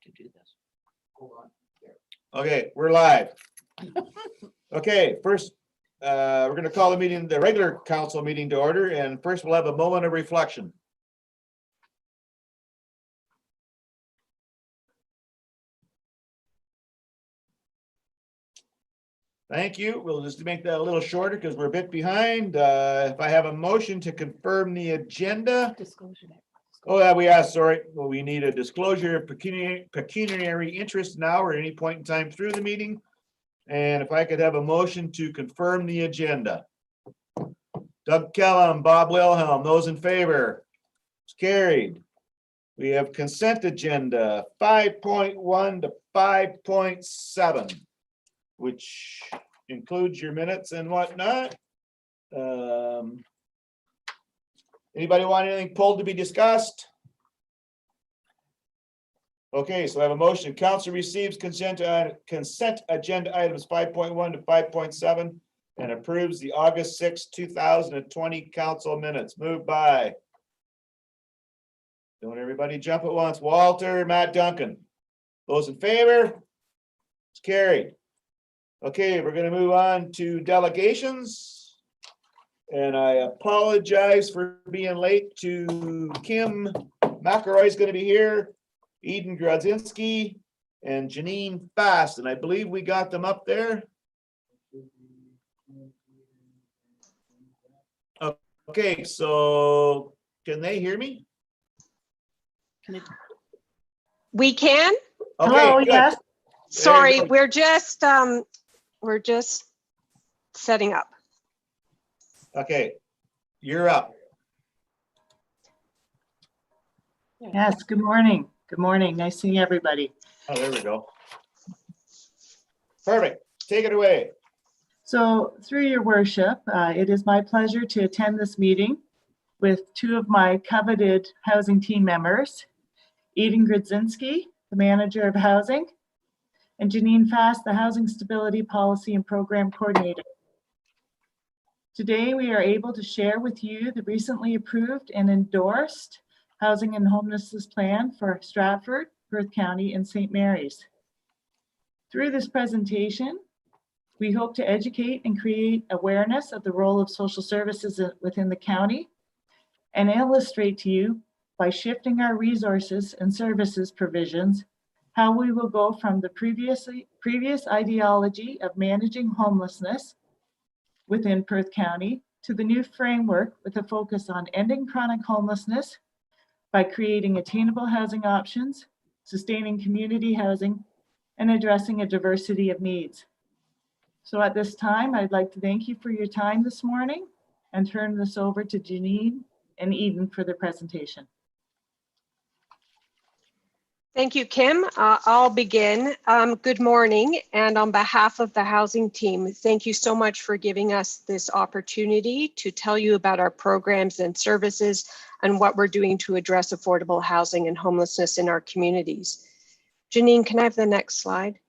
to do this. Hold on. Okay, we're live. Okay, first, we're going to call the meeting, the regular council meeting to order, and first we'll have a moment of reflection. Thank you. We'll just make that a little shorter because we're a bit behind. If I have a motion to confirm the agenda. Disclosure. Oh, yeah, we asked, sorry. Well, we need a disclosure of pecuniary interest now or any point in time through the meeting. And if I could have a motion to confirm the agenda. Doug Kellum, Bob Wilhelm, those in favor? It's carried. We have consent agenda 5.1 to 5.7, which includes your minutes and whatnot. Anybody want anything pulled to be discussed? Okay, so I have a motion. Council receives consent agenda items 5.1 to 5.7 and approves the August 6, 2020 council minutes. Moved by. Don't everybody jump at once. Walter, Matt Duncan. Those in favor? It's carried. Okay, we're going to move on to delegations. And I apologize for being late to Kim McElroy is going to be here, Eden Grodzinski, and Janine Fast. And I believe we got them up there. Okay, so can they hear me? We can. Okay, Hello, good. yes. Sorry, go. we're just setting up. Okay, you're up. Yes, good morning. Good morning. Nice seeing everybody. Oh, there we go. Perfect. Take it away. So through your worship, it is my pleasure to attend this meeting with two of my coveted housing team members, Eden Grodzinski, the manager of housing, and Janine Fast, the Housing Stability Policy and Program Coordinator. Today, we are able to share with you the recently approved and endorsed Housing and Homelessness Plan for Stratford, Perth County, and St. Mary's. Through this presentation, we hope to educate and create awareness of the role of social services within the county and illustrate to you, by shifting our resources and services provisions, how we will go from the previous ideology of managing homelessness within Perth County to the new framework with a focus on ending chronic homelessness by creating attainable housing options, sustaining community housing, and addressing a diversity of needs. So at this time, I'd like to thank you for your time this morning and turn this over to Janine and Eden for the presentation. Thank you, Kim. I'll begin. Good morning, and on behalf of the housing team, thank you so much for giving us this opportunity to tell you about our programs and services and what we're doing to address affordable housing and homelessness in our communities. Janine, can I have the next slide?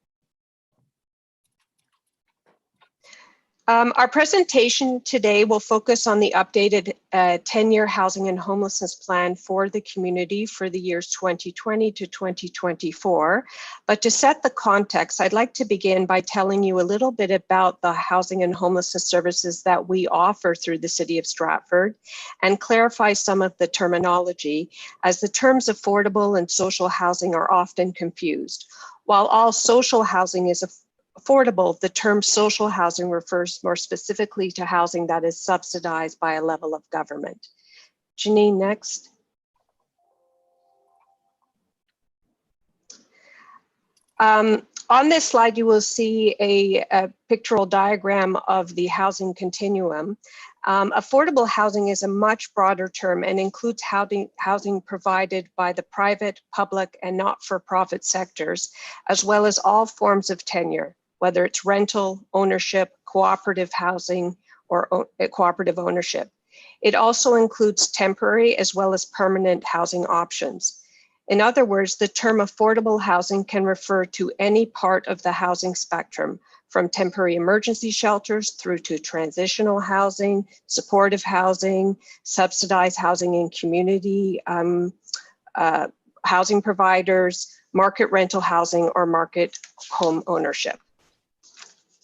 Our presentation today will focus on the updated 10-year housing and homelessness plan for the community for the years 2020 to 2024. But to set the context, I'd like to begin by telling you a little bit about the housing and homelessness services that we offer through the City of Stratford and clarify some of the terminology, as the terms affordable and social housing are often confused. While all social housing is affordable, the term social housing refers more specifically to housing that is subsidized by a level of government. Janine, next. On this slide, you will see a pictorial diagram of the housing continuum. Affordable housing is a much broader term and includes housing provided by the private, public, and not-for-profit sectors, as well as all forms of tenure, whether it's rental, ownership, cooperative housing, or cooperative ownership. It also includes temporary as well as permanent housing options. In other words, the term affordable housing can refer to any part of the housing spectrum, from temporary emergency shelters through to transitional housing, supportive housing, subsidized housing in community housing providers, market rental housing, or market home ownership.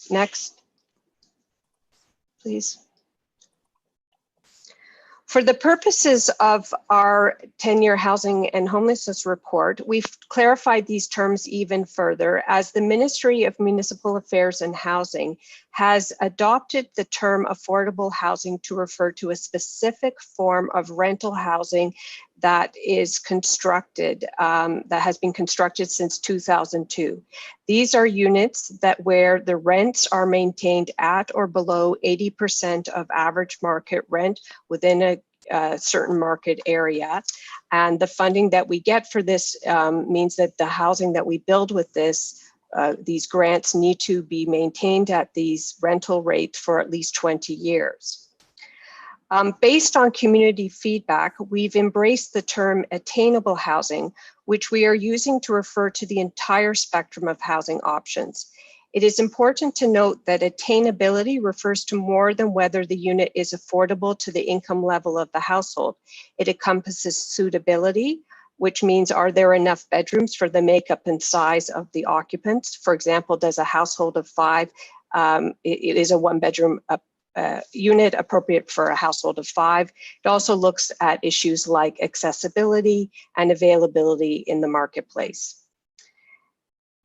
Next, please. For the purposes of our 10-year housing and homelessness report, we've clarified these terms even further as the Ministry of Municipal Affairs and Housing has adopted the term affordable housing to refer to a specific form of rental housing that is constructed, that has been constructed since 2002. These are units that where the rents are maintained at or below 80% of average market rent within a certain market area. And the funding that we get for this means that the housing that we build with this, these grants need to be maintained at these rental rates for at least 20 years. Based on community feedback, we've embraced the term attainable housing, which we are using to refer to the entire spectrum of housing options. It is important to note that attainability refers to more than whether the unit is affordable to the income level of the household. It encompasses suitability, which means are there enough bedrooms for the makeup and size of the occupants? For example, does a household of 5, it is a 1-bedroom unit appropriate for a household of 5. It also looks at issues like accessibility and availability in the marketplace.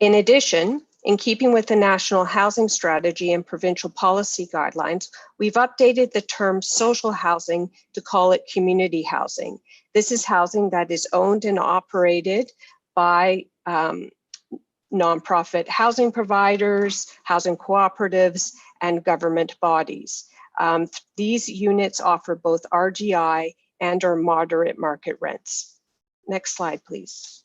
In addition, in keeping with the National Housing Strategy and provincial policy guidelines, we've updated the term social housing to call it community housing. This is housing that is owned and operated by nonprofit housing providers, housing cooperatives, and government bodies. These units offer both RGI and or moderate market rents. Next slide, please.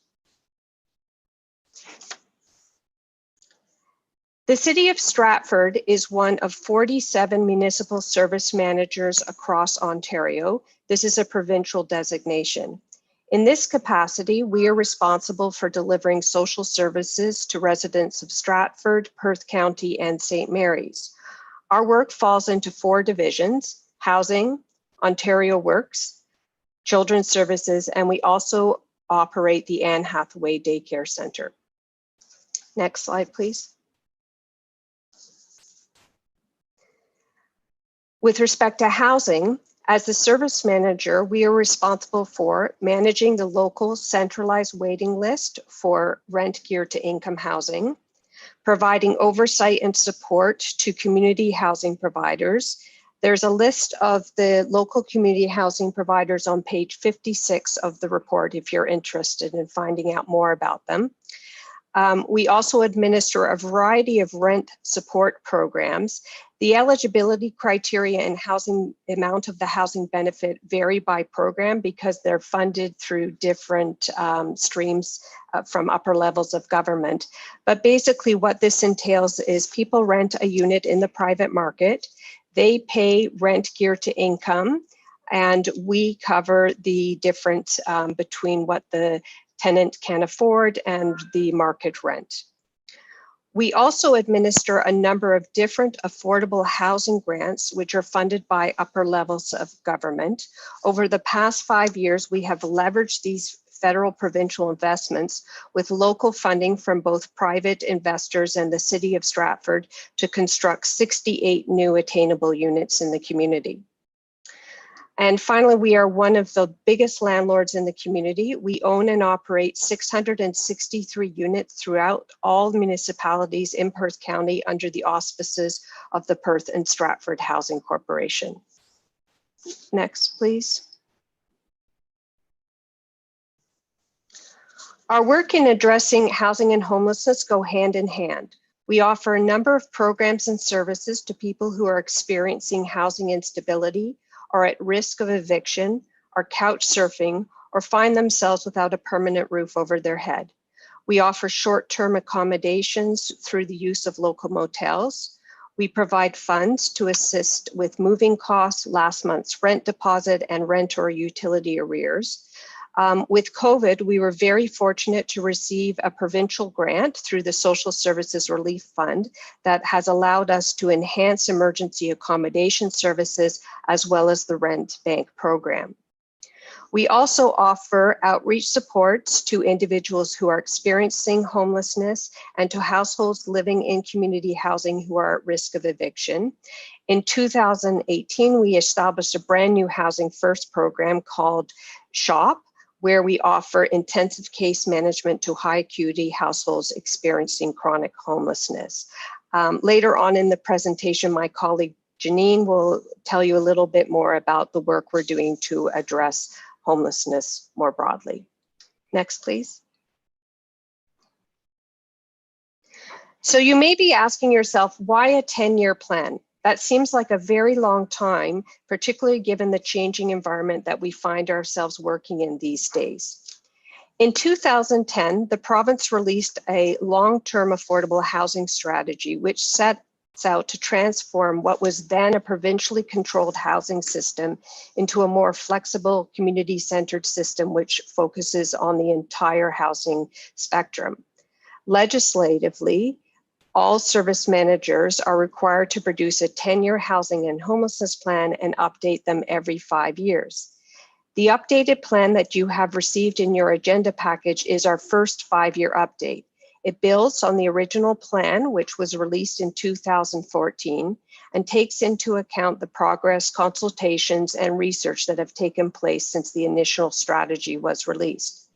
The City of Stratford is one of 47 municipal service managers across Ontario. This is a provincial designation. In this capacity, we are responsible for delivering social services to residents of Stratford, Perth County, and St. Mary's. Our work falls into 4 divisions: housing, Ontario Works, children's services, and we also operate the Anne Hathaway Daycare Centre. Next slide, please. With respect to housing, as the service manager, we are responsible for managing the local centralized waiting list for rent geared to income housing, providing oversight and support to community housing providers. There's a list of the local community housing providers on page 56 of the report if you're interested in finding out more about them. We also administer a variety of rent support programs. The eligibility criteria and housing amount of the housing benefit vary by program because they're funded through different streams from upper levels of government. But basically what this entails is people rent a unit in the private market, they pay rent geared to income, and we cover the difference between what the tenant can afford and the market rent. We also administer a number of different affordable housing grants, which are funded by upper levels of government. Over the past 5 years, we have leveraged these federal provincial investments with local funding from both private investors and the City of Stratford to construct 68 new attainable units in the community. And finally, we are one of the biggest landlords in the community. We own and operate 663 units throughout all municipalities in Perth County under the auspices of the Perth and Stratford Housing Corporation. Next, please. Our work in addressing housing and homelessness go hand in hand. We offer a number of programs and services to people who are experiencing housing instability, are at risk of eviction, are couch surfing, or find themselves without a permanent roof over their head. We offer short-term accommodations through the use of local motels. We provide funds to assist with moving costs, last month's rent deposit, and rent or utility arrears. With COVID, we were very fortunate to receive a provincial grant through the Social Services Relief Fund that has allowed us to enhance emergency accommodation services as well as the rent bank program. We also offer outreach supports to individuals who are experiencing homelessness and to households living in community housing who are at risk of eviction. In 2018, we established a brand new Housing First program called SHOP, where we offer intensive case management to high acuity households experiencing chronic homelessness. Later on in the presentation, my colleague Janine will tell you a little bit more about the work we're doing to address homelessness more broadly. Next, please. So you may be asking yourself, why a 10-year plan? That seems like a very long time, particularly given the changing environment that we find ourselves working in these days. In 2010, the province released a long-term affordable housing strategy, which sets out to transform what was then a provincially controlled housing system into a more flexible, community-centered system, which focuses on the entire housing spectrum. Legislatively, all service managers are required to produce a 10-year housing and homelessness plan and update them every 5 years. The updated plan that you have received in your agenda package is our first 5-year update. It builds on the original plan, which was released in 2014, and takes into account the progress, consultations, and research that have taken place since the initial strategy was released.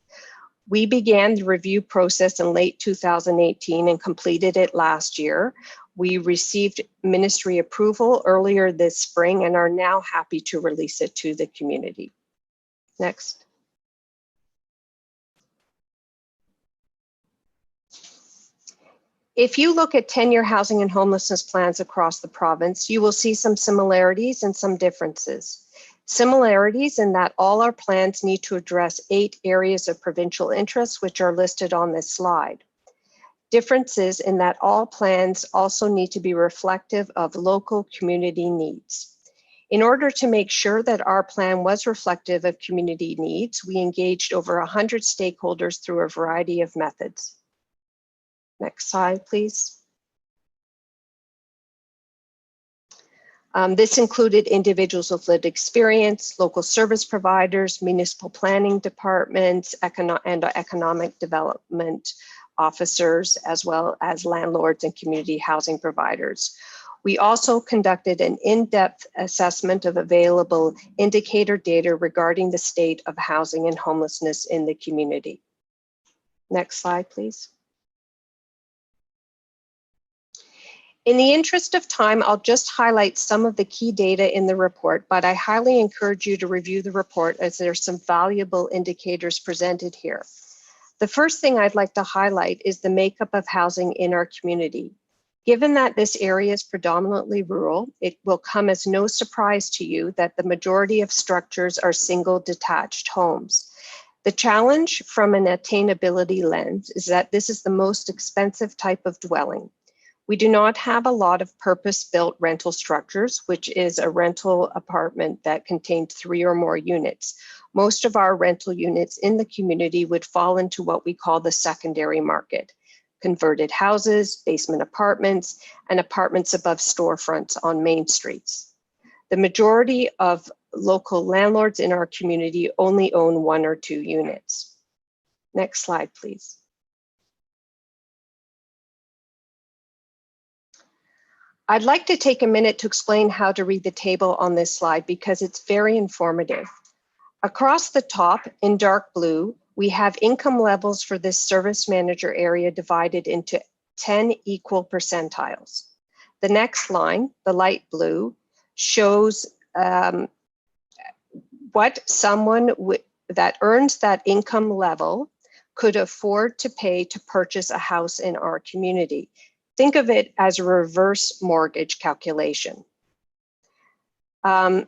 We began the review process in late 2018 and completed it last year. We received ministry approval earlier this spring and are now happy to release it to the community. Next. If you look at 10-year housing and homelessness plans across the province, you will see some similarities and some differences. Similarities in that all our plans need to address 8 areas of provincial interest, which are listed on this slide. Differences in that all plans also need to be reflective of local community needs. In order to make sure that our plan was reflective of community needs, we engaged over 100 stakeholders through a variety of methods. Next slide, please. This included individuals with lived experience, local service providers, municipal planning departments, and economic development officers, as well as landlords and community housing providers. We also conducted an in-depth assessment of available indicator data regarding the state of housing and homelessness in the community. Next slide, please. In the interest of time, I'll just highlight some of the key data in the report, but I highly encourage you to review the report as there's some valuable indicators presented here. The first thing I'd like to highlight is the makeup of housing in our community. Given that this area is predominantly rural, it will come as no surprise to you that the majority of structures are single detached homes. The challenge from an attainability lens is that this is the most expensive type of dwelling. We do not have a lot of purpose-built rental structures, which is a rental apartment that contained 3 or more units. Most of our rental units in the community would fall into what we call the secondary market: converted houses, basement apartments, and apartments above storefronts on main streets. The majority of local landlords in our community only own 1 or 2 units. Next slide, please. I'd like to take a minute to explain how to read the table on this slide because it's very informative. Across the top in dark blue, we have income levels for this service manager area divided into 10 equal percentiles. The next line, the light blue, shows what someone that earns that income level could afford to pay to purchase a house in our community. Think of it as a reverse mortgage calculation. On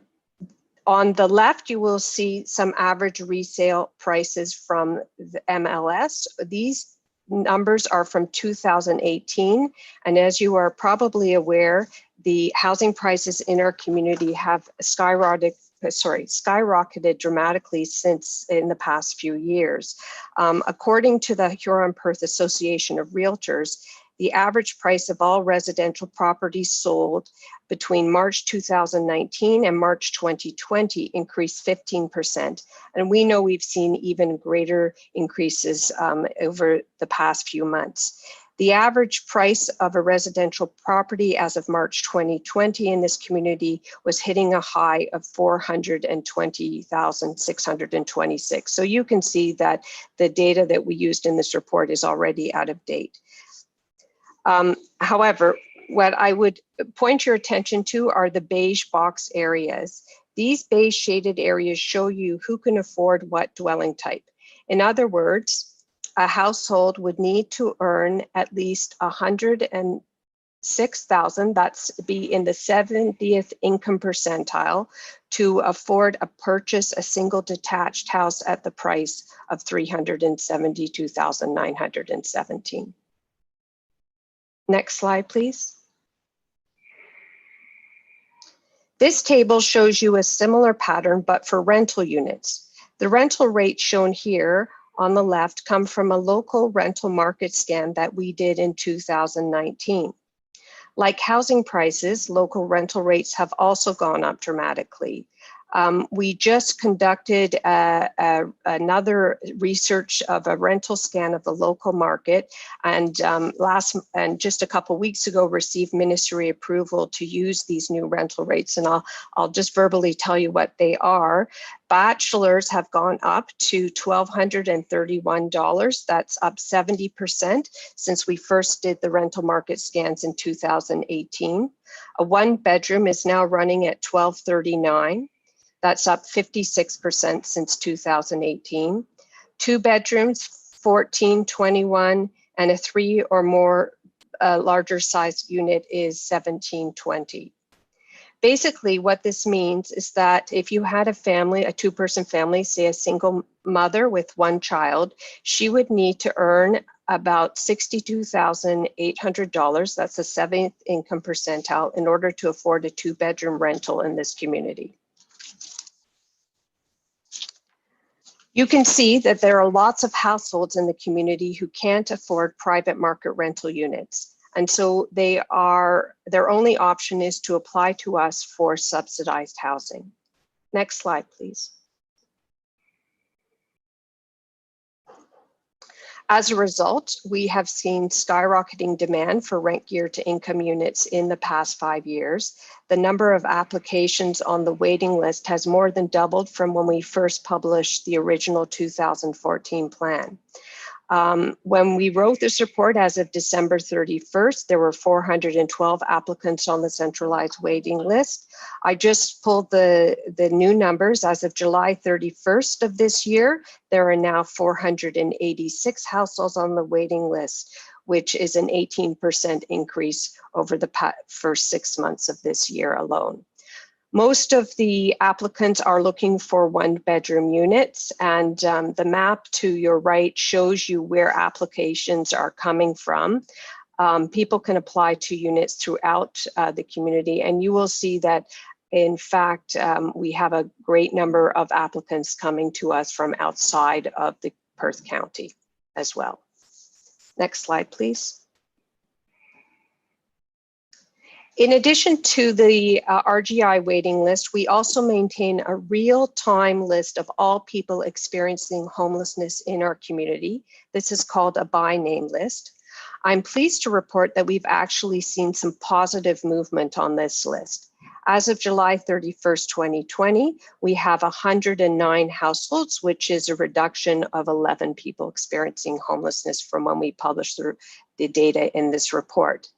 the left, you will see some average resale prices from the MLS. These numbers are from 2018. And as you are probably aware, the housing prices in our community have skyrocketed dramatically since in the past few years. According to the Huron Perth Association of Realtors, the average price of all residential properties sold between March 2019 and March 2020 increased 15%. And we know we've seen even greater increases over the past few months. The average price of a residential property as of March 2020 in this community was hitting a high of $420,626. So you can see that the data that we used in this report is already out of date. However, what I would point your attention to are the beige box areas. These beige shaded areas show you who can afford what dwelling type. In other words, a household would need to earn at least $106,000, that's be in the 70th income percentile, to afford a purchase a single detached house at the price of $372,917. Next slide, please. This table shows you a similar pattern, but for rental units. The rental rates shown here on the left come from a local rental market scan that we did in 2019. Like housing prices, local rental rates have also gone up dramatically. We just conducted another research of a rental scan of the local market, and just a couple weeks ago received ministry approval to use these new rental rates. And I'll just verbally tell you what they are. Bachelors have gone up to $1,231. That's up 70% since we first did the rental market scans in 2018. A one bedroom is now running at $1,239. That's up 56% since 2018. Two bedrooms, $1,421, and a three or more larger size unit is $1,720. Basically, what this means is that if you had a family, a two-person family, say a single mother with one child, she would need to earn about $62,800, that's the 7th income percentile, in order to afford a two-bedroom rental in this community. You can see that there are lots of households in the community who can't afford private market rental units. And so their only option is to apply to us for subsidized housing. Next slide, please. As a result, we have seen skyrocketing demand for rent geared to income units in the past 5 years. The number of applications on the waiting list has more than doubled from when we first published the original 2014 plan. When we wrote this report as of December 31st, there were 412 applicants on the centralized waiting list. I just pulled the new numbers. As of July 31st of this year, there are now 486 households on the waiting list, which is an 18% increase over the first 6 months of this year alone. Most of the applicants are looking for one-bedroom units, and the map to your right shows you where applications are coming from. People can apply to units throughout the community, and you will see that, in fact, we have a great number of applicants coming to us from outside of the Perth County as well. Next slide, please. In addition to the RGI waiting list, we also maintain a real-time list of all people experiencing homelessness in our community. This is called a by name list. I'm pleased to report that we've actually seen some positive movement on this list. As of July 31st, 2020, we have 109 households, which is a reduction of 11 people experiencing homelessness from when we published the data in this report.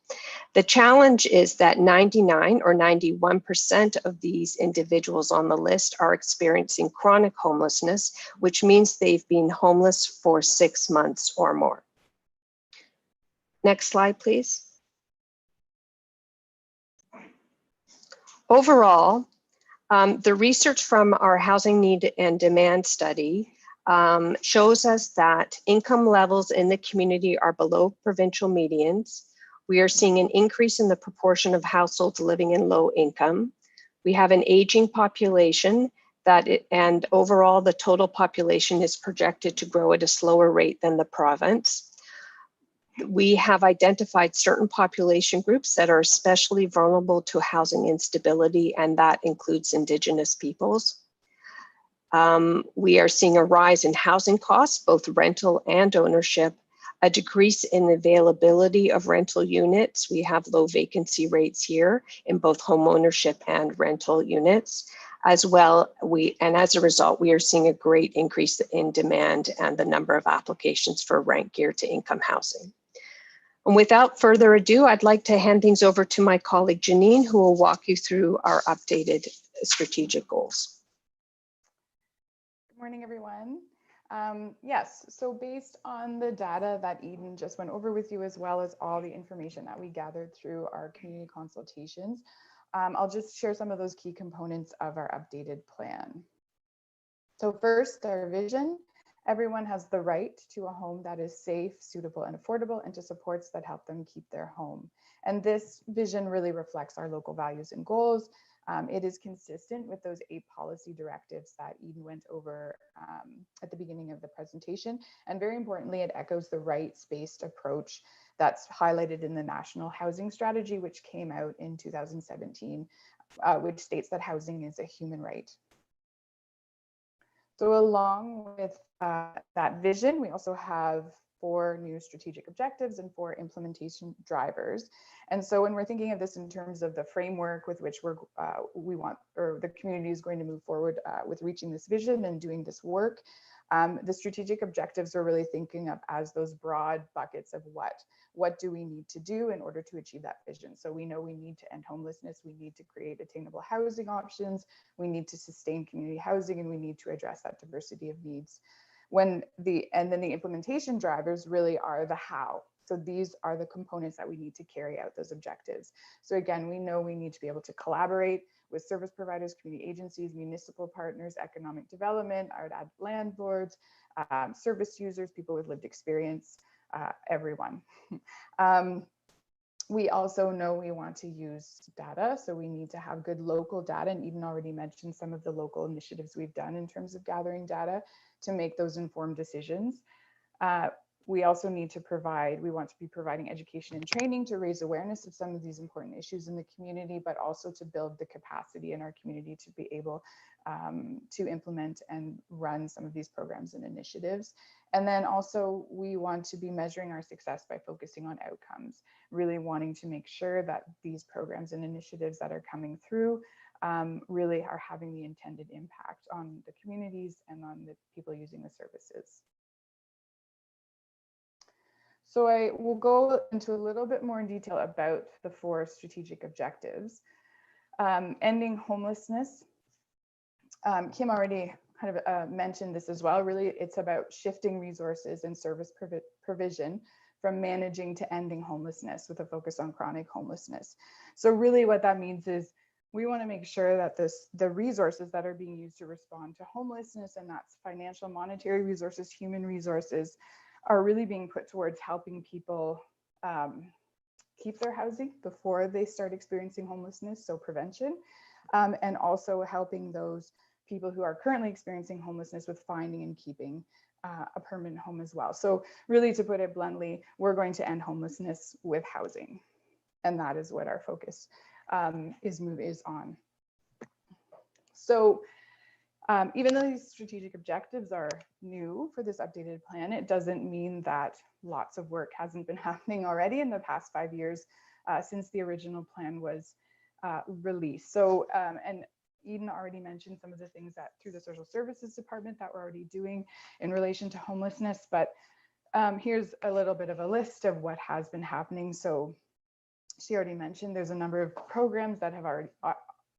The challenge is that 99 or 91% of these individuals on the list are experiencing chronic homelessness, which means they've been homeless for 6 months or more. Next slide, please. Overall, the research from our housing need and demand study shows us that income levels in the community are below provincial medians. We are seeing an increase in the proportion of households living in low income. We have an aging population and overall the total population is projected to grow at a slower rate than the province. We have identified certain population groups that are especially vulnerable to housing instability, and that includes Indigenous peoples. We are seeing a rise in housing costs, both rental and ownership, a decrease in availability of rental units. We have low vacancy rates here in both home ownership and rental units. As well, and as a result, we are seeing a great increase in demand and the number of applications for rent geared to income housing. And without further ado, I'd like to hand things over to my colleague Janine, who will walk you through our updated strategic goals. Good morning, everyone. Yes, so based on the data that Eden just went over with you, as well as all the information that we gathered through our community consultations, I'll just share some of those key components of our updated plan. So first, our vision. Everyone has the right to a home that is safe, suitable, and affordable, and to supports that help them keep their home. And this vision really reflects our local values and goals. It is consistent with those 8 policy directives that Eden went over at the beginning of the presentation. And very importantly, it echoes the rights-based approach that's highlighted in the National Housing Strategy, which came out in 2017, which states that housing is a human right. So along with that vision, we also have 4 new strategic objectives and 4 implementation drivers. And so when we're thinking of this in terms of the framework with which we want, or the community is going to move forward with reaching this vision and doing this work, the strategic objectives are really thinking of as those broad buckets of what do we need to do in order to achieve that vision. So we know we need to end homelessness, we need to create attainable housing options, we need to sustain community housing, and we need to address that diversity of needs. And then the implementation drivers really are the how. So these are the components that we need to carry out those objectives. So again, we know we need to be able to collaborate with service providers, community agencies, municipal partners, economic development, our landlords, service users, people with lived experience, everyone. We also know we want to use data, so we need to have good local data, and Eden already mentioned some of the local initiatives we've done in terms of gathering data to make those informed decisions. We also need to we want to be providing education and training to raise awareness of some of these important issues in the community, but also to build the capacity in our community to be able to implement and run some of these programs and initiatives. And then also we want to be measuring our success by focusing on outcomes, really wanting to make sure that these programs and initiatives that are coming through really are having the intended impact on the communities and on the people using the services. So I will go into a little bit more in detail about the 4 strategic objectives. Ending homelessness. Kim already kind of mentioned this as well. Really, it's about shifting resources and service provision from managing to ending homelessness with a focus on chronic homelessness. So really what that means is we want to make sure that the resources that are being used to respond to homelessness, and that's financial, monetary resources, human resources, are really being put towards helping people keep their housing before they start experiencing homelessness, so prevention, and also helping those people who are currently experiencing homelessness with finding and keeping a permanent home as well. So really, to put it bluntly, we're going to end homelessness with housing, and that is what our focus is on. So even though these strategic objectives are new for this updated plan, it doesn't mean that lots of work hasn't been happening already in the past 5 years since the original plan was released. So, and Eden already mentioned some of the things that through the Social Services Department that we're already doing in relation to homelessness, but here's a little bit of a list of what has been happening. So she already mentioned there's a number of programs that have already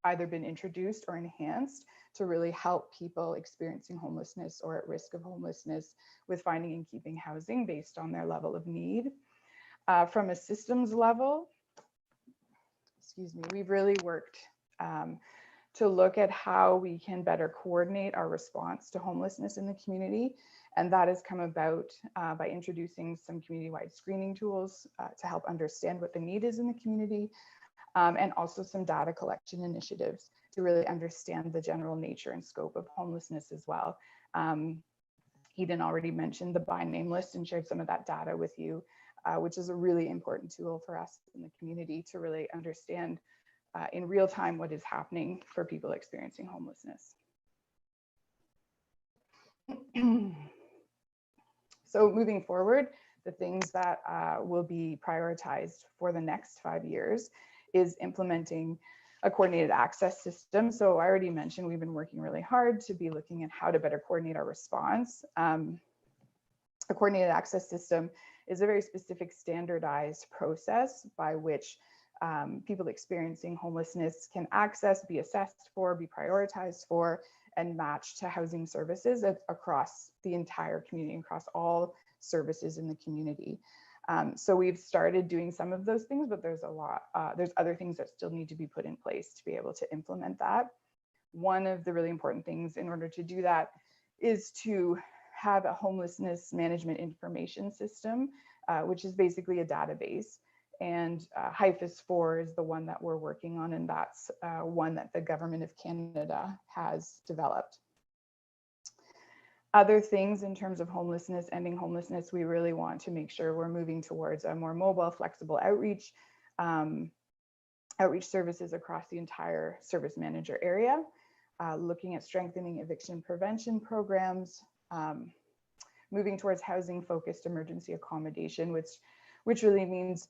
either been introduced or enhanced to really help people experiencing homelessness or at risk of homelessness with finding and keeping housing based on their level of need. From a systems level, we've really worked to look at how we can better coordinate our response to homelessness in the community. And that has come about by introducing some community-wide screening tools to help understand what the need is in the community, and also some data collection initiatives to really understand the general nature and scope of homelessness as well. Eden already mentioned the by name list and shared some of that data with you which is a really important tool for us in the community to really understand in real time what is happening for people experiencing homelessness. So moving forward, the things that will be prioritized for the next 5 years is implementing a coordinated access system. So I already mentioned we've been working really hard to be looking at how to better coordinate our response. A coordinated access system is a very specific standardized process by which people experiencing homelessness can access, be assessed for, be prioritized for, and matched to housing services across the entire community, across all services in the community. So we've started doing some of those things, but there's a lot, there's other things that still need to be put in place to be able to implement that. One of the really important things in order to do that is to have a homelessness management information system, which is basically a database. And HIFIS 4 is the one that we're working on, and that's one that the Government of Canada has developed. Other things in terms of homelessness, ending homelessness, we really want to make sure we're moving towards a more mobile, flexible outreach, outreach services across the entire service manager area, looking at strengthening eviction prevention programs, moving towards housing-focused emergency accommodation, which really means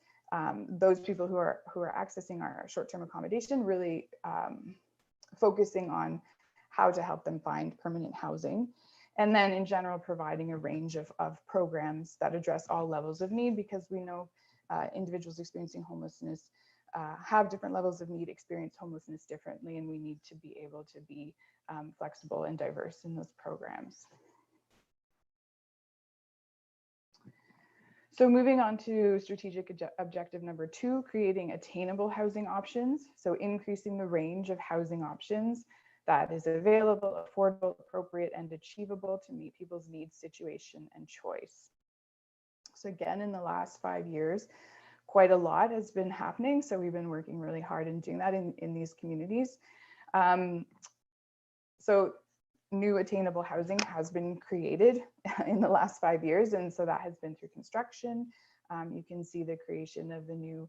those people who are accessing our short-term accommodation really focusing on how to help them find permanent housing. And then in general, providing a range of programs that address all levels of need, because we know individuals experiencing homelessness have different levels of need, experience homelessness differently, and we need to be able to be flexible and diverse in those programs. So moving on to strategic objective number 2, creating attainable housing options. So increasing the range of housing options that is available, affordable, appropriate, and achievable to meet people's needs, situation, and choice. So again, in the last 5 years, quite a lot has been happening. So we've been working really hard in doing that in these communities. So new attainable housing has been created in the last 5 years. And so that has been through construction. You can see the creation of the new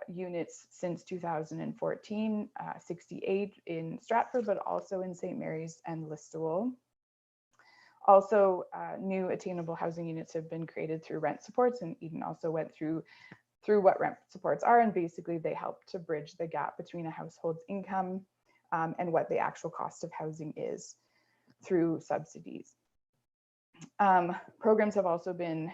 units since 2014, 68 in Stratford, but also in St. Mary's and Listowel. Also, new attainable housing units have been created through rent supports, and Eden also went through what rent supports are, and basically they help to bridge the gap between a household's income and what the actual cost of housing is through subsidies. Programs have also been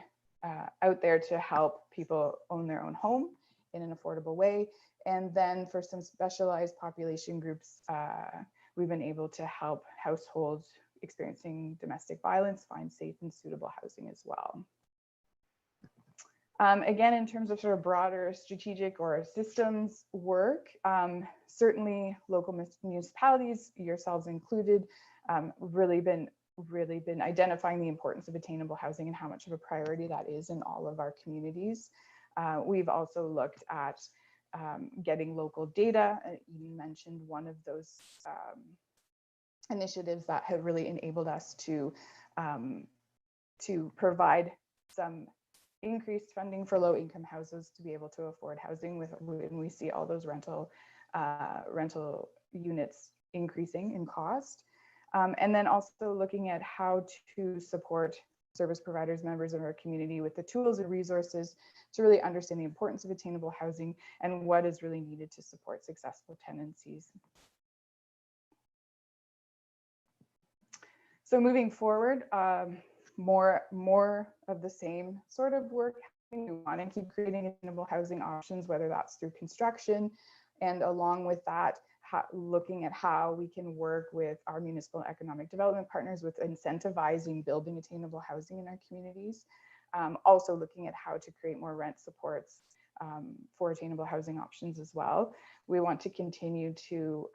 out there to help people own their own home in an affordable way. And then for some specialized population groups, we've been able to help households experiencing domestic violence find safe and suitable housing as well. Again, in terms of sort of broader strategic or systems work, certainly local municipalities, yourselves included, really been identifying the importance of attainable housing and how much of a priority that is in all of our communities. We've also looked at getting local data. You mentioned one of those initiatives that have really enabled us to provide some increased funding for low-income houses to be able to afford housing when we see all those rental units increasing in cost. And then also looking at how to support service providers, members of our community with the tools and resources to really understand the importance of attainable housing and what is really needed to support successful tenancies. So moving forward, more of the same sort of work. We want to keep creating attainable housing options, whether that's through construction, and along with that, looking at how we can work with our municipal economic development partners with incentivizing building attainable housing in our communities. Also looking at how to create more rent supports for attainable housing options as well. We want to continue to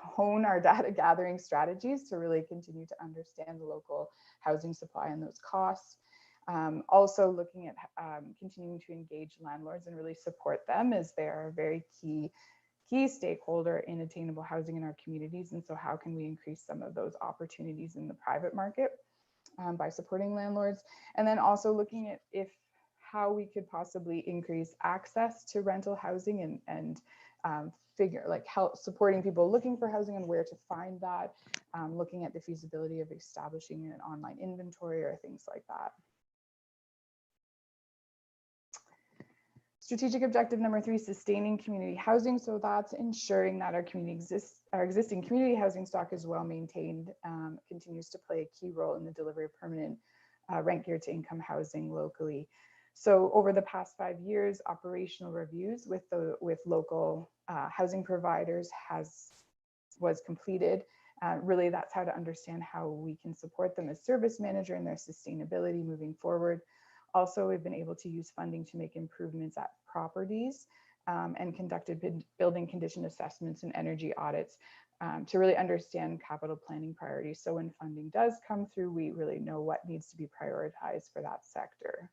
hone our data gathering strategies to really continue to understand the local housing supply and those costs. Also looking at continuing to engage landlords and really support them, as they are a very key stakeholder in attainable housing in our communities. And so how can we increase some of those opportunities in the private market by supporting landlords? And then also looking at how we could possibly increase access to rental housing and figure like help supporting people looking for housing and where to find that, looking at the feasibility of establishing an online inventory or things like that. Strategic objective number 3, sustaining community housing. So that's ensuring that our existing community housing stock is well maintained, continues to play a key role in the delivery of permanent rent geared to income housing locally. So over the past 5 years, operational reviews with local housing providers was completed. Really, that's how to understand how we can support them as service manager and their sustainability moving forward. Also, we've been able to use funding to make improvements at properties and conducted building condition assessments and energy audits to really understand capital planning priorities. So when funding does come through, we really know what needs to be prioritized for that sector.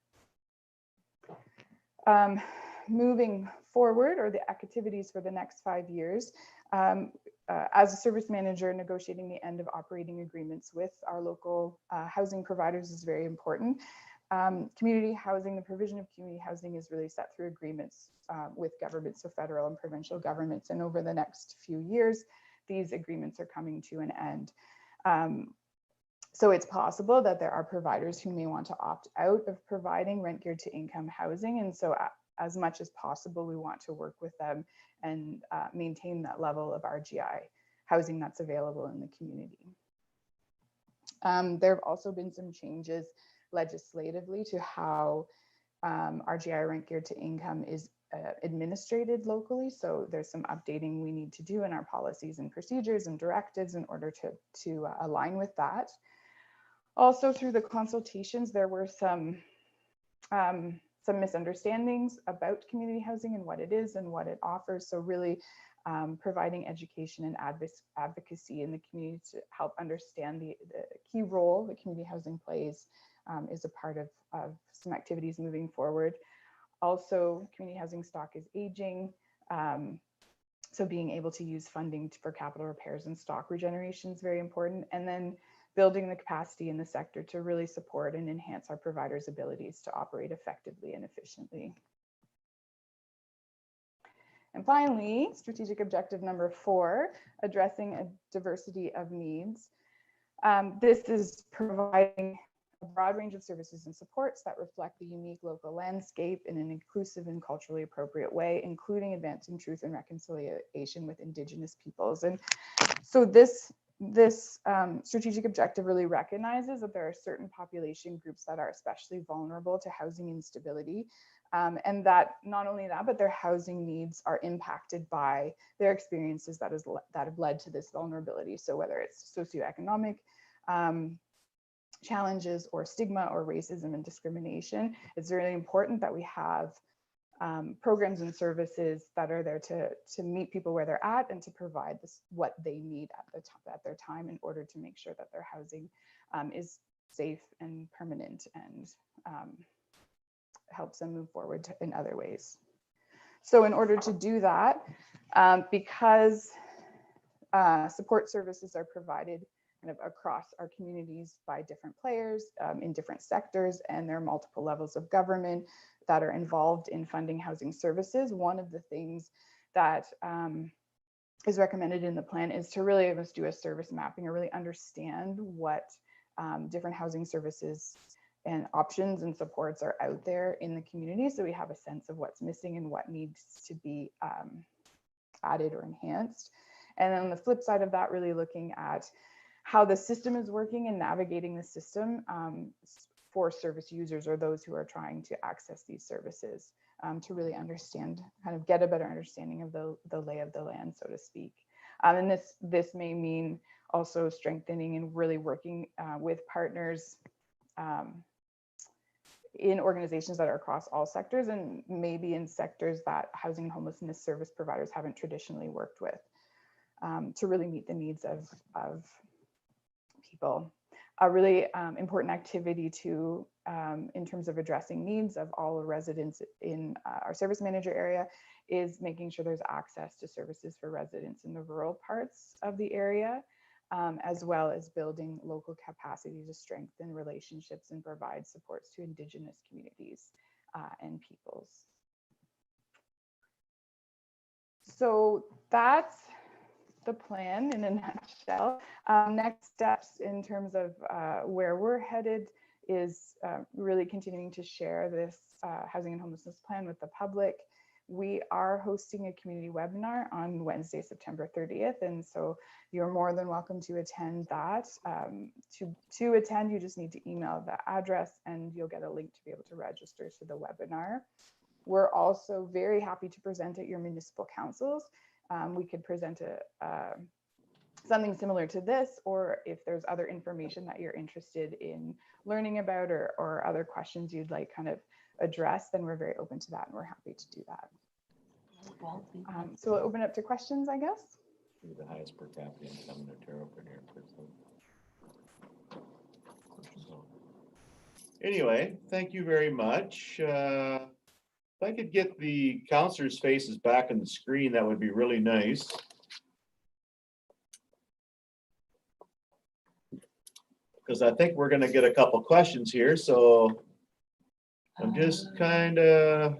Moving forward, or the activities for the next 5 years, as a service manager, negotiating the end of operating agreements with our local housing providers is very important. Community housing, the provision of community housing is really set through agreements with governments, so federal and provincial governments. And over the next few years, these agreements are coming to an end. So it's possible that there are providers who may want to opt out of providing rent geared to income housing. And so as much as possible, we want to work with them and maintain that level of RGI housing that's available in the community. There have also been some changes legislatively to how RGI rent geared to income is administrated locally. So there's some updating we need to do in our policies and procedures and directives in order to align with that. Also, through the consultations, there were some misunderstandings about community housing and what it is and what it offers. So really providing education and advocacy in the community to help understand the key role that community housing plays is a part of some activities moving forward. Also, community housing stock is aging. So being able to use funding for capital repairs and stock regeneration is very important. And then building the capacity in the sector to really support and enhance our providers' abilities to operate effectively and efficiently. And finally, strategic objective number 4, addressing a diversity of needs. This is providing a broad range of services and supports that reflect the unique local landscape in an inclusive and culturally appropriate way, including advancing truth and reconciliation with Indigenous peoples. And so this strategic objective really recognizes that there are certain population groups that are especially vulnerable to housing instability, and that not only that, but their housing needs are impacted by their experiences that have led to this vulnerability. So whether it's socioeconomic challenges or stigma or racism and discrimination, it's really important that we have programs and services that are there to meet people where they're at and to provide what they need at their time in order to make sure that their housing is safe and permanent and helps them move forward in other ways. So in order to do that, because support services are provided kind of across our communities by different players in different sectors, and there are multiple levels of government that are involved in funding housing services. One of the things that is recommended in the plan is to really do a service mapping or really understand what different housing services and options and supports are out there in the community, so we have a sense of what's missing and what needs to be added or enhanced. And then on the flip side of that, really looking at how the system is working and navigating the system for service users or those who are trying to access these services, to really understand, kind of get a better understanding of the lay of the land, so to speak. And this may mean also strengthening and really working with partners in organizations that are across all sectors, and maybe in sectors that housing and homelessness service providers haven't traditionally worked with, to really meet the needs of people. A really important activity to in terms of addressing needs of all the residents in our service manager area is making sure there's access to services for residents in the rural parts of the area, as well as building local capacity to strengthen relationships and provide supports to Indigenous communities. and peoples. So that's the plan in a nutshell. Next steps in terms of where we're headed is really continuing to share this housing and homelessness plan with the public. We are hosting a community webinar on Wednesday, September 30th. And so you're more than welcome to attend that. To attend, you just need to email the address and you'll get a link to be able to register to the webinar. We're also very happy to present at your municipal councils. We could present something similar to this, or if there's other information that you're interested in learning about or other questions you'd like kind of address, then we're very open to that and we're happy to do that. So we'll open up to questions, I guess. The highest per capita income in Ontario per year. Anyway, thank you very much. If I could get the counselors' faces back on the screen, that would be really nice. Because I think we're going to get a couple questions here, so I'm just kind of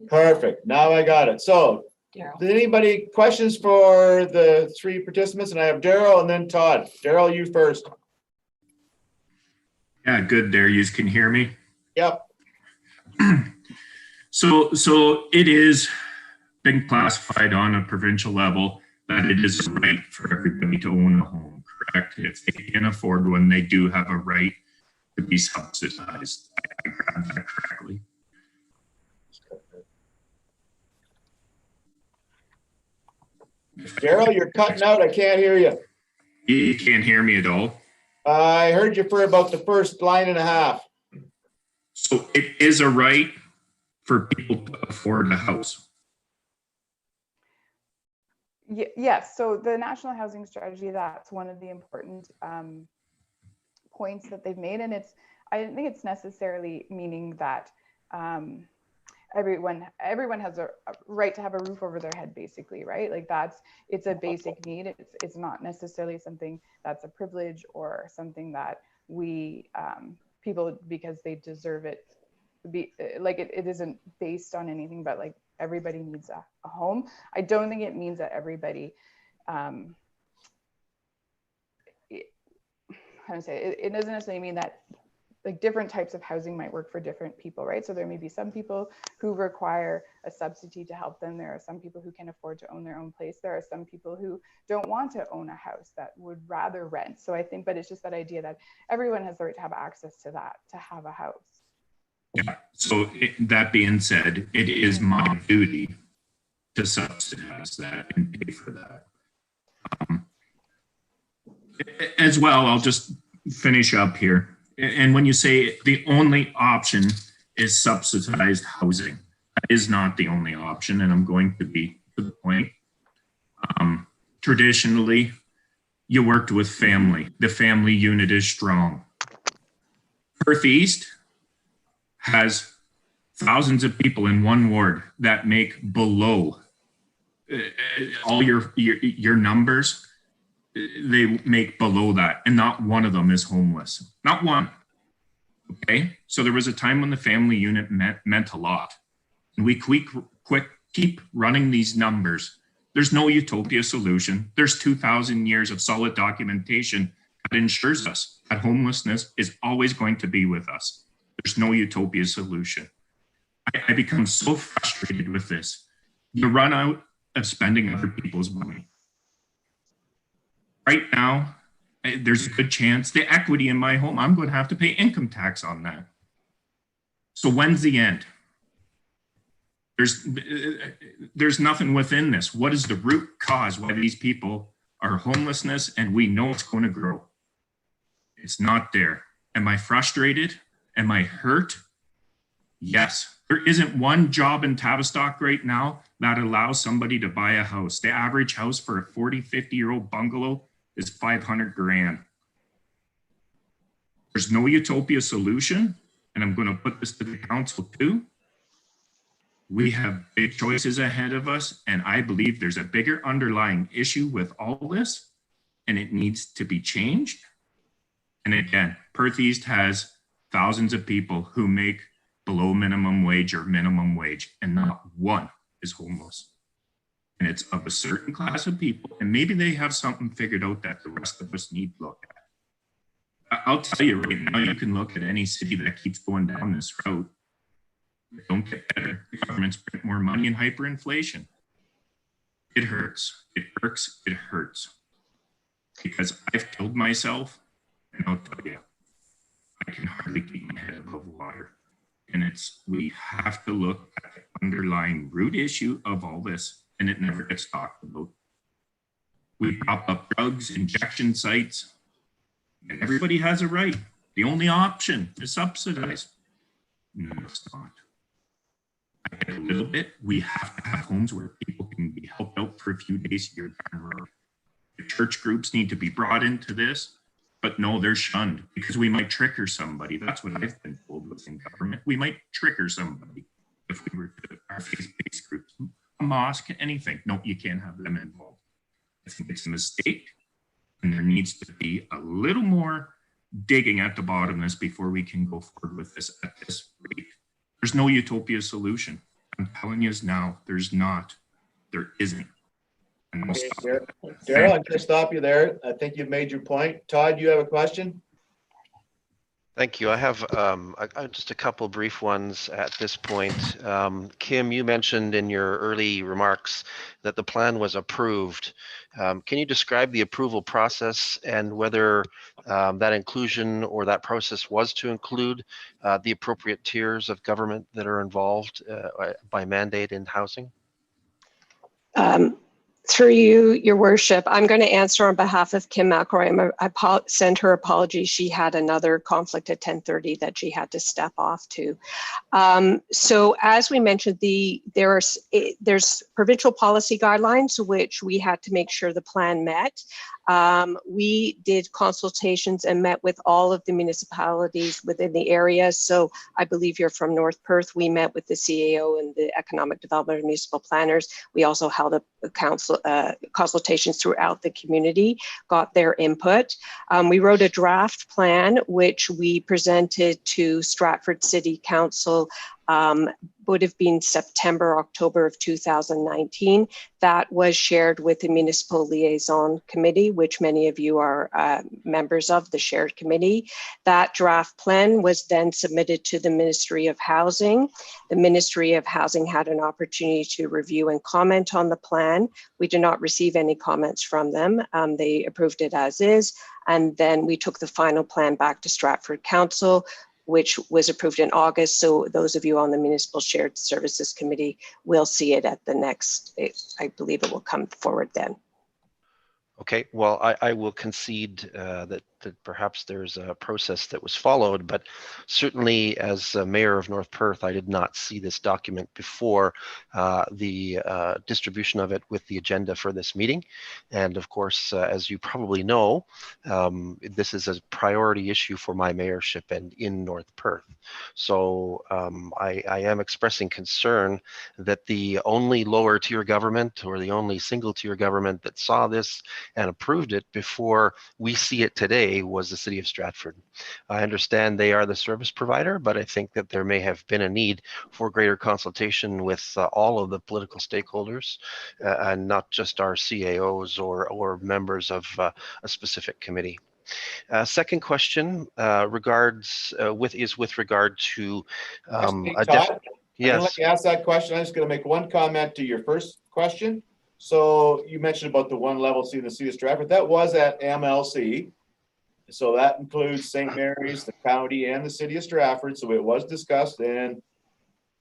perfect. Now I got it. So, did anybody questions for the three participants? And I have Daryl and then Todd. Daryl, you first. Yeah, good there. You can hear me. Yep. So it is being classified on a provincial level that it is a right for everybody to own a home, correct? If they can afford one, they do have a right to be subsidized. I grabbed that correctly. Daryl, you're cutting out. I can't hear you. You can't hear me at all. I heard you for about the first line and a half. So it is a right for people to afford a house. Yes, so the National Housing Strategy, that's one of the important points that they've made. And I don't think it's necessarily meaning that everyone has a right to have a roof over their head, basically, right? Like it's a basic need. It's not necessarily something that's a privilege or something that we people, because they deserve it, it isn't based on anything, but like everybody needs a home. I don't think it means that everybody how to say it doesn't necessarily mean that like different types of housing might work for different people, right? So there may be some people who require a subsidy to help them. There are some people who can afford to own their own place. There are some people who don't want to own a house, that would rather rent. So I think, but it's just that idea that everyone has the right to have access to that, to have a house. Yeah. So that being said, it is my duty to subsidize that and pay for that. As well, I'll just finish up here. And when you say the only option is subsidized housing, that is not the only option. And I'm going to be to the point. Traditionally, you worked with family. The family unit is strong. Perth East has thousands of people in one ward that make below all your numbers. They make below that, and not one of them is homeless. Not one. Okay, so there was a time when the family unit meant a lot, and we keep running these numbers. There's no utopia solution. There's 2,000 years of solid documentation that ensures us that homelessness is always going to be with us. There's no utopia solution. I become so frustrated with this. You run out of spending other people's money. Right now, there's a good chance the equity in my home, I'm going to have to pay income tax on that. So when's the end? There's nothing within this. What is the root cause why these people are homelessness, and we know it's going to grow? It's not there. Am I frustrated? Am I hurt? Yes. There isn't one job in Tavistock right now that allows somebody to buy a house. The average house for a 40, 50-year-old bungalow is 500 grand. There's no utopia solution, and I'm going to put this to the council too. We have big choices ahead of us, and I believe there's a bigger underlying issue with all this, and it needs to be changed. And again, Perth East has thousands of people who make below minimum wage or minimum wage, and not one is homeless. And it's of a certain class of people, and maybe they have something figured out that the rest of us need to look at. I'll tell you right now, you can look at any city that keeps going down this route. It don't get better. The government's print more money and hyperinflation. It hurts. It irks. It hurts. Because I've killed myself, and I'll tell you, I can hardly keep my head above water. And we have to look at the underlying root issue of all this, and it never gets talked about. We prop up drugs, injection sites, and everybody has a right. The only option is subsidized. No, it's not. I get a little bit. We have to have homes where people can be helped out for a few days here down the road. The church groups need to be brought into this. But no, they're shunned because we might trigger somebody. That's what I've been told within government. We might trigger somebody if we were to our faith-based groups, a mosque, anything. No, you can't have them involved. I think it's a mistake, and there needs to be a little more digging at the bottom of this before we can go forward with this at this rate. There's no utopia solution. I'm telling you now, there's not. There isn't. Okay, Daryl, I'm going to stop you there. I think you've made your point. Todd, you have a question? Thank you. I have just a couple brief ones at this point. Kim, you mentioned in your early remarks that the plan was approved. Can you describe the approval process and whether that inclusion or that process was to include the appropriate tiers of government that are involved by mandate in housing? Through you, Your Worship, I'm going to answer on behalf of Kim McElroy. I send her apologies. She had another conflict at 10:30 that she had to step off to. So as we mentioned, there's provincial policy guidelines which we had to make sure the plan met. We did consultations and met with all of the municipalities within the area. So I believe you're from North Perth. We met with the CAO and the Economic Development and Municipal Planners. We also held a consultations throughout the community, got their input. We wrote a draft plan, which we presented to Stratford City Council, would have been September, October of 2019. That was shared with the Municipal Liaison Committee, which many of you are members of, the shared committee. That draft plan was then submitted to the Ministry of Housing. The Ministry of Housing had an opportunity to review and comment on the plan. We did not receive any comments from them. They approved it as is. And then we took the final plan back to Stratford Council, which was approved in August. So those of you on the Municipal Shared Services Committee will see it at the next, I believe it will come forward then. Okay, well, I will concede that perhaps there's a process that was followed, but certainly as Mayor of North Perth, I did not see this document before the distribution of it with the agenda for this meeting. And of course, as you probably know, this is a priority issue for my mayorship and in North Perth. So I am expressing concern that the only lower tier government or the only single tier government that saw this and approved it before we see it today was the City of Stratford. I understand they are the service provider, but I think that there may have been a need for greater consultation with all of the political stakeholders and not just our CAOs or members of a specific committee. Second question with regard to Todd, yes. I'm going to let you ask that question. I'm just going to make one comment to your first question. So you mentioned about the one level C in the City of Stratford. That was at MLC. So that includes St. Mary's, the county, and the City of Stratford. So it was discussed and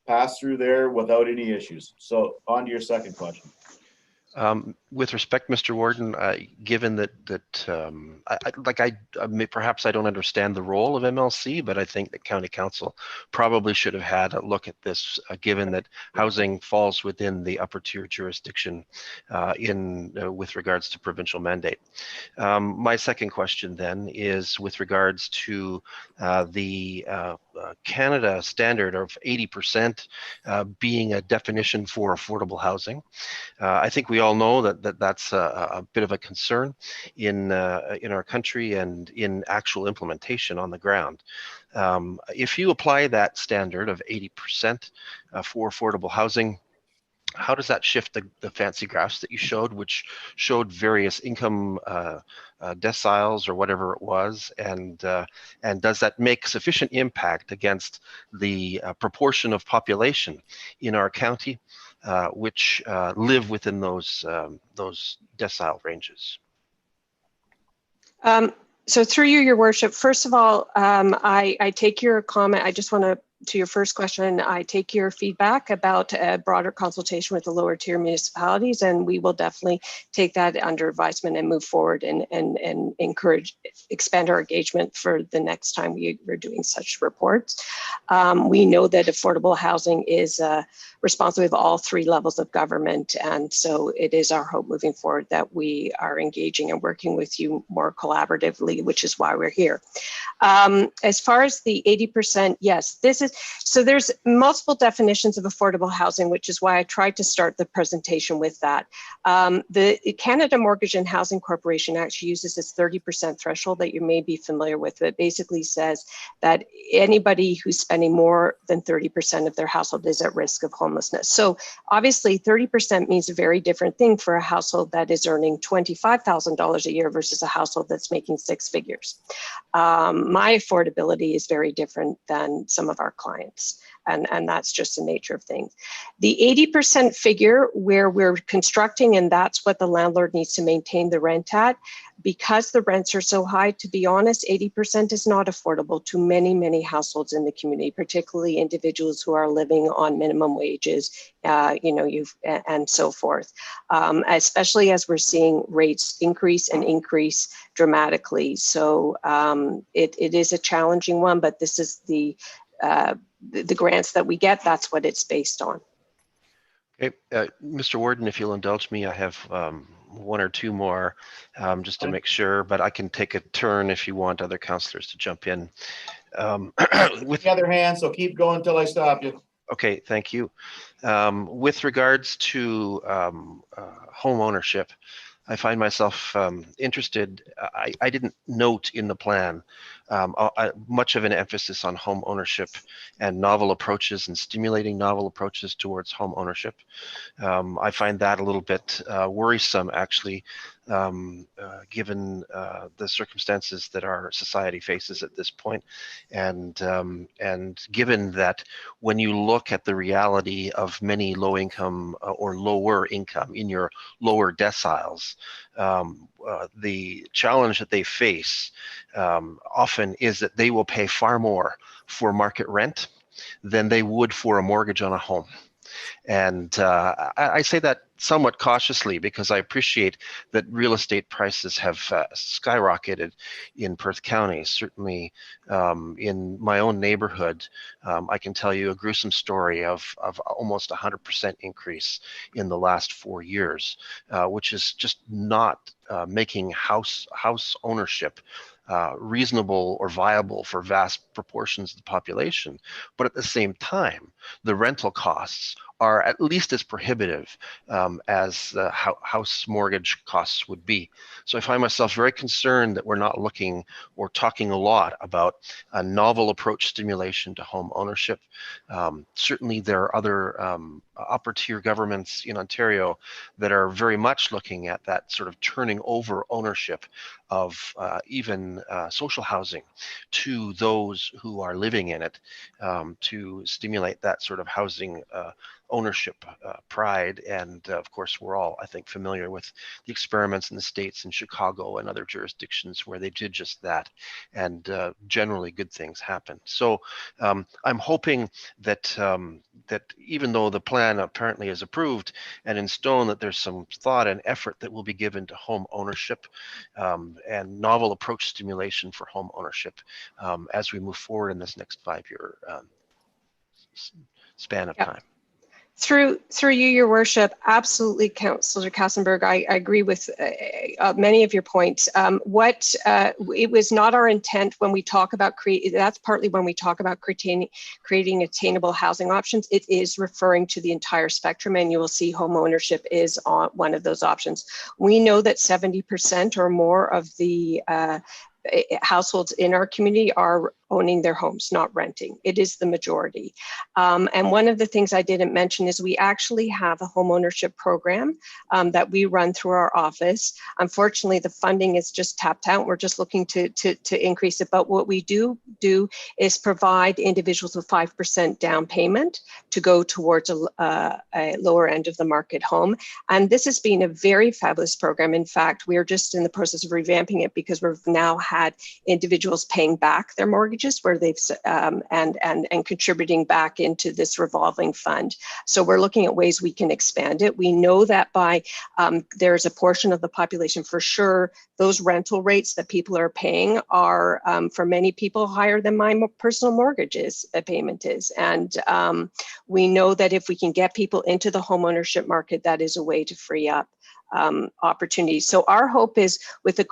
passed through there without any issues. So on to your second question. With respect, Mr. Warden, given that perhaps I don't understand the role of MLC, but I think that County Council probably should have had a look at this, given that housing falls within the upper tier jurisdiction with regards to provincial mandate. My second question then is with regards to the Canada standard of 80% being a definition for affordable housing. I think we all all know that's a bit of a concern in our country and in actual implementation on the ground. If you apply that standard of 80% for affordable housing, how does that shift the fancy graphs that you showed, which showed various income deciles or whatever it was, and does that make sufficient impact against the proportion of population in our county which live within those decile ranges? So through you, Your Worship, first of all, I take your comment. I just want to your first question, I take your feedback about a broader consultation with the lower tier municipalities, and we will definitely take that under advisement and move forward and expand our engagement for the next time we're doing such reports. We know that affordable housing is responsibility of all three levels of government, and so it is our hope moving forward that we are engaging and working with you more collaboratively, which is why we're here. As far as the 80%, yes, this is, so there's multiple definitions of affordable housing, which is why I tried to start the presentation with that. The Canada Mortgage and Housing Corporation actually uses this 30% threshold that you may be familiar with. It basically says that anybody who's spending more than 30% of their household is at risk of homelessness. So obviously 30% means a very different thing for a household that is earning $25,000 a year versus a household that's making six figures. My affordability is very different than some of our clients, and that's just the nature of things. The 80% figure where we're constructing, and that's what the landlord needs to maintain the rent at, because the rents are so high, to be honest, 80% is not affordable to many, many households in the community, particularly individuals who are living on minimum wages, and so forth, especially as we're seeing rates increase dramatically. So it is a challenging one, but this is the grants that we get, that's what it's based on. Okay, Mr. Warden, if you'll indulge me, I have one or two more just to make sure, but I can take a turn if you want other councillors to jump in. With the other hand, so keep going until I stop you. Okay, thank you. With regards to home ownership, I find myself interested. I didn't note in the plan much of an emphasis on home ownership and novel approaches and stimulating novel approaches towards home ownership. I find that a little bit worrisome, actually, given the circumstances that our society faces at this point, and given that when you look at the reality of many low income or lower income in your lower deciles, the challenge that they face often is that they will pay far more for market rent than they would for a mortgage on a home. And I say that somewhat cautiously because I appreciate that real estate prices have skyrocketed in Perth County. Certainly in my own neighborhood, I can tell you a gruesome story of almost 100% increase in the last 4 years, which is just not making house ownership reasonable or viable for vast proportions of the population. But at the same time, the rental costs are at least as prohibitive as house mortgage costs would be. So I find myself very concerned that we're not looking or talking a lot about a novel approach stimulation to home ownership. Certainly there are other upper tier governments in Ontario that are very much looking at that sort of turning over ownership of even social housing to those who are living in it, to stimulate that sort of housing ownership pride. And of course, we're all, I think, familiar with the experiments in the States and Chicago and other jurisdictions where they did just that, and generally good things happen. So I'm hoping that that even though the plan apparently is approved and in stone, that there's some thought and effort that will be given to home ownership and novel approach stimulation for home ownership as we move forward in this next 5-year span of time. Through you, Your Worship, absolutely, Councillor Kassenberg. I agree with many of your points. It was not our intent when we talk about that's partly when we talk about creating attainable housing options. It is referring to the entire spectrum, and you will see home ownership is on one of those options. We know that 70% or more of the households in our community are owning their homes, not renting. It is the majority. And one of the things I didn't mention is we actually have a home ownership program that we run through our office. Unfortunately, the funding is just tapped out. We're just looking to increase it. But what we do is provide individuals with 5% down payment to go towards a lower end of the market home. And this has been a very fabulous program. In fact, we are just in the process of revamping it because we've now had individuals paying back their mortgages where they've and contributing back into this revolving fund. So we're looking at ways we can expand it. We know that by there's a portion of the population for sure, those rental rates that people are paying are for many people higher than my personal mortgages payment is. And we know that if we can get people into the homeownership market, that is a way to free up opportunities. So our hope is with the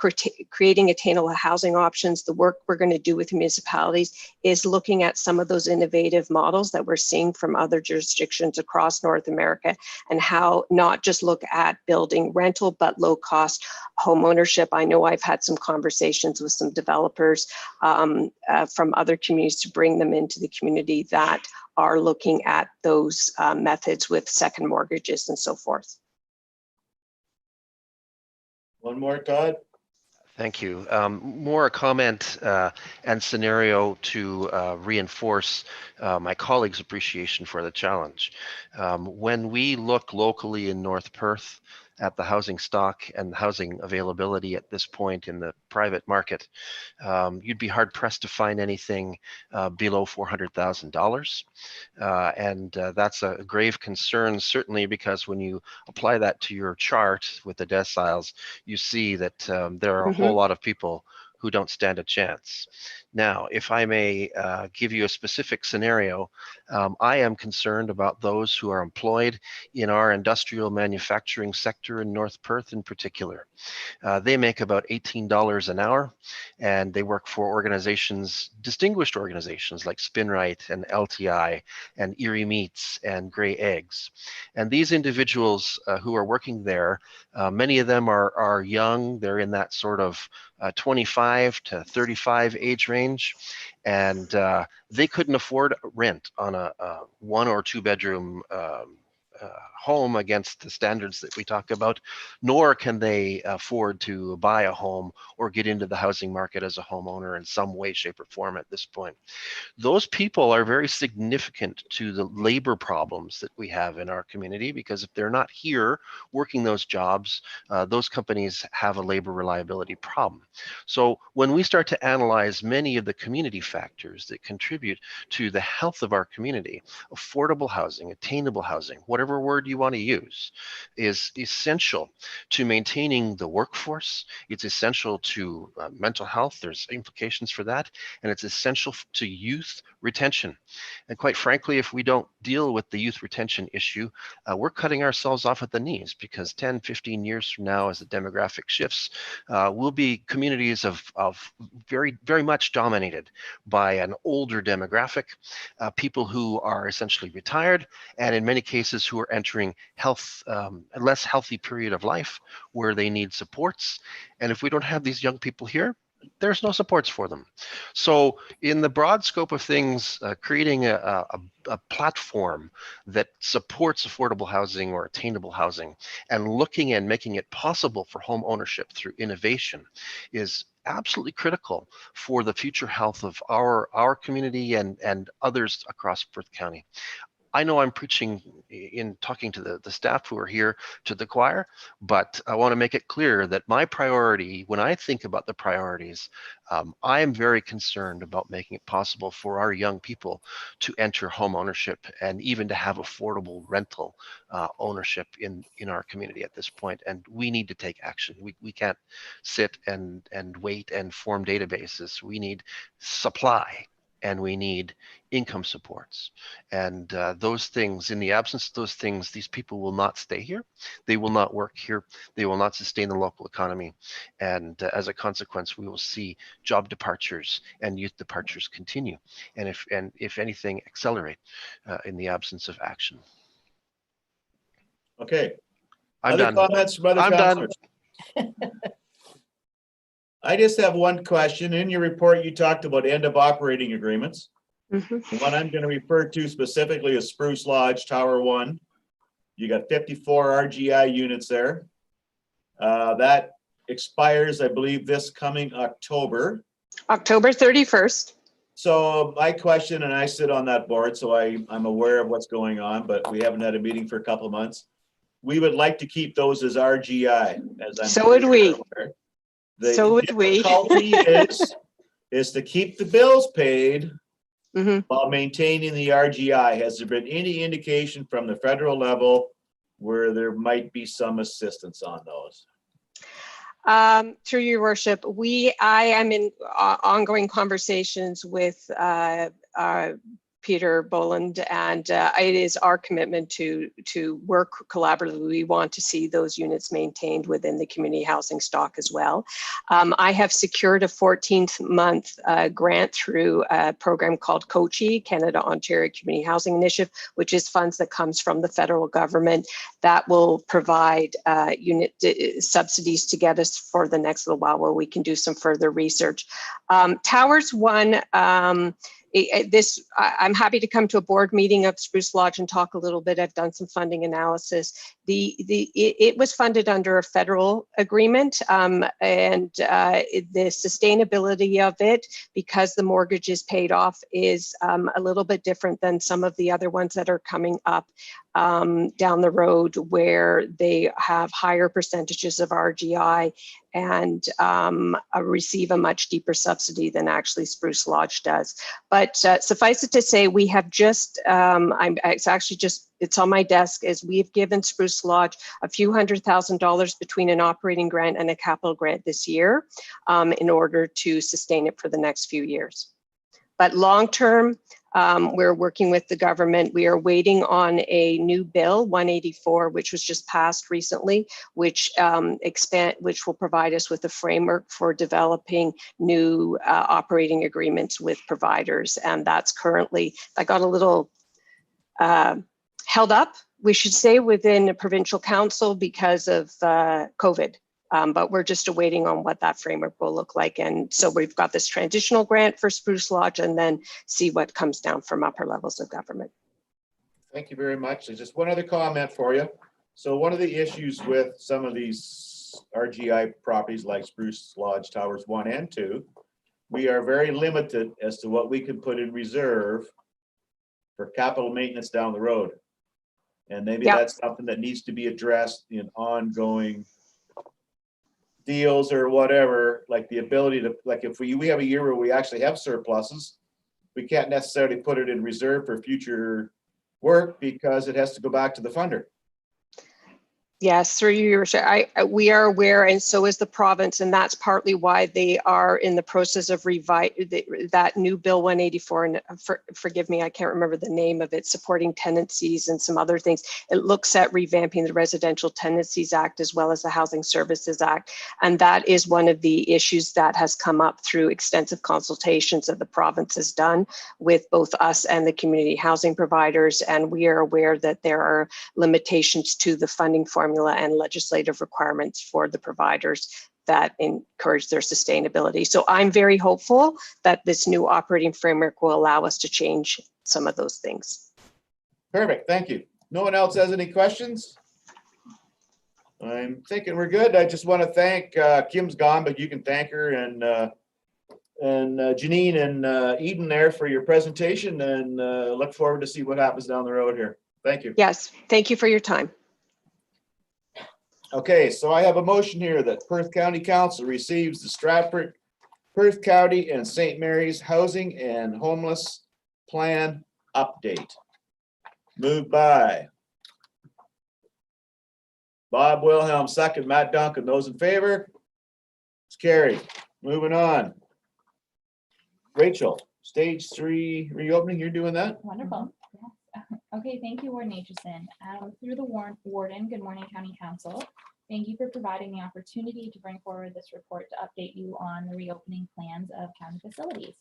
creating attainable housing options, the work we're going to do with municipalities is looking at some of those innovative models that we're seeing from other jurisdictions across North America, and how not just look at building rental, but low cost home ownership. I know I've had some conversations with some developers from other communities to bring them into the community that are looking at those methods with second mortgages and so forth. One more, Todd. Thank you. More a comment and scenario to reinforce my colleagues' appreciation for the challenge. When we look locally in North Perth at the housing stock and housing availability at this point in the private market, you'd be hard pressed to find anything below $400,000. And that's a grave concern, certainly because when you apply that to your chart with the deciles, you see that there are a whole lot of people who don't stand a chance. Now, if I may give you a specific scenario, I am concerned about those who are employed in our industrial manufacturing sector in North Perth in particular. They make about $18 an hour, and they work for organizations, distinguished organizations like Spinrite and LTI and Erie Meats and Grey Eggs. And these individuals who are working there, many of them are young. They're in that sort of 25 to 35 age range, and they couldn't afford rent on a 1 or 2 bedroom home against the standards that we talk about, nor can they afford to buy a home or get into the housing market as a homeowner in some way, shape, or form at this point. Those people are very significant to the labor problems that we have in our community, because if they're not here working those jobs, those companies have a labor reliability problem. So when we start to analyze many of the community factors that contribute to the health of our community, affordable housing, attainable housing, whatever word you want to use, is essential to maintaining the workforce. It's essential to mental health. There's implications for that. And it's essential to youth retention. And quite frankly, if we don't deal with the youth retention issue, we're cutting ourselves off at the knees, because 10, 15 years from now, as the demographic shifts, we'll be communities of very, very much dominated by an older demographic, people who are essentially retired, and in many cases who are entering a less healthy period of life where they need supports. And if we don't have these young people here, there's no supports for them. So in the broad scope of things, creating a platform that supports affordable housing or attainable housing, and looking and making it possible for home ownership through innovation, is absolutely critical for the future health of our community and others across Perth County. I know I'm preaching in talking to the staff who are here to the choir, but I want to make it clear that my priority, when I think about the priorities, I am very concerned about making it possible for our young people to enter home ownership and even to have affordable rental ownership in our community at this point. And we need to take action. We can't sit and wait and form databases. We need supply. and we need income supports. And those things, in the absence of those things, these people will not stay here. They will not work here. They will not sustain the local economy. And as a consequence, we will see job departures and youth departures continue. And if anything, accelerate in the absence of action. Okay. I'm Other done. comments from other I'm done. councillors? I just have one question. In your report, you talked about end of operating agreements. Mhm. The one I'm going to refer to specifically is Spruce Lodge Tower 1. You got 54 RGI units there. That expires, I believe, this coming October. October 31st. So my question, and I sit on that board, so I'm aware of what's going on, but we haven't had a meeting for a couple of months. We would like to keep those as RGI, as I'm. So would sure we. you're aware. So would we. The difficulty is to keep the bills paid Mhm. while maintaining the RGI. Has there been any indication from the federal level where there might be some assistance on those? Through your worship, I am in ongoing conversations with Peter Boland, and it is our commitment to work collaboratively. We want to see those units maintained within the community housing stock as well. I have secured a 14th month grant through a program called COCHI, Canada Ontario Community Housing Initiative, which is funds that comes from the federal government that will provide unit subsidies to get us for the next little while we can do some further research. Towers 1, I'm happy to come to a board meeting of Spruce Lodge and talk a little bit. I've done some funding analysis. It was funded under a federal agreement, and the sustainability of it, because the mortgage is paid off, is a little bit different than some of the other ones that are coming up down the road, where they have higher percentages of RGI and receive a much deeper subsidy than actually Spruce Lodge does. But suffice it to say, we have just, it's on my desk, is we've given Spruce Lodge a few $100,000 between an operating grant and a capital grant this year in order to sustain it for the next few years. But long-term, we're working with the government. We are waiting on a new bill, 184, which was just passed recently, which will provide us with a framework for developing new operating agreements with providers. And that's currently, I got a little held up, we should say, within the provincial council because of COVID. But we're just awaiting on what that framework will look like. And so we've got this transitional grant for Spruce Lodge, and then see what comes down from upper levels of government. Thank you very much. There's just one other comment for you. So one of the issues with some of these RGI properties like Spruce Lodge Towers 1 and 2, we are very limited as to what we can put in reserve for capital maintenance down the road. And maybe that's something that needs to be addressed in ongoing deals or whatever, like the ability to, like if we have a year where we actually have surpluses, we can't necessarily put it in reserve for future work because it has to go back to the funder. Yes, through your, we are aware, and so is the province, and that's partly why they are in the process of that new Bill 184. And forgive me, I can't remember the name of it, supporting tenancies and some other things. It looks at revamping the Residential Tenancies Act as well as the Housing Services Act, and that is one of the issues that has come up through extensive consultations that the province has done with both us and the community housing providers. And we are aware that there are limitations to the funding formula and legislative requirements for the providers that encourage their sustainability. So I'm very hopeful that this new operating framework will allow us to change some of those things. Perfect, thank you. No one else has any questions? I'm thinking we're good. I just want to thank, Kim's gone, but you can thank her, and Janine and Eden there for your presentation, and look forward to see what happens down the road here. Thank you. Yes, thank you for your time. Okay, so I have a motion here that Perth County Council receives the Stratford, Perth County and St. Mary's Housing and Homeless Plan Update. Moved by Bob Wilhelm, second, Matt Duncan. Those in favor? It's carried. Moving on. Rachel, Stage 3 reopening, you're doing that? Wonderful. Yes. Okay, thank you, Warden Aitchison. Through the warden, good morning, County Council. Thank you for providing the opportunity to bring forward this report to update you on the reopening plans of county facilities.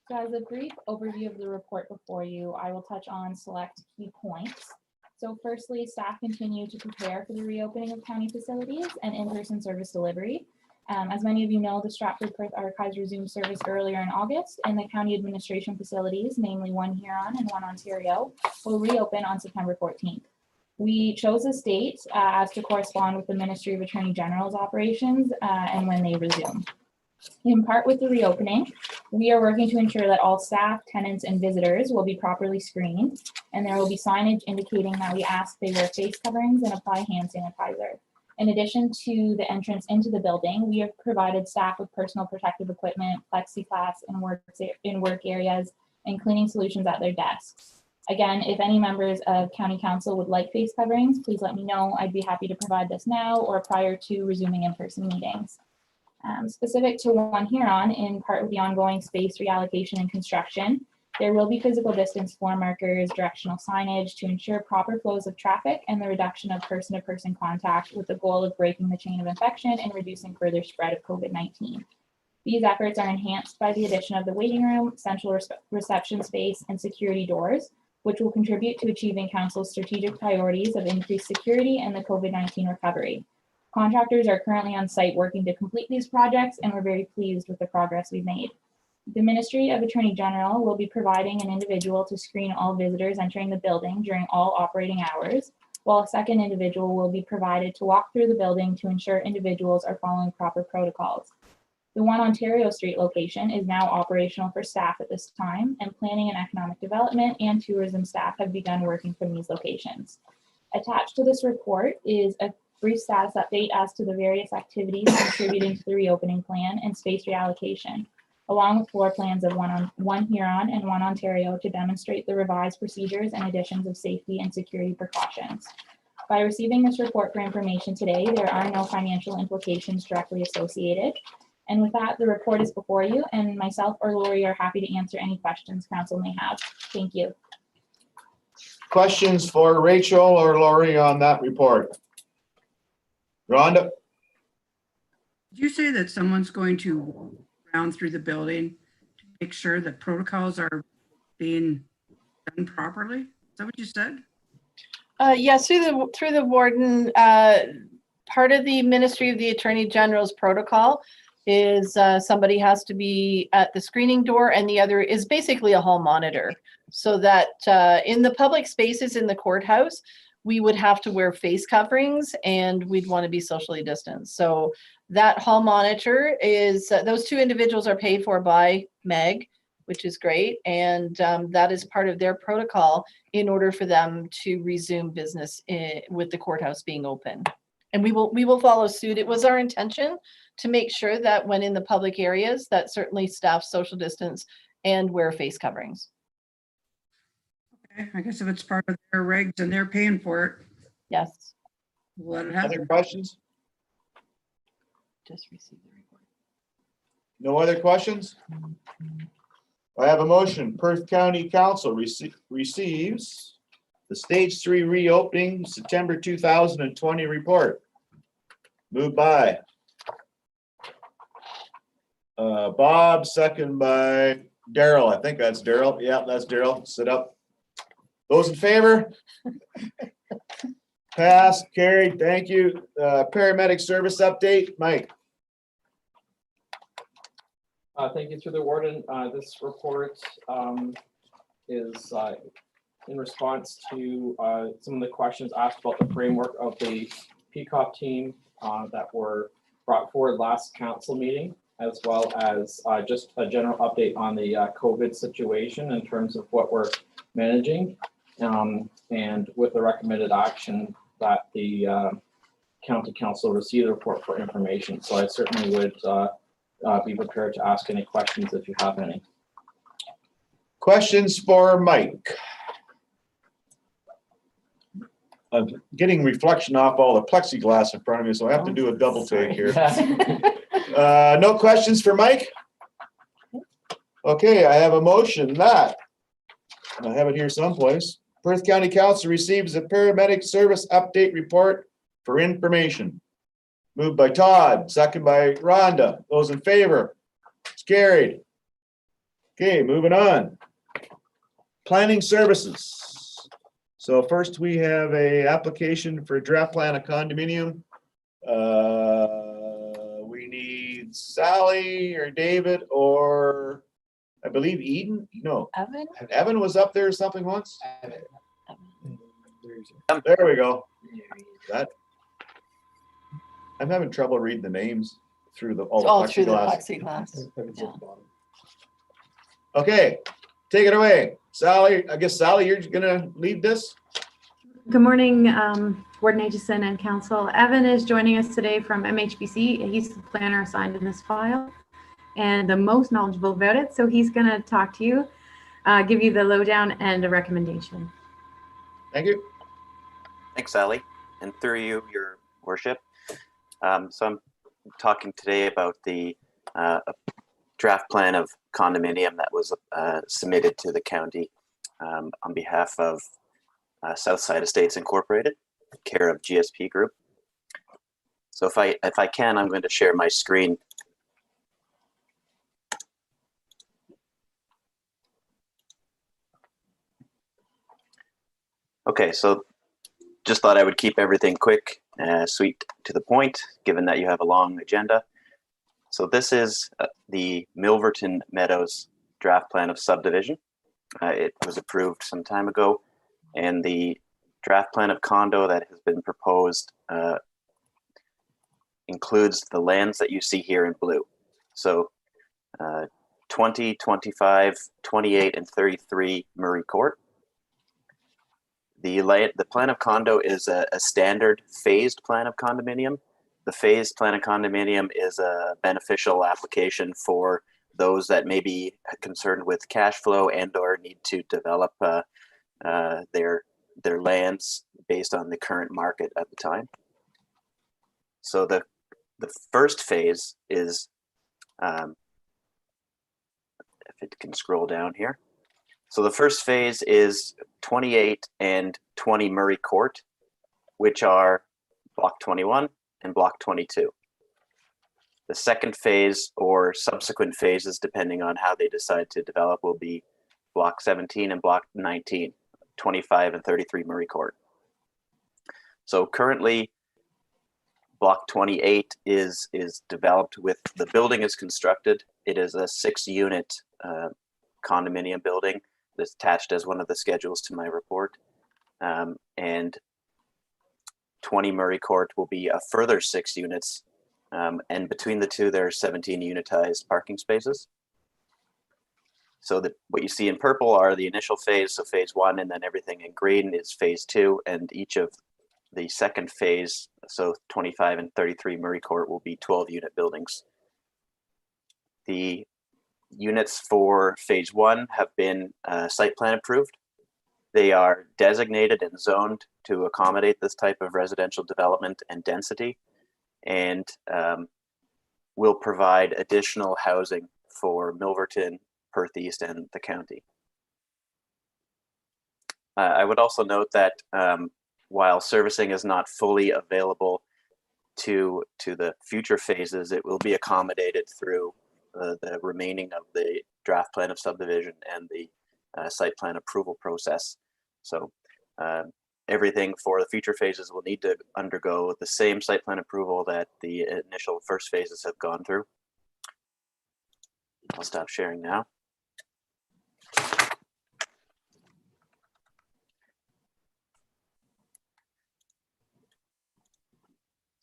So as a brief overview of the report before you, I will touch on select key points. So firstly, staff continue to prepare for the reopening of county facilities and in-person service delivery. As many of you know, the Stratford Perth Archives resumed service earlier in August, and the county administration facilities, namely one Huron and one Ontario, will reopen on September 14th. We chose this date as to correspond with the Ministry of Attorney General's operations and when they resume. In part with the reopening, we are working to ensure that all staff, tenants, and visitors will be properly screened, and there will be signage indicating that we ask they wear face coverings and apply hand sanitizer. In addition to the entrance into the building, we have provided staff with personal protective equipment, plexiglass in work areas, and cleaning solutions at their desks. Again, if any members of County Council would like face coverings, please let me know. I'd be happy to provide this now or prior to resuming in-person meetings. Specific to One Huron, in part with the ongoing space reallocation and construction, there will be physical distance floor markers, directional signage to ensure proper flows of traffic and the reduction of person-to-person contact with the goal of breaking the chain of infection and reducing further spread of COVID-19. These efforts are enhanced by the addition of the waiting room, central reception space, and security doors, which will contribute to achieving Council's strategic priorities of increased security and the COVID-19 recovery. Contractors are currently on site working to complete these projects, and we're very pleased with the progress we've made. The Ministry of Attorney General will be providing an individual to screen all visitors entering the building during all operating hours, while a second individual will be provided to walk through the building to ensure individuals are following proper protocols. The One Ontario Street location is now operational for staff at this time, and planning and economic development and tourism staff have begun working from these locations. Attached to this report is a brief status update as to the various activities contributing to the reopening plan and space reallocation, along with floor plans of One Huron and One Ontario to demonstrate the revised procedures and additions of safety and security precautions. By receiving this report for information today, there are no financial implications directly associated. And with that, the report is before you, and myself or Lori are happy to answer any questions council may have. Thank you. Questions for Rachel or Lori on that report? Rhonda? Did you say that someone's going to round through the building to make sure that protocols are being done properly? Is that what you said? Yes, through the warden, part of the Ministry of the Attorney General's protocol is somebody has to be at the screening door, and the other is basically a hall monitor, so that in the public spaces in the courthouse, we would have to wear face coverings and we'd want to be socially distanced. So that hall monitor is, those two individuals are paid for by MEG, which is great. And that is part of their protocol in order for them to resume business with the courthouse being open. And we will follow suit. It was our intention to make sure that when in the public areas, that certainly staff social distance and wear face coverings. Okay, I guess if it's part of their regs and they're paying for it, Yes. let it Other happen. questions? Just received the report. No other questions? I have a motion. Perth County Council receives the Stage 3 reopening September 2020 report. Moved by Bob, second by Daryl. I think that's Daryl. Yeah, that's Daryl. Sit up. Those in favor? Passed, carried. Thank you. Paramedic service update, Mike. Thank you through the warden. This report is in response to some of the questions asked about the framework of the PCOP team that were brought forward last council meeting, as well as just a general update on the COVID situation in terms of what we're managing, and with the recommended action that the county council receive the report for information. So I certainly would be prepared to ask any questions if you have any. Questions for Mike? I'm getting reflection off all the plexiglass in front of me, so I have to do a double take here. No questions for Mike? Okay, I have a motion that, and I have it here someplace, Perth County Council receives a paramedic service update report for information. Moved by Todd, second by Rhonda. Those in favor? It's carried. Okay, moving on. Planning services. So first we have a application for draft plan of condominium. We need Sally or David or I believe Eden. No, Evan? Evan was up there or something once. There we go. That I'm having trouble reading the names through the All through the plexiglass. plexiglass. Yeah. Okay, take it away. Sally, I guess Sally, you're gonna lead this? Good morning, Warden Aitchison and Council. Evan is joining us today from MHBC. He's the planner assigned in this file and the most knowledgeable about it. So he's going to talk to you, give you the lowdown and a recommendation. Thank you. Thanks, Sally. And through you, your worship. So I'm talking today about the draft plan of condominium that was submitted to the county on behalf of Southside Estates Incorporated, care of GSP Group. So if I can, I'm going to share my screen. Okay, so just thought I would keep everything quick, sweet to the point, given that you have a long agenda. So this is the Milverton Meadows draft plan of subdivision. It was approved some time ago, and the draft plan of condo that has been proposed includes the lands that you see here in blue. So 20, 25, 28, and 33 Murray Court. The plan of condo is a standard phased plan of condominium. The phased plan of condominium is a beneficial application for those that may be concerned with cash flow and or need to develop their lands based on the current market at the time. So the first phase is, if it can scroll down here. So the first phase is 28 and 20 Murray Court, which are block 21 and block 22. The second phase or subsequent phases, depending on how they decide to develop, will be block 17 and block 19, 25 and 33 Murray Court. So currently, block 28 is developed with, the building is constructed. It is a 6-unit condominium building that's attached as one of the schedules to my report. And 20 Murray Court will be a further 6 units. And between the two, there are 17 unitized parking spaces. So what you see in purple are the initial phase, so phase 1, and then everything in green is phase 2, and each of the second phase, so 25 and 33 Murray Court, will be 12-unit buildings. The units for phase 1 have been site plan approved. They are designated and zoned to accommodate this type of residential development and density, and will provide additional housing for Milverton, Perth East, and the county. I would also note that while servicing is not fully available to the future phases, it will be accommodated through the remaining of the draft plan of subdivision and the site plan approval process. So everything for the future phases will need to undergo the same site plan approval that the initial first phases have gone through. I'll stop sharing now.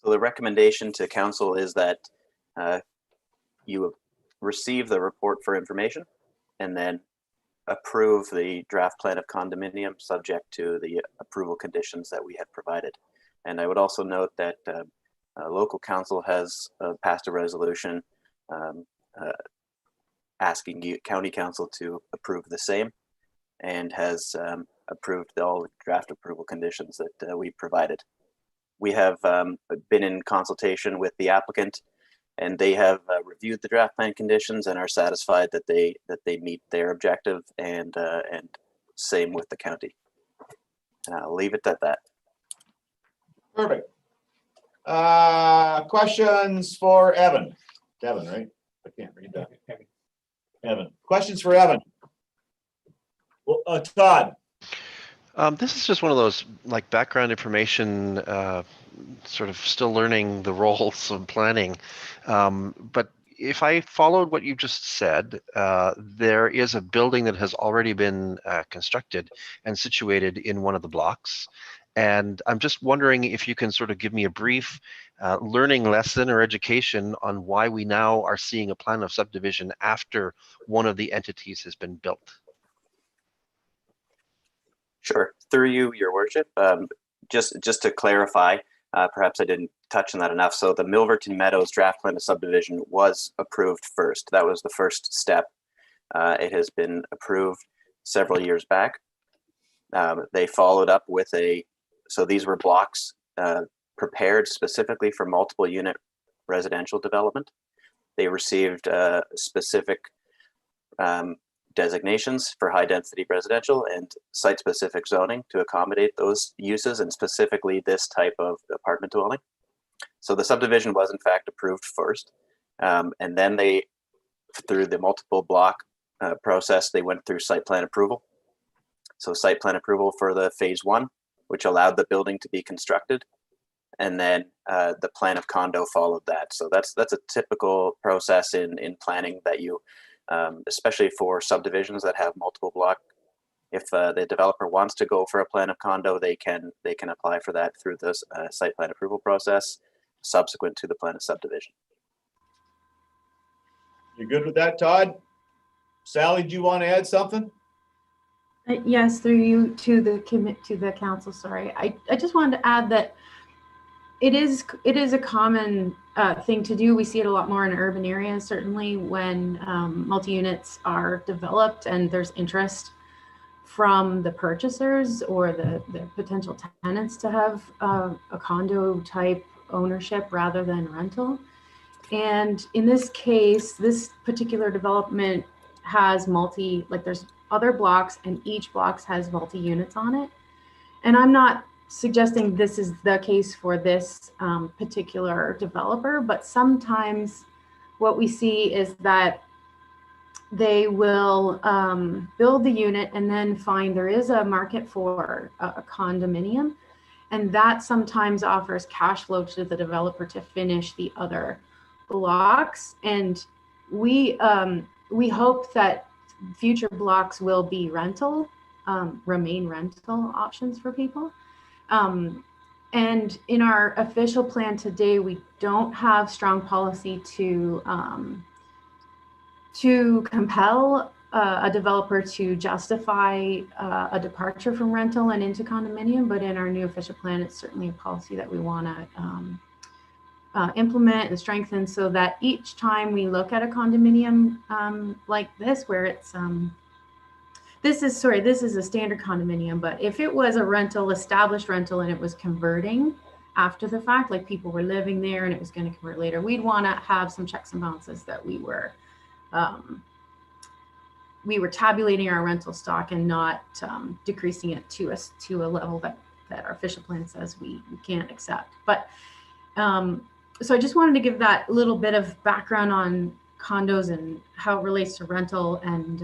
So the recommendation to council is that you receive the report for information and then approve the draft plan of condominium subject to the approval conditions that we have provided. And I would also note that local council has passed a resolution asking county council to approve the same, and has approved all draft approval conditions that we provided. We have been in consultation with the applicant and they have reviewed the draft plan conditions and are satisfied that they meet their objective, and same with the county. And I'll leave it at that. Perfect. Questions for Evan? Kevin, right? I can't read that. Evan. Questions for Evan? Well, Todd. This is just one of those like background information, sort of still learning the roles of planning. But if I followed what you just said, there is a building that has already been constructed and situated in one of the blocks. And I'm just wondering if you can sort of give me a brief learning lesson or education on why we now are seeing a plan of subdivision after one of the entities has been built. Sure. Through you, Your Worship. Just to clarify, perhaps I didn't touch on that enough. So the Milverton Meadows draft plan of subdivision was approved first. That was the first step. It has been approved several years back. They followed up with so these were blocks prepared specifically for multiple unit residential development. They received specific designations for high density residential and site specific zoning to accommodate those uses, and specifically this type of apartment dwelling. So the subdivision was in fact approved first, and then they, through the multiple block process, they went through site plan approval. So site plan approval for the phase 1, which allowed the building to be constructed, and then the plan of condo followed that. So that's a typical process in planning that you especially for subdivisions that have multiple block. If the developer wants to go for a plan of condo, they can apply for that through the site plan approval process subsequent to the plan of subdivision. You good with that, Todd? Sally, do you want to add something? Yes, through you to the council. Sorry, I just wanted to add that it is a common thing to do. We see it a lot more in urban areas, certainly when multi-units are developed and there's interest from the purchasers or the potential tenants to have a condo type ownership rather than rental. And in this case, this particular development has there's other blocks, and each block has multi-units on it. And I'm not suggesting this is the case for this particular developer, but sometimes what we see is that they will build the unit and then find there is a market for a condominium, and that sometimes offers cash flow to the developer to finish the other blocks. And we hope that future blocks will be remain rental options for people. And in our official plan today, we don't have strong policy to compel a developer to justify a departure from rental and into condominium, but in our new official plan, it's certainly a policy that we want to implement and strengthen, so that each time we look at a condominium like this, where it's this is a standard condominium, but if it was a established rental, and it was converting after the fact, like people were living there and it was going to convert later, we'd want to have some checks and balances that we were tabulating our rental stock and not decreasing it to a level that our official plan says we can't accept. But so I just wanted to give that little bit of background on condos and how it relates to rental. And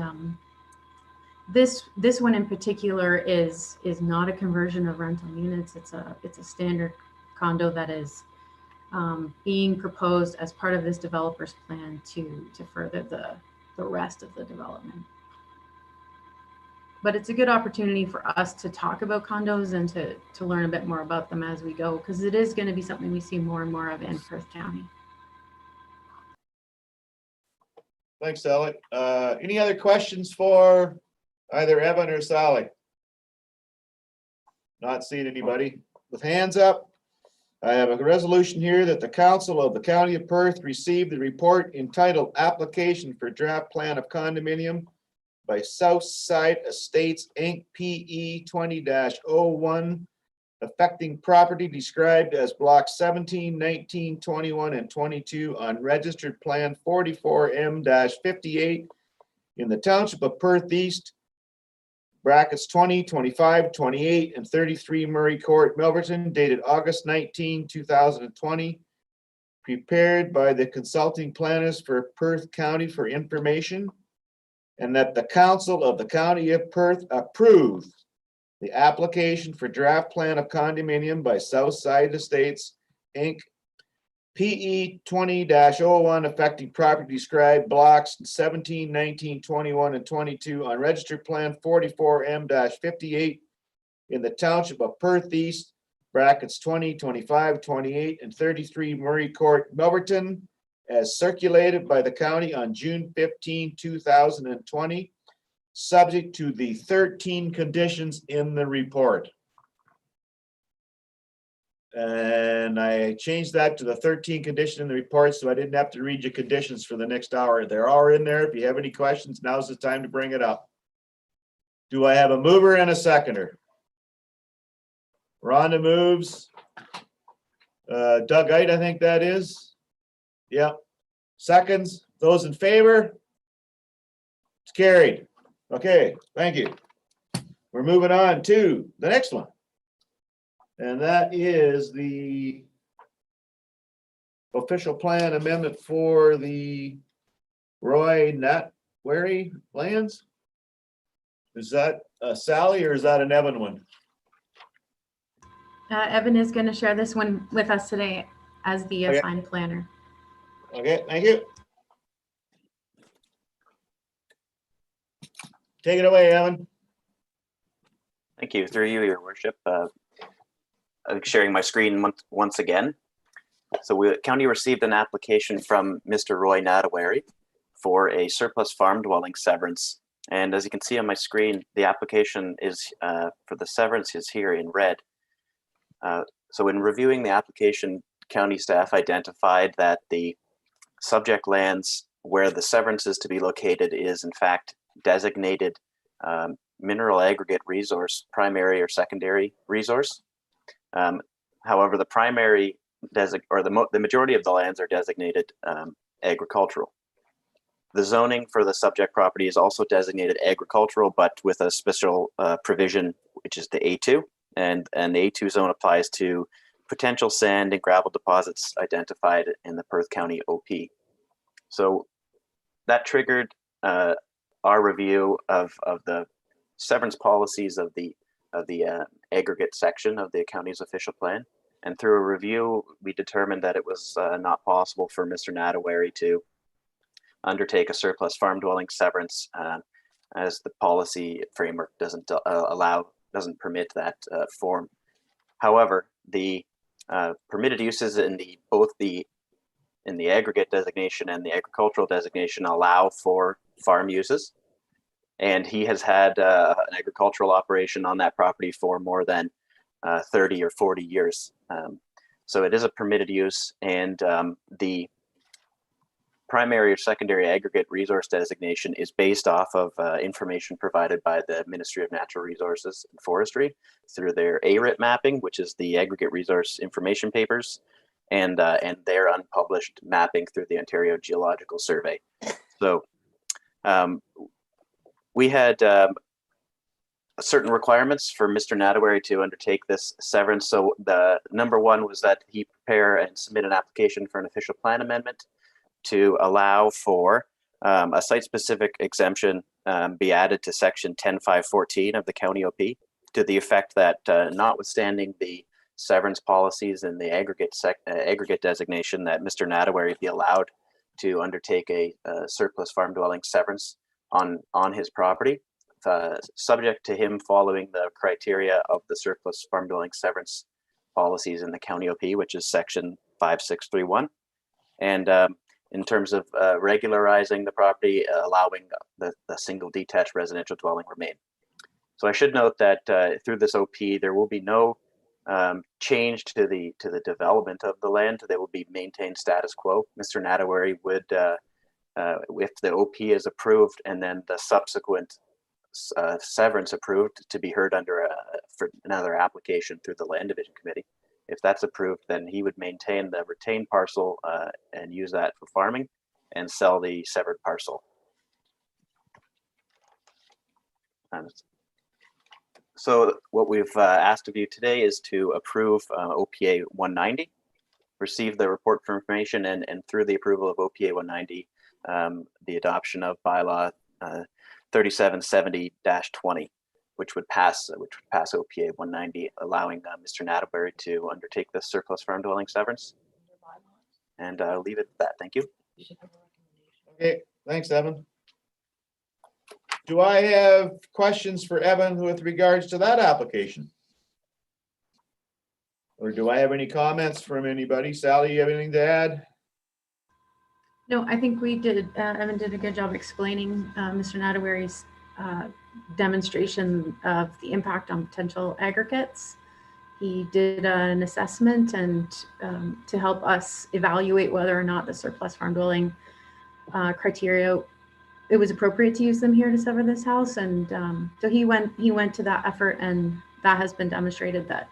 this one in particular is not a conversion of rental units. It's a standard condo that is being proposed as part of this developer's plan to further the rest of the development. But it's a good opportunity for us to talk about condos and to learn a bit more about them as we go, because it is going to be something we see more and more of in Perth County. Thanks, Sally. Any other questions for either Evan or Sally? Not seeing anybody with hands up. I have a resolution here that the Council of the County of Perth received the report entitled Application for Draft Plan of Condominium by Southside Estates Inc. PE 20-01 affecting property described as blocks 17, 19, 21, and 22 on registered plan 44M-58 in the township of Perth East, brackets 20, 25, 28, and 33 Murray Court, Milverton, dated August 19, 2020. Prepared by the consulting planners for Perth County for information, and that the council of the county of Perth approve the application for draft plan of condominium by Southside Estates, Inc., PE 20-01, affecting property described blocks 17, 19, 21, and 22 on registered plan 44M-58 in the township of Perth East, brackets 20, 25, 28, and 33 Murray Court, Milverton, as circulated by the county on June 15, 2020, subject to the 13 conditions in the report. And I changed that to the 13 condition in the report, so I didn't have to read your conditions for the next hour. They're all in there. If you have any questions, now's the time to bring it up. Do I have a mover and a seconder? Rhonda moves. Doug Ite, I think that is. Yep. Seconds. Those in favor? It's carried. Okay, thank you. We're moving on to the next one. And that is the official plan amendment for the Roy Natwary lands. Is that Sally or is that an Evan one? Evan is going to share this one with us today as the assigned planner. Okay, thank you. Take it away, Evan. Thank you. Through you, Your Worship. I'm sharing my screen once again. So the county received an application from Mr. Roy Natwary for a surplus farm dwelling severance. And as you can see on my screen, the application is for the severance is here in red. So in reviewing the application, county staff identified that the subject lands where the severance is to be located is in fact designated mineral aggregate resource, primary or secondary resource. However, the primary the majority of the lands are designated agricultural. The zoning for the subject property is also designated agricultural, but with a special provision, which is the A2. And the A2 zone applies to potential sand and gravel deposits identified in the Perth County OP. So that triggered our review of the severance policies of the aggregate section of the county's official plan. And through a review, we determined that it was not possible for Mr. Natwary to undertake a surplus farm dwelling severance as the policy framework doesn't permit that form. However, the permitted uses in both the aggregate designation and the agricultural designation allow for farm uses. And he has had an agricultural operation on that property for more than 30 or 40 years. So it is a permitted use, and the primary or secondary aggregate resource designation is based off of information provided by the Ministry of Natural Resources and Forestry through their ARIT mapping, which is the aggregate resource information papers, and their unpublished mapping through the Ontario Geological Survey. So we had certain requirements for Mr. Natwary to undertake this severance. So the number one was that he prepare and submit an application for an official plan amendment to allow for a site-specific exemption be added to section 10.5.14 of the county OP to the effect that notwithstanding the severance policies and the aggregate designation, that Mr. Natwary be allowed to undertake a surplus farm dwelling severance on his property, subject to him following the criteria of the surplus farm dwelling severance policies in the county OP, which is section 5.6.3.1. And in terms of regularizing the property, allowing the single detached residential dwelling remain. So I should note that through this OP, there will be no change to the development of the land. They will be maintained status quo. Mr. Natwary would, if the OP is approved and then the subsequent severance approved to be heard under a for another application through the Land Division Committee. If that's approved, then he would maintain the retained parcel and use that for farming and sell the severed parcel. So what we've asked of you today is to approve OPA 190, receive the report for information, and through the approval of OPA 190, the adoption of bylaw 3770-20, which would pass OPA 190, allowing Mr. Nattleberry to undertake the surplus farm dwelling severance. And I'll leave it at that. Thank you. Okay, thanks, Evan. Do I have questions for Evan with regards to that application? Or do I have any comments from anybody? Sally, you have anything to add? No, I think we did, Evan did a good job explaining Mr. Nattleberry's demonstration of the impact on potential aggregates. He did an assessment and to help us evaluate whether or not the surplus farm dwelling criteria, it was appropriate to use them here to sever this house. And so he went to that effort, and that has been demonstrated that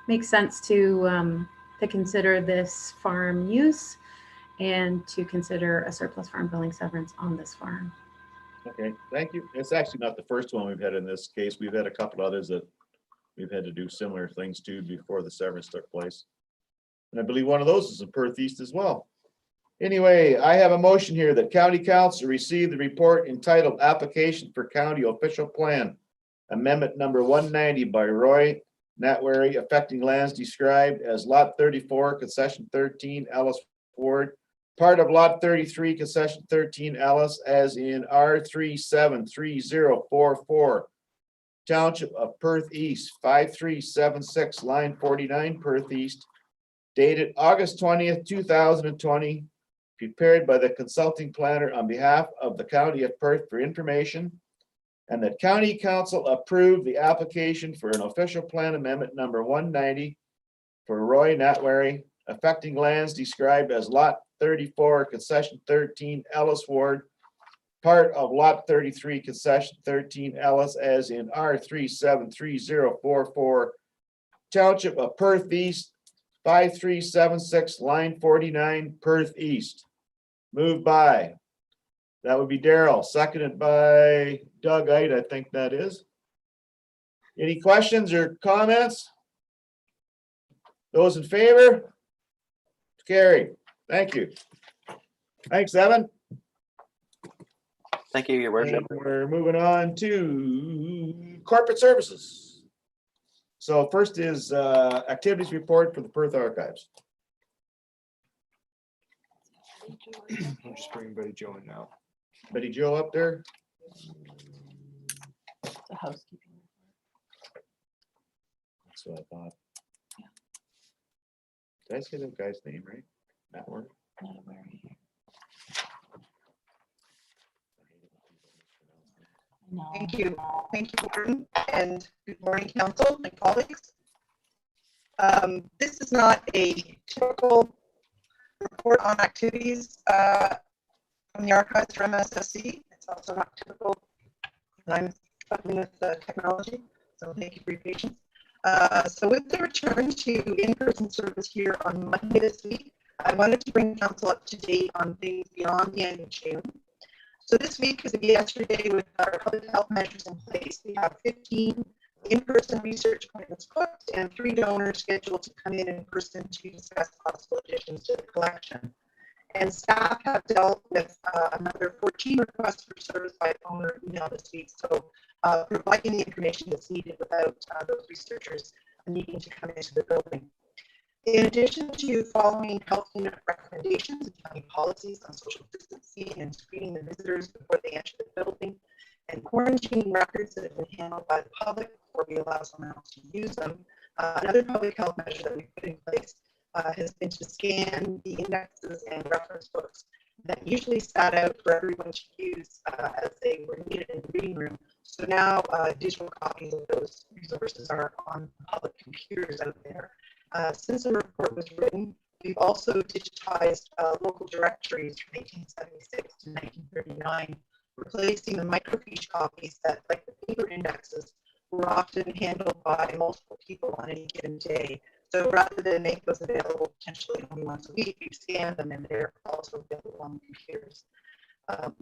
makes sense to consider this farm use and to consider a surplus farm dwelling severance on this farm. Okay, thank you. It's actually not the first one we've had in this case. We've had a couple others that we've had to do similar things to before the severance took place. And I believe one of those is in Perth East as well. Anyway, I have a motion here that County Council receive the report entitled Application for County Official Plan, Amendment number 190 by Roy Natwary, affecting lands described as Lot 34, Concession 13, Ellis Ward, part of Lot 33, Concession 13, Ellis, as in R373044, Township of Perth East, 5376, line 49, Perth East, dated August 20th, 2020, prepared by the consulting planner on behalf of the County of Perth for information, and that County Council approved the application for an official plan amendment number 190 for Roy Natwary, affecting lands described as Lot 34, Concession 13, Ellis Ward, part of Lot 33, Concession 13, Ellis, as in R373044, Township of Perth East, 5376, line 49, Perth East. Moved by, that would be Daryl, seconded by Doug Ide, I think that is. Any questions or comments? Those in favor? Carried. Thank you. Thanks, Evan. Thank you, Your Worship. And we're moving on to corporate services. So first is activities report for the Perth Archives. I'm just bringing Betty Jo in now. Betty Jo up there? The housekeeping. That's what I thought. Did I say that guy's name right? That one? Not aware here. No. Thank you, Gordon, and good morning, Council, my colleagues. This is not a typical report on activities from the archives from MSSC. It's also not typical. I'm struggling with technology, so thank you for your patience. So with the return to in-person service here on Monday this week, I wanted to bring Council up to date on things beyond the end of June. So this week is yesterday with our public health measures in place. We have 15 in-person research appointments booked and 3 donors scheduled to come in person to discuss possible additions to the collection. And staff have dealt with another 14 requests for service by phone or email this week. So providing the information that's needed without those researchers needing to come into the building. In addition to following health unit recommendations and county policies on social distancing and screening the visitors before they enter the building, and quarantining records that have been handled by the public before we allow someone else to use them, another public health measure that we put in place has been to scan the indexes and reference books that usually sat out for everyone to use as they were needed in the reading room. So now digital copies of those resources are on public computers out there. Since the report was written, we've also digitized local directories from 1876 to 1939, replacing the microfiche copies that, like the paper indexes, were often handled by multiple people on any given day. So rather than make those available potentially only once a week, you scan them and they're also available on computers.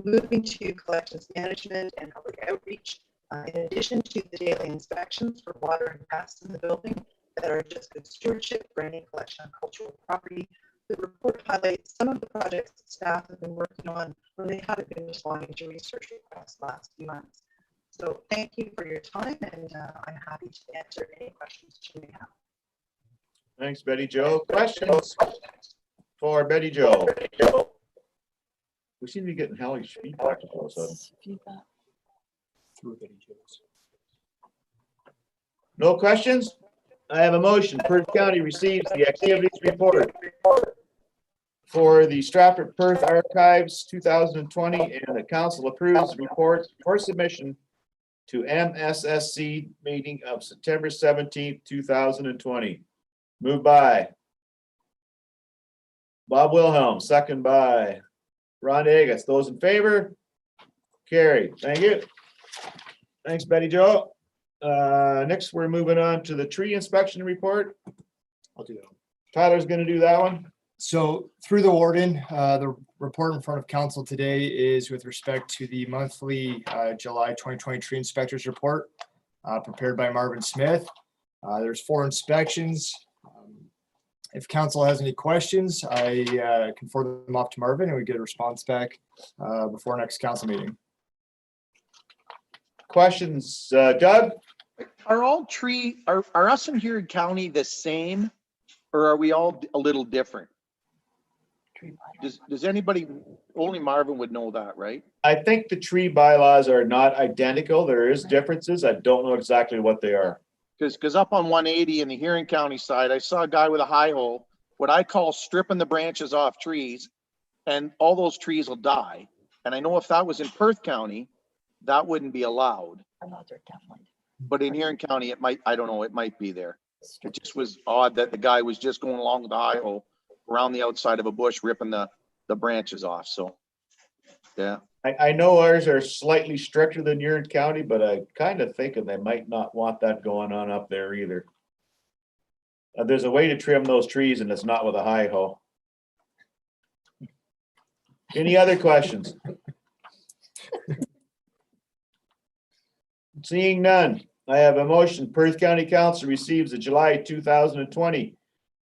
Moving to collections management and public outreach, in addition to the daily inspections for water and pests in the building that are just good stewardship for any collection of cultural property, the report highlights some of the projects that staff have been working on when they haven't been responding to research requests last few months. So thank you for your time, and I'm happy to answer any questions you may have. Thanks, Betty Jo. Questions for Betty Jo? We seem to be getting hellish feedback all of a sudden. Through Betty Jo's. No questions? I have a motion. Perth County receives the activities report for the Stratford Perth Archives 2020, and the council approves the report for submission to MSSC meeting of September 17th, 2020. Moved by Bob Wilhelm, second by Ron Agus. Those in favor? Carried. Thank you. Thanks, Betty Jo. Next, we're moving on to the tree inspection report. I'll do that. Tyler's going to do that one. So through the warden, the report in front of council today is with respect to the monthly July 2020 tree inspectors report prepared by Marvin Smith. There's 4 inspections. If council has any questions, I can forward them off to Marvin and we get a response back before next council meeting. Questions, Doug? Are all are us in Huron County the same, or are we all a little different? Does anybody, only Marvin would know that, right? I think the tree bylaws are not identical. There is differences. I don't know exactly what they are. Because up on 180 in the Huron County side, I saw a guy with a high hole, what I call stripping the branches off trees, and all those trees will die. And I know if that was in Perth County, that wouldn't be allowed. But in Huron County, it might, I don't know, it might be there. It just was odd that the guy was just going along with the high hole around the outside of a bush, ripping the branches off. So, yeah. I know ours are slightly stricter than Huron County, but I kind of thinking they might not want that going on up there either. There's a way to trim those trees and it's not with a high hoe. Any other questions? Seeing none, I have a motion. Perth County Council receives the July 2020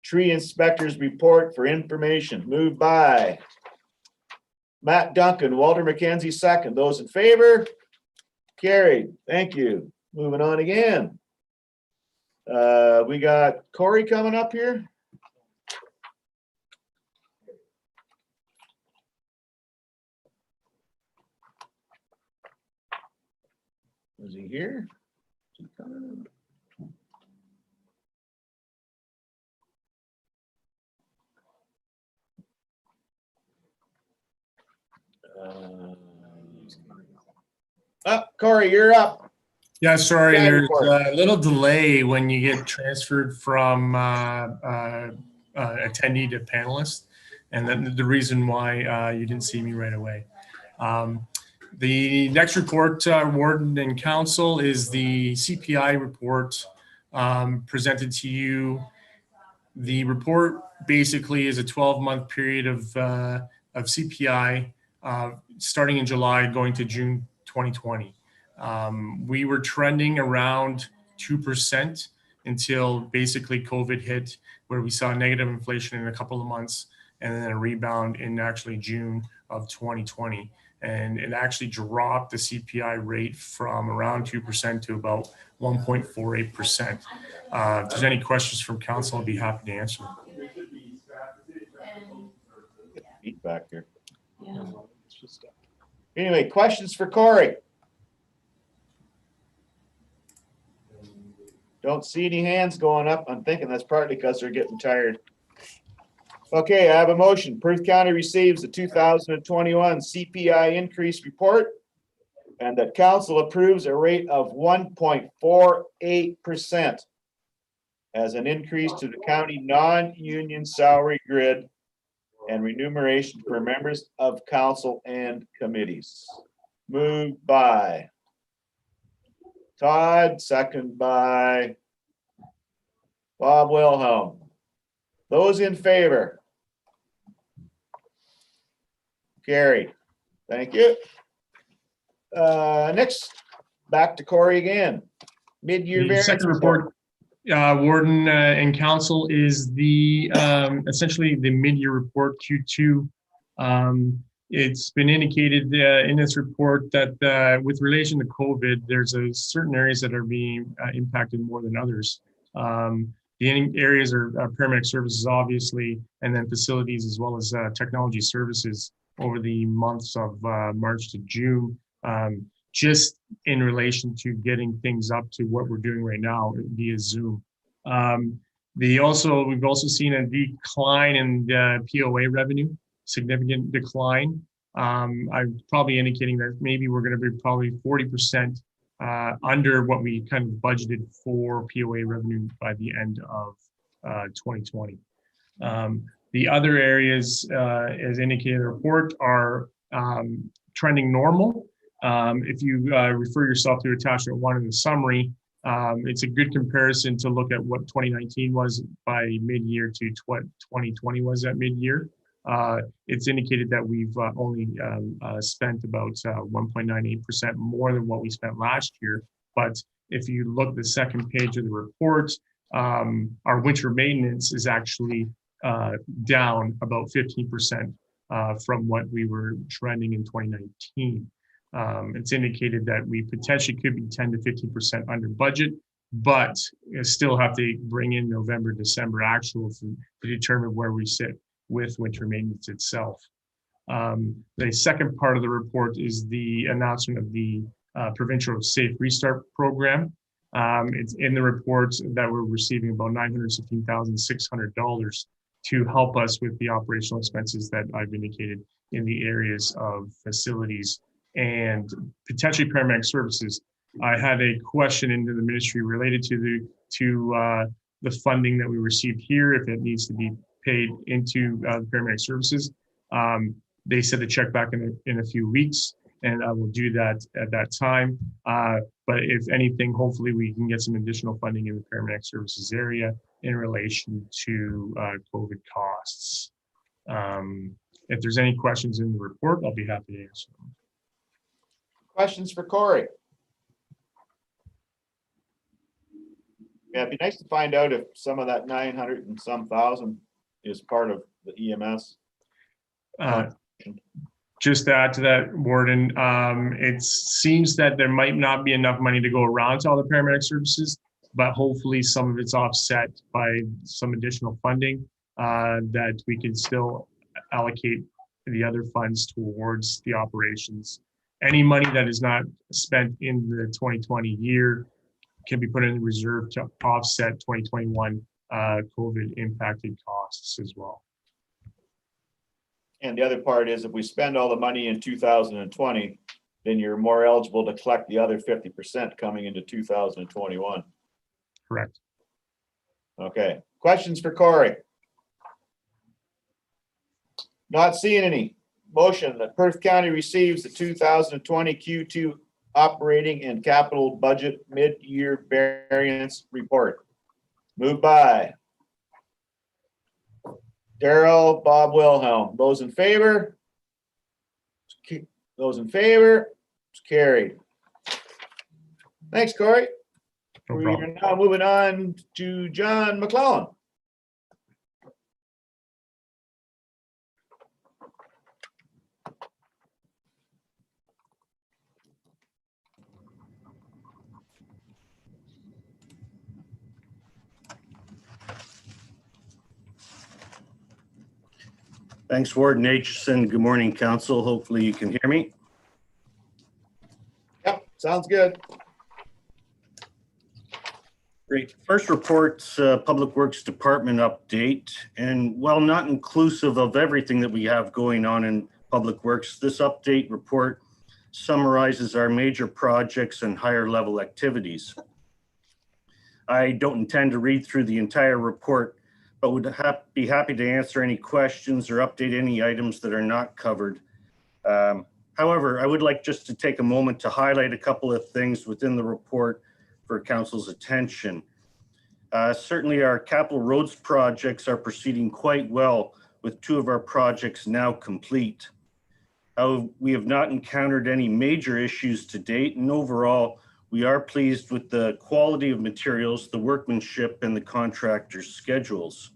Tree Inspectors Report for information. Moved by Matt Duncan, Walter McKenzie, second. Those in favor? Carried. Thank you. Moving on again. We got Corey coming up here. Is he here? Is he coming? Corey, you're up. Yeah, sorry, Cpi there's Report. a little delay when you get transferred from attendee to panelist, and then the reason why you didn't see me right away. The next report, Warden and Council, is the CPI report presented to you. The report basically is a 12-month period of CPI starting in July going to June 2020. We were trending around 2% until basically COVID hit, where we saw negative inflation in a couple of months and then a rebound in actually June of 2020. And it actually dropped the CPI rate from around 2% to about 1.48%. If there's any questions from council, I'll be happy to answer. Feedback here. Yeah. Anyway, questions for Corey? Don't see any hands going up. I'm thinking that's partly because they're getting tired. Okay, I have a motion. Perth County receives the 2021 CPI increase report and that council approves a rate of 1.48% as an increase to the county non-union salary grid and remuneration for members of council and committees. Moved by Todd, second by Bob Wilhelm. Those in favor? Carried. Thank you. Next, back to Corey again. Mid-year The variance second report, Warden and Council, is the essentially the mid-year report Q2. It's been indicated in this report that with relation to COVID, there's certain areas that are being impacted more than others. The areas are paramedic services, obviously, and then facilities as well as technology services over the months of March to June, just in relation to getting things up to what we're doing right now via Zoom. We've also seen a decline in POA revenue, significant decline. I'm probably indicating that maybe we're going to be probably 40% under what we kind of budgeted for POA revenue by the end of 2020. The other areas, as indicated in the report, are trending normal. If you refer yourself to attachment 1 in the summary, it's a good comparison to look at what 2019 was by mid-year to what 2020 was at mid-year. It's indicated that we've only spent about 1.98% more than what we spent last year. But if you look at the second page of the report, our winter maintenance is actually down about 15% from what we were trending in 2019. It's indicated that we potentially could be 10 to 15% under budget, but still have to bring in November, December actuals to determine where we sit with winter maintenance itself. The second part of the report is the announcement of the Provincial Safe Restart Program. It's in the report that we're receiving about $916,600 to help us with the operational expenses that I've indicated in the areas of facilities and potentially paramedic services. I had a question into the ministry related to the funding that we received here, if it needs to be paid into paramedic services. They said to check back in a few weeks, and I will do that at that time. But if anything, hopefully we can get some additional funding in the paramedic services area in relation to COVID costs. If there's any questions in the report, I'll be happy to answer them. Questions for Corey? Yeah, it'd be nice to find out if some of that 900 and some thousand is part of the EMS. Just to add to that, Warden, it seems that there might not be enough money to go around to all the paramedic services, but hopefully some of it's offset by some additional funding that we can still allocate the other funds towards the operations. Any money that is not spent in the 2020 year can be put in the reserve to offset 2021 COVID impacted costs as well. And the other part is if we spend all the money in 2020, then you're more eligible to collect the other 50% coming into 2021. Correct. Okay, questions for Corey? Not seeing any. Motion that Perth County receives the 2020 Q2 operating and capital budget mid-year variance report. Moved by Daryl, Bob Wilhelm. Those in favor? Those in favor? It's carried. Thanks, Corey. No We problem. are now moving on to John McClellan. Thanks, Warden Aitchison. Good morning, Council. Hopefully you can hear me. Yep, sounds good. Great. First report's Public Works Department update. And while not inclusive of everything that we have going on in Public Works, this update report summarizes our major projects and higher level activities. I don't intend to read through the entire report, but would be happy to answer any questions or update any items that are not covered. However, I would like just to take a moment to highlight a couple of things within the report for council's attention. Certainly our capital roads projects are proceeding quite well, with 2 of our projects now complete. We have not encountered any major issues to date, and overall, we are pleased with the quality of materials, the workmanship, and the contractor's schedules.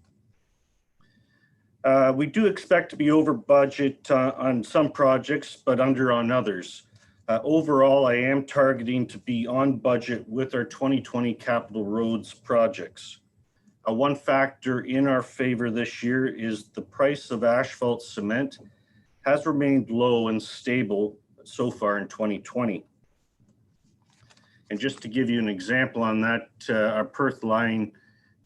We do expect to be over budget on some projects, but under on others. Overall, I am targeting to be on budget with our 2020 capital roads projects. One factor in our favor this year is the price of asphalt cement has remained low and stable so far in 2020. And just to give you an example on that, our Perth Line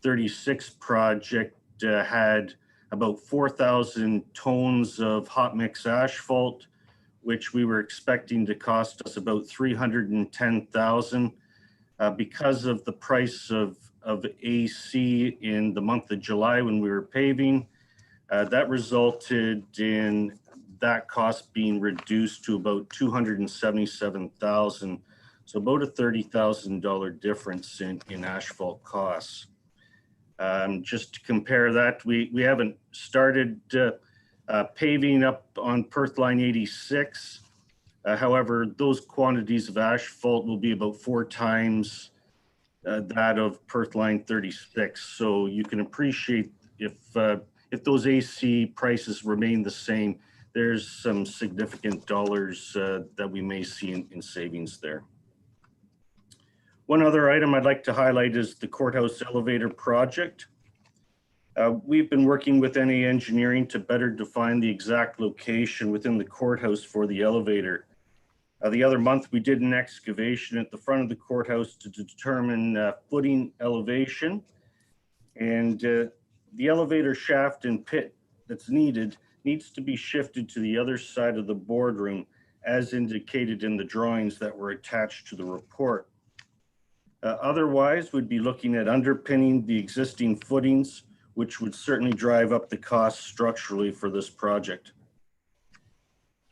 36 project had about 4,000 tons of hot mix asphalt, which we were expecting to cost us about 310,000. Because of the price of AC in the month of July when we were paving, that resulted in that cost being reduced to about 277,000. So about a $30,000 difference in asphalt costs. Just to compare that, we haven't started paving up on Perth Line 86. However, those quantities of asphalt will be about 4 times that of Perth Line 36. So you can appreciate if those AC prices remain the same, there's some significant dollars that we may see in savings there. One other item I'd like to highlight is the courthouse elevator project. We've been working with NA Engineering to better define the exact location within the courthouse for the elevator. The other month, we did an excavation at the front of the courthouse to determine footing elevation. And the elevator shaft and pit that's needs to be shifted to the other side of the boardroom, as indicated in the drawings that were attached to the report. Otherwise, we'd be looking at underpinning the existing footings, which would certainly drive up the cost structurally for this project.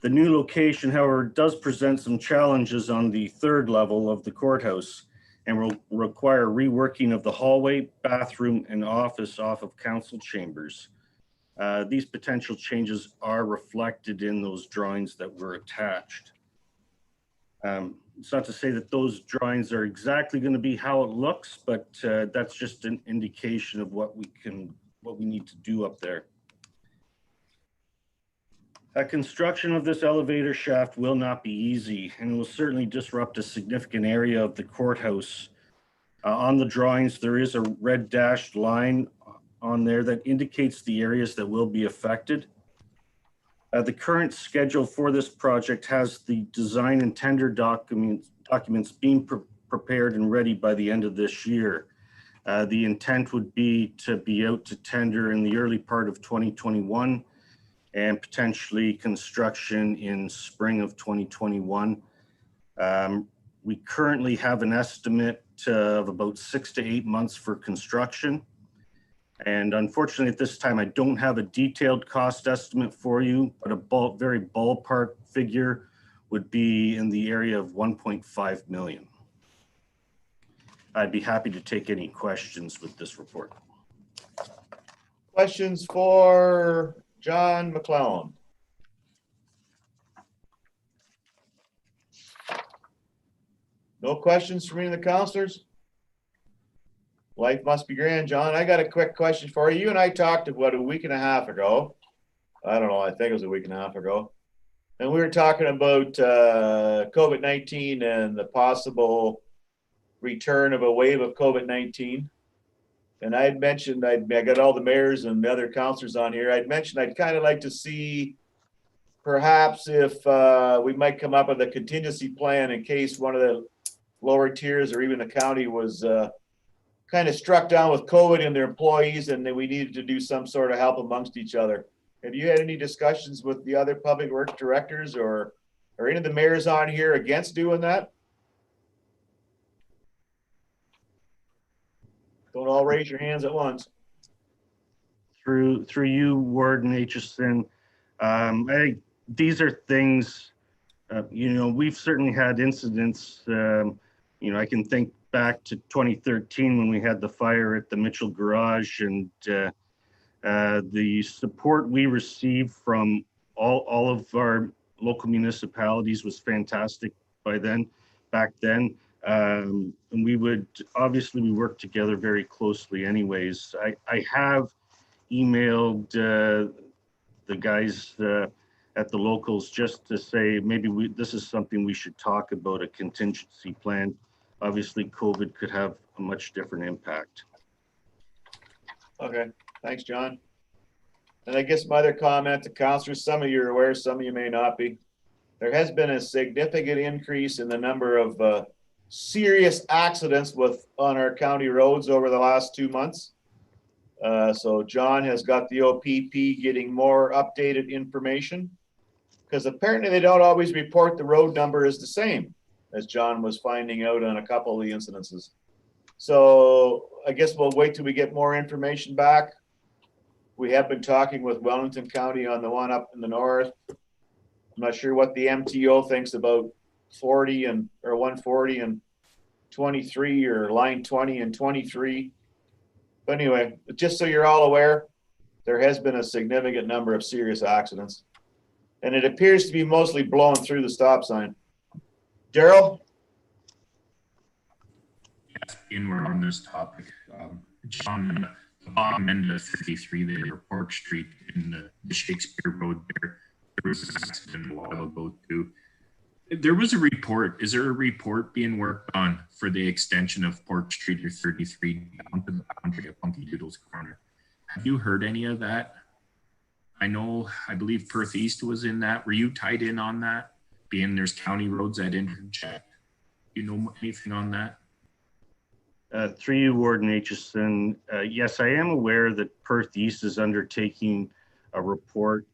The new location, however, does present some challenges on the 3rd level of the courthouse and will require reworking of the hallway, bathroom, and office off of council chambers. These potential changes are reflected in those drawings that were attached. It's not to say that those drawings are exactly going to be how it looks, but that's just an indication of what we need to do up there. Construction of this elevator shaft will not be easy and will certainly disrupt a significant area of the courthouse. On the drawings, there is a red dashed line on there that indicates the areas that will be affected. The current schedule for this project has the design and tender documents being prepared and ready by the end of this year. The intent would be to be out to tender in the early part of 2021 and potentially construction in spring of 2021. We currently have an estimate of about 6 to 8 months for construction. And unfortunately, at this time, I don't have a detailed cost estimate for you, but a very ballpark figure would be in the area of 1.5 million. I'd be happy to take any questions with this report. Questions for John McClellan? No questions from any of the counselors? Life must be grand, John. I got a quick question for you. You and I talked about a week and a half ago. I don't know, I think it was a week and a half ago. And we were talking about COVID-19 and the possible return of a wave of COVID-19. And I had mentioned, I got all the mayors and the other counselors on here. I'd mentioned I'd kind of like to see perhaps if we might come up with a contingency plan in case one of the lower tiers or even the county was kind of struck down with COVID and their employees, and then we needed to do some sort of help amongst each other. Have you had any discussions with the other public works directors or any of the mayors on here against doing that? Don't all raise your hands at once. Through you, Warden Aitchison, these are things, we've certainly had incidents, I can think back to 2013 when we had the fire at the Mitchell Garage, and the support we received from all of our local municipalities was fantastic back then. And we would, obviously we work together very closely anyways. I have emailed the guys at the locals just to say maybe this is something we should talk about, a contingency plan. Obviously COVID could have a much different impact. Okay, thanks, John. And I guess my other comment to councillors, some of you are aware, some of you may not be. There has been a significant increase in the number of serious accidents on our county roads over the last 2 months. So John has got the OPP getting more updated information, because apparently they don't always report the road number is the same, as John was finding out on a couple of the incidences. So I guess we'll wait till we get more information back. We have been talking with Wellington County on the one up in the north. I'm not sure what the MTO thinks about 40 or 140 and 23, or line 20 and 23. But anyway, just so you're all aware, there has been a significant number of serious accidents, and it appears to be mostly blowing through the stop sign. Daryl? Yes, and we're on this topic. John, the bottom end of 53 there, Park Street in the Shakespeare Road there was an accident a while ago too. There was a report. Is there a report being worked on for the extension of Park Street or 33 down to the boundary of Punky Doodle's Corner? Have you heard any of that? I believe Perth East was in that. Were you tied in on that? Being there's county roads that interject. You know anything on that? Through you, Warden Aitchison, yes, I am aware that Perth East is undertaking a report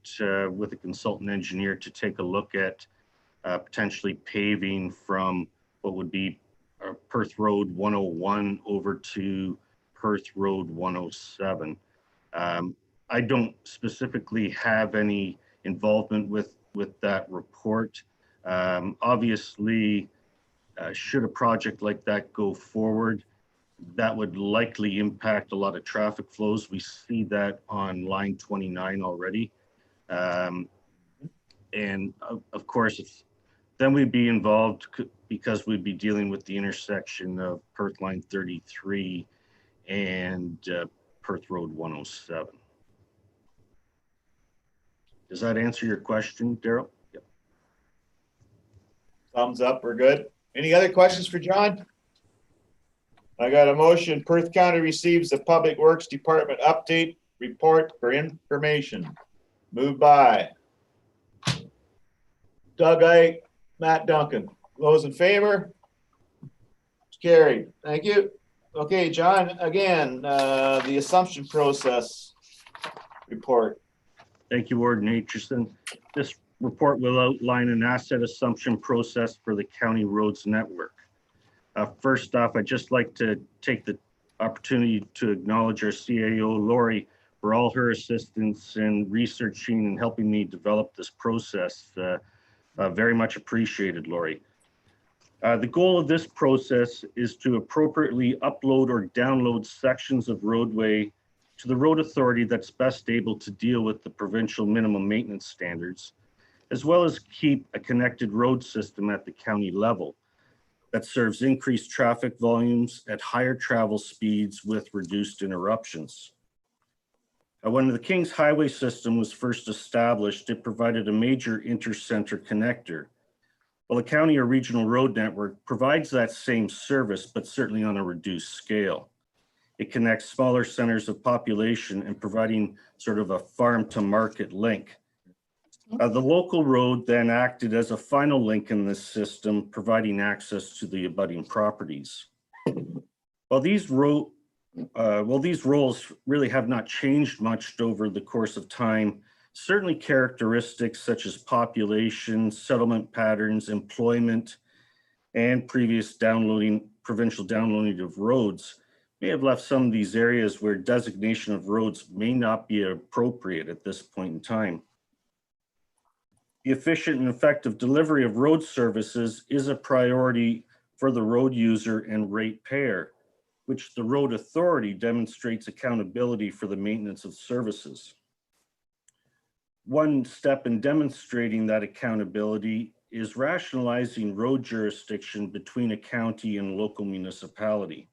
with a consultant engineer to take a look at potentially paving from what would be Perth Road 101 over to Perth Road 107. I don't specifically have any involvement with that report. Obviously, should a project like that go forward, that would likely impact a lot of traffic flows. We see that on line 29 already. And of course, then we'd be involved because we'd be dealing with the intersection of Perth line 33 and Perth Road 107. Does that answer your question, Daryl? Yep. Thumbs up, we're good. Any other questions for John? I got a motion. Perth County receives the Public Works Department update report for information. Moved by Doug Ike, Matt Duncan. Those in favor? Carried. Thank you. Okay, John, again, the assumption process report. Thank you, Warden Aitchison. This report will outline an asset assumption process for the county roads network. First off, I'd just like to take the opportunity to acknowledge our CAO, Lori, for all her assistance in researching and helping me develop this process. Very much appreciated, Lori. The goal of this process is to appropriately upload or download sections of roadway to the road authority that's best able to deal with the provincial minimum maintenance standards, as well as keep a connected road system at the county level that serves increased traffic volumes at higher travel speeds with reduced interruptions. When the King's Highway system was first established, it provided a major inter-center connector. Well, the county or regional road network provides that same service, but certainly on a reduced scale. It connects smaller centers of population and providing sort of a farm to market link. The local road then acted as a final link in this system, providing access to the abutting properties. While these roles really have not changed much over the course of time, certainly characteristics such as population, settlement patterns, employment, and previous provincial downloading of roads may have left some of these areas where designation of roads may not be appropriate at this point in time. The efficient and effective delivery of road services is a priority for the road user and ratepayer, which the road authority demonstrates accountability for the maintenance of services. One step in demonstrating that accountability is rationalizing road jurisdiction between a county and local municipality.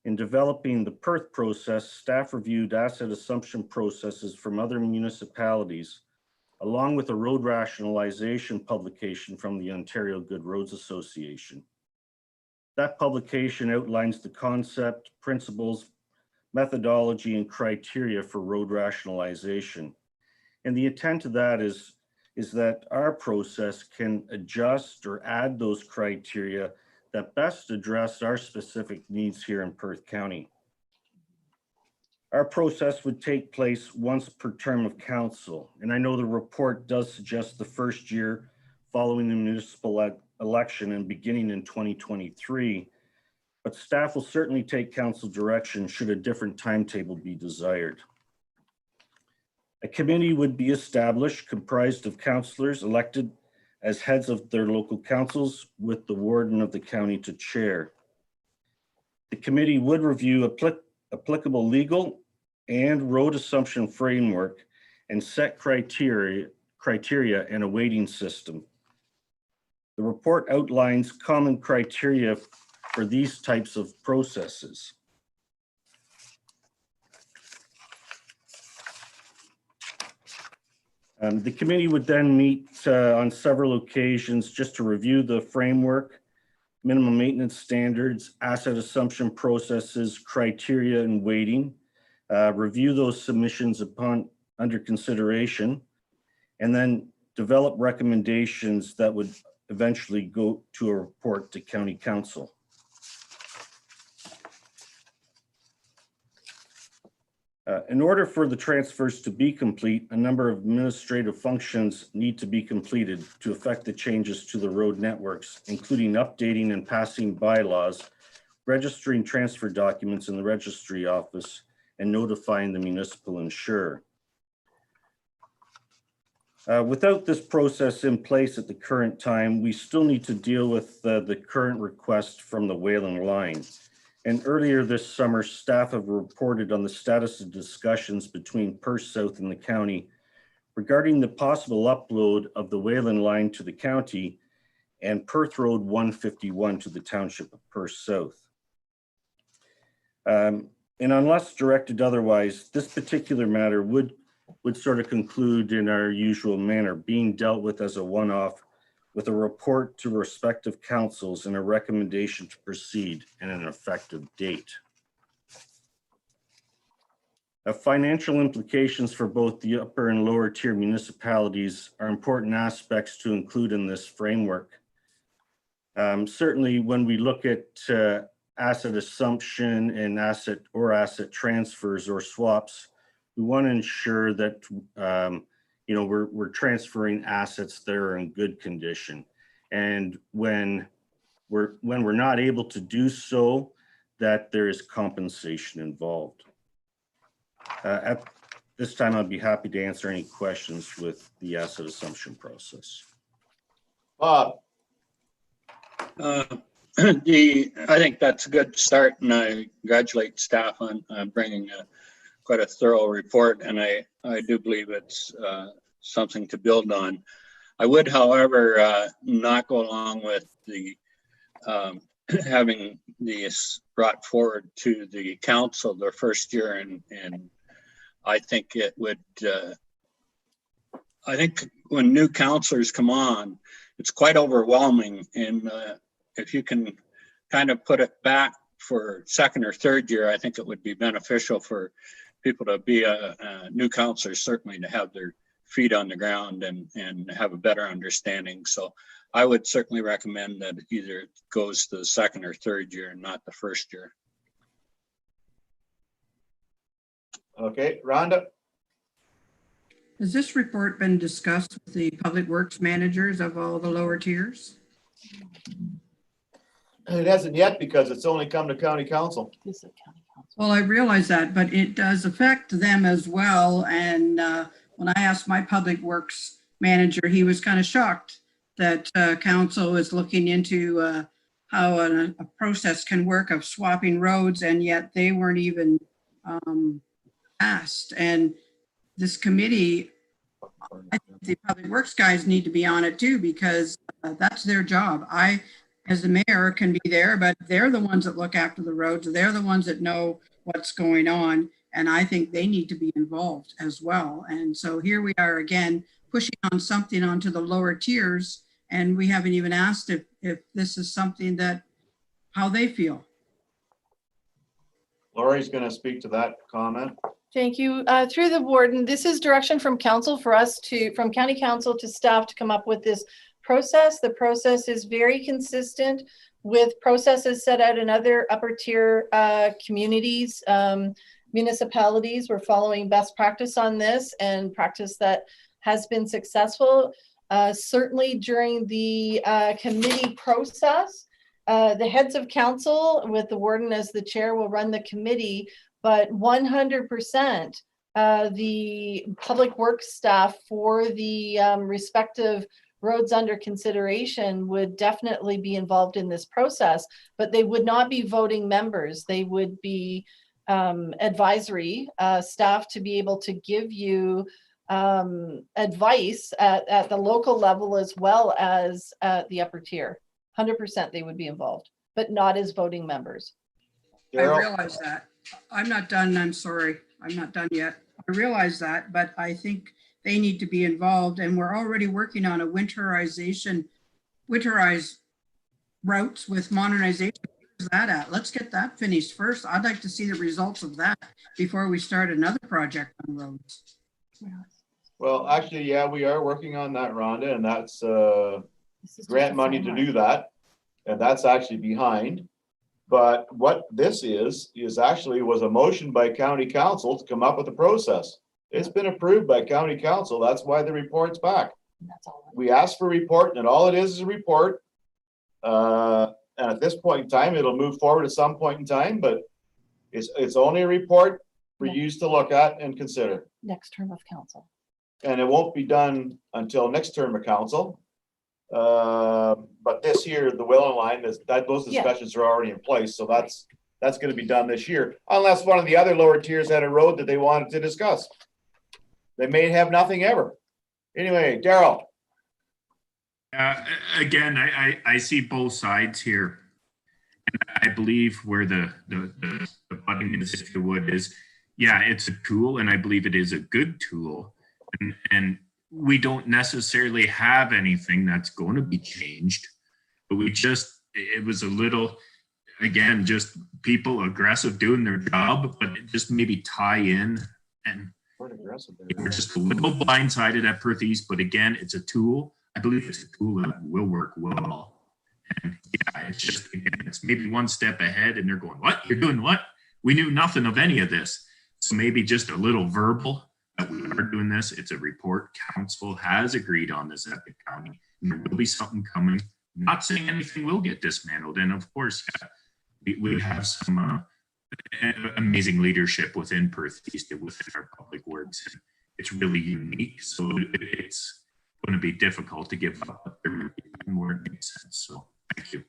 In developing the Perth process, staff reviewed asset assumption processes from other municipalities, along with a road rationalization publication from the Ontario Good Roads Association. That publication outlines the concept, principles, methodology, and criteria for road rationalization. And the intent of that is that our process can adjust or add those criteria that best address our specific needs here in Perth County. Our process would take place once per term of council. And I know the report does suggest the first year following the municipal election and beginning in 2023, but staff will certainly take council direction should a different timetable be desired. A committee would be established comprised of councillors elected as heads of their local councils with the warden of the county to chair. The committee would review applicable legal and road assumption framework and set criteria and a weighting system. The report outlines common criteria for these types of processes. The committee would then meet on several occasions just to review the framework, minimum maintenance standards, asset assumption processes, criteria, and weighting, review those submissions under consideration, and then develop recommendations that would eventually go to a report to County Council. In order for the transfers to be complete, a number of administrative functions need to be completed to effect the changes to the road networks, including updating and passing bylaws, registering transfer documents in the registry office, and notifying the municipal insurer. Without this process in place at the current time, we still need to deal with the current request from the Whaling Line. And earlier this summer, staff have reported on the status of discussions between Perth South and the county regarding the possible upload of the Whaling Line to the county and Perth Road 151 to the township of Perth South. And unless directed otherwise, this particular matter would sort of conclude in our usual manner, being dealt with as a one-off with a report to respective councils and a recommendation to proceed and an effective date. Financial implications for both the upper and lower tier municipalities are important aspects to include in this framework. Certainly when we look at asset assumption and asset transfers or swaps, we want to ensure that we're transferring assets that are in good condition. And when we're not able to do so, that there is compensation involved. At this time, I'd be happy to answer any questions with the asset assumption process. Bob. I think that's a good start, and I congratulate staff on bringing quite a thorough report, and I do believe it's something to build on. I would, however, not go along with the having these brought forward to the council their first year, and I think it would. I think when new councillors come on, it's quite overwhelming, and if you can kind of put it back for second or third year, I think it would be beneficial for people to be a new councillors, certainly to have their feet on the ground and have a better understanding. So I would certainly recommend that either it goes to the second or third year and not the first year. Okay, Rhonda. Has this report been discussed with the public works managers of all the lower tiers? It hasn't yet because it's only come to county council. Well, I realize that, but it does affect them as well. And when I asked my public works manager, he was kind of shocked that council is looking into how a process can work of swapping roads, and yet they weren't even asked. And this committee, I think the public works guys need to be on it too, because that's their job. I, as the mayor, can be there, but they're the ones that look after the roads. They're the ones that know what's going on. And I think they need to be involved as well. And so here we are again, pushing on something onto the lower tiers. And we haven't even asked if this is something that, how they feel. Lori's going to speak to that comment. Thank you. Through the warden, this is direction from council for us to, from county council to staff to come up with this process. The process is very consistent with processes set out in other upper tier communities, municipalities. We're following best practice on this, and practice that has been successful. Certainly during the committee process, the heads of council with the warden as the chair will run the committee, but 100% the public works staff for the respective roads under consideration would definitely be involved in this process, but they would not be voting members. They would be advisory staff to be able to give you advice at the local level as well as at the upper tier. 100% they would be involved, but not as voting members. I realize that. I'm not done. I'm sorry. I'm not done yet. I realize that, but I think they need to be involved, and we're already working on a winterized routes with modernization. Where's that at? Let's get that finished first. I'd like to see the results of that before we start another project on roads. Well, actually, yeah, we are working on that, Rhonda, and that's grant money to do that. And that's actually behind. But what this is actually was a motion by county council to come up with a process. It's been approved by county council. That's why the report's back. We asked for a report, and all it is a report. And at this point in time, it'll move forward at some point in time, but it's only a report for you to look at and consider. Next term of council. And it won't be done until next term of council. But this year, the Willow line, those discussions are already in place. So that's going to be done this year, unless one of the other lower tiers had a road that they wanted to discuss. They may have nothing ever. Anyway, Daryl. Again, I see both sides here. And I believe where the button is, if you would, is, yeah, it's a tool, and I believe it is a good tool. And we don't necessarily have anything that's going to be changed, but it was a little, again, just people aggressive doing their job, but just maybe tie in, and we're just a little blindsided at Perth East, but again, it's a tool. I believe it's a tool that will work well. And yeah, it's just, again, it's maybe one step ahead, and they're going, what? You're doing what? We knew nothing of any of this. So maybe just a little verbal that we are doing this. It's a report. Council has agreed on this at the county. And there will be something coming. I'm not saying anything will get dismantled. And of course, yeah, we have some amazing leadership within Perth East, within our public works. And it's really unique. So it's going to be difficult to give up more it makes sense. So thank you.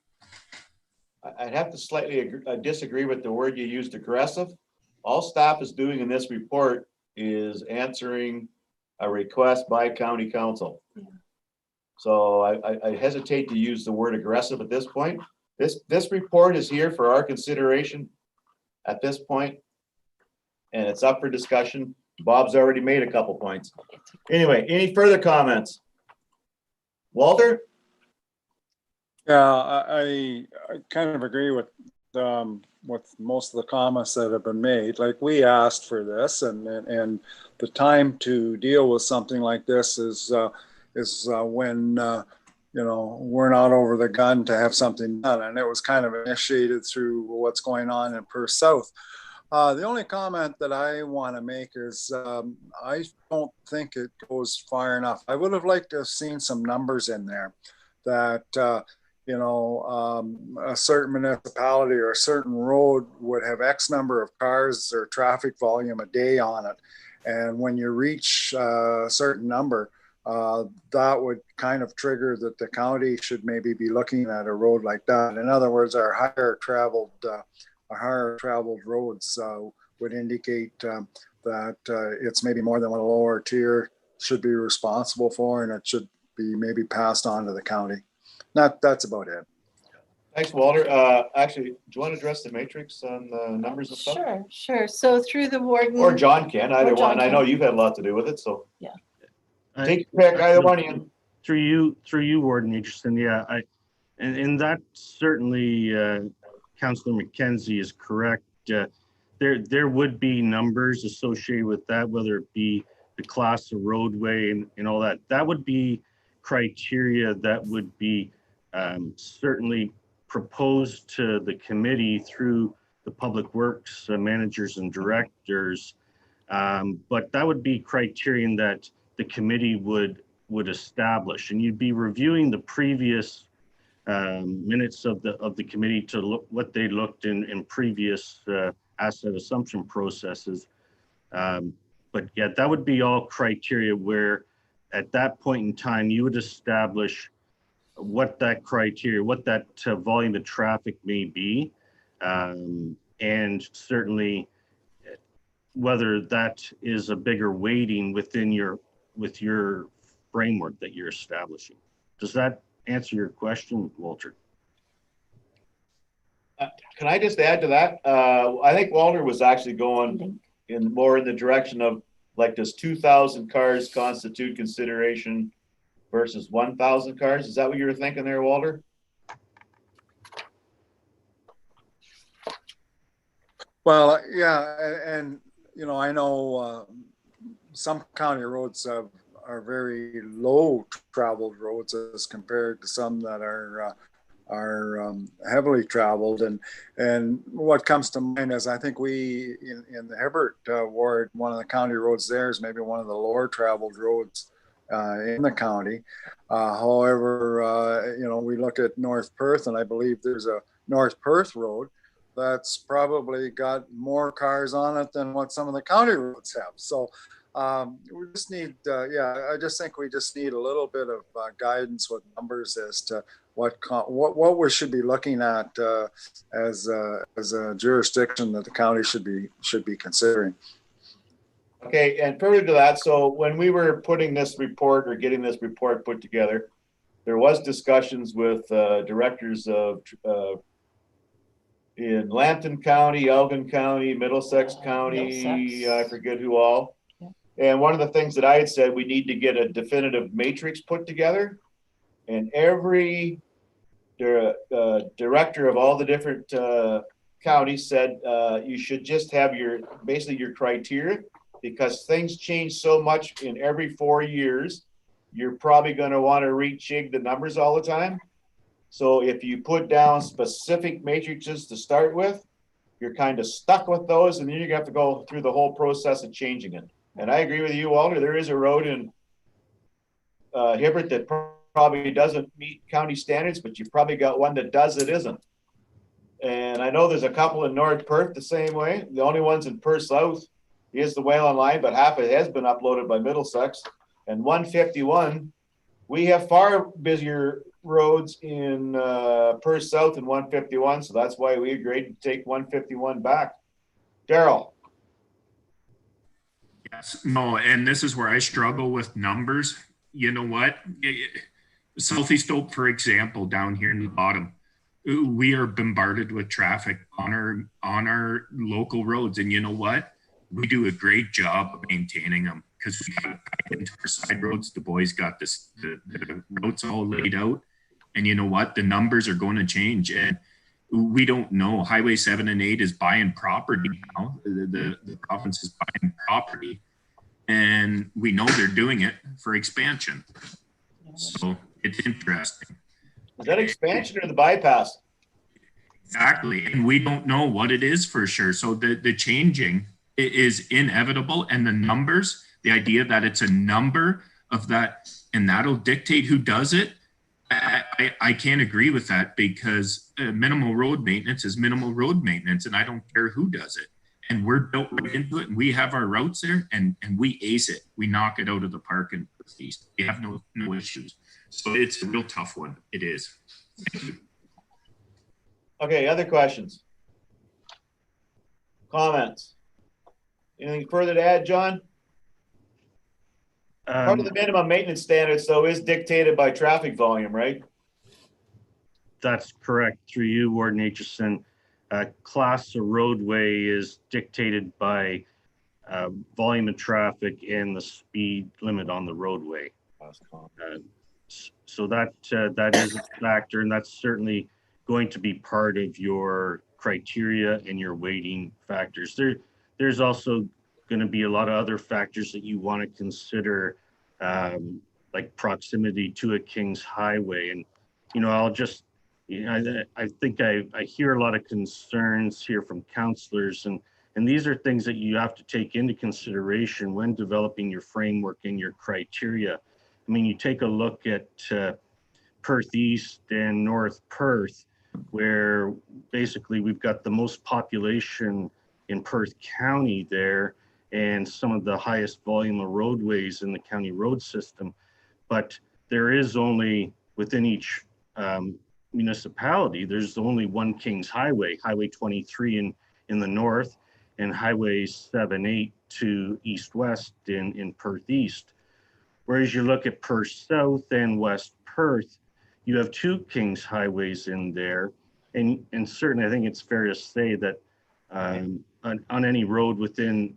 I'd have to slightly disagree with the word you used, aggressive. All staff is doing in this report is answering a request by county council. Yeah. So I hesitate to use the word aggressive at this point. This report is here for our consideration at this point, and it's up for discussion. Bob's already made a couple points. Anyway, any further comments? Walter? Yeah, I kind of agree with most of the comments that have been made. Like, we asked for this, and the time to deal with something like this is when we're not over the gun to have something done, and it was kind of initiated through what's going on in Perth South. The only comment that I want to make is I don't think it goes far enough. I would have liked to have seen some numbers in there that a certain municipality or a certain road would have X number of cars or traffic volume a day on it. And when you reach a certain number, that would kind of trigger that the county should maybe be looking at a road like that. In other words, our higher traveled roads would indicate that it's maybe more than what a lower tier should be responsible for, and it should be maybe passed on to the county. That's about it. Thanks, Walter. Actually, do you want to address the matrix on the numbers and stuff? Sure. So through the warden. Or John can, either John one. I know can. you've had a lot to do with it, so. Yeah. Take your pick, either one, Ian. Through you, Warden Aitchison. Yeah, and that certainly, Councillor McKenzie is correct. There would be numbers associated with that, whether it be the class of roadway and all that. That would be criteria that would be certainly proposed to the committee through the public works managers and directors. But that would be criterion that the committee would establish, and you'd be reviewing the previous minutes of the committee to look what they looked in previous asset assumption processes. But yeah, that would be all criteria where at that point in time you would establish what that criteria, what that volume of traffic may be, and certainly whether that is a bigger weighting within your framework that you're establishing. Does that answer your question, Walter? Can I just add to that? I think Walter was actually going more in the direction of, like, does 2,000 cars constitute consideration versus 1,000 cars? Is that what you were thinking there, Walter? Well, yeah, and you know, I know some county roads are very low traveled roads as compared to some that are heavily traveled, and what comes to mind is I think we in the Hibbert ward, one of the county roads there is maybe one of the lower traveled roads in the county. However, you know, we look at North Perth, and I believe there's a North Perth road that's probably got more cars on it than what some of the county roads have. So we just need, I just think we just need a little bit of guidance with numbers as to what we should be looking at as a jurisdiction that the county should be considering. Okay, and further to that, so when we were putting this report or getting this report put together, there was discussions with directors of in Lambton County, Elgin County, Middlesex County, I forget who all. Yeah. And one of the things that I had said, we need to get a definitive matrix put together, and every director of all the different counties said you should just have basically your criteria, because things change so much in every 4 years. You're probably going to want to rejig the numbers all the time. So if you put down specific matrices to start with, you're kind of stuck with those, and then you're going to have to go through the whole process of changing it. And I agree with you, Walter. There is a road in Hibbert that probably doesn't meet county standards, but you've probably got one that does that isn't. And I know there's a couple in North Perth the same way. The only ones in Perth South is the Whalen line, but half of it has been uploaded by Middlesex. And 151, we have far busier roads in Perth South than 151, so that's why we agreed to take 151 back. Daryl. Yes, no, and this is where I struggle with numbers. You know what? Southeast Oak, for example, down here in the bottom, we are bombarded with traffic on our local roads, and you know what? We do a great job of maintaining them because we got into our side roads. The boys got the roads all laid out, and you know what? The numbers are going to change, and we don't know. Highway 7 and 8 is buying property now. The province is buying property, and we know they're doing it for expansion. So it's interesting. Is that expansion or the bypass? Exactly, and we don't know what it is for sure. So the changing is inevitable, and the numbers, the idea that it's a number of that and that'll dictate who does it, I can't agree with that, because minimal road maintenance is minimal road maintenance, and I don't care who does it. and we're built right into it, and we have our routes there, and we ace it. We knock it out of the park in Perth East. We have no issues. So it's a real tough one. It is. Thank you. Okay, other questions? Comments? Anything further to add, John? Part of the minimum maintenance standards, though, is dictated by traffic volume, right? That's correct. Through you, Warden Aitchison. Class of roadway is dictated by volume of traffic and the speed limit on the roadway. So that is a factor, and that's certainly going to be part of your criteria and your weighting factors. There's also going to be a lot of other factors that you want to consider, like proximity to a King's Highway. And, you know, I think I hear a lot of concerns here from councillors, and these are things that you have to take into consideration when developing your framework and your criteria. I mean, you take a look at Perth East and North Perth, where basically we've got the most population in Perth County there and some of the highest volume of roadways in the county road system. But there is only, within each municipality, there's only one King's Highway, Highway 23 in the north, and Highway 78 to east-west in Perth East. Whereas you look at Perth South and West Perth, you have two King's Highways in there. And certainly I think it's fair to say that on any road within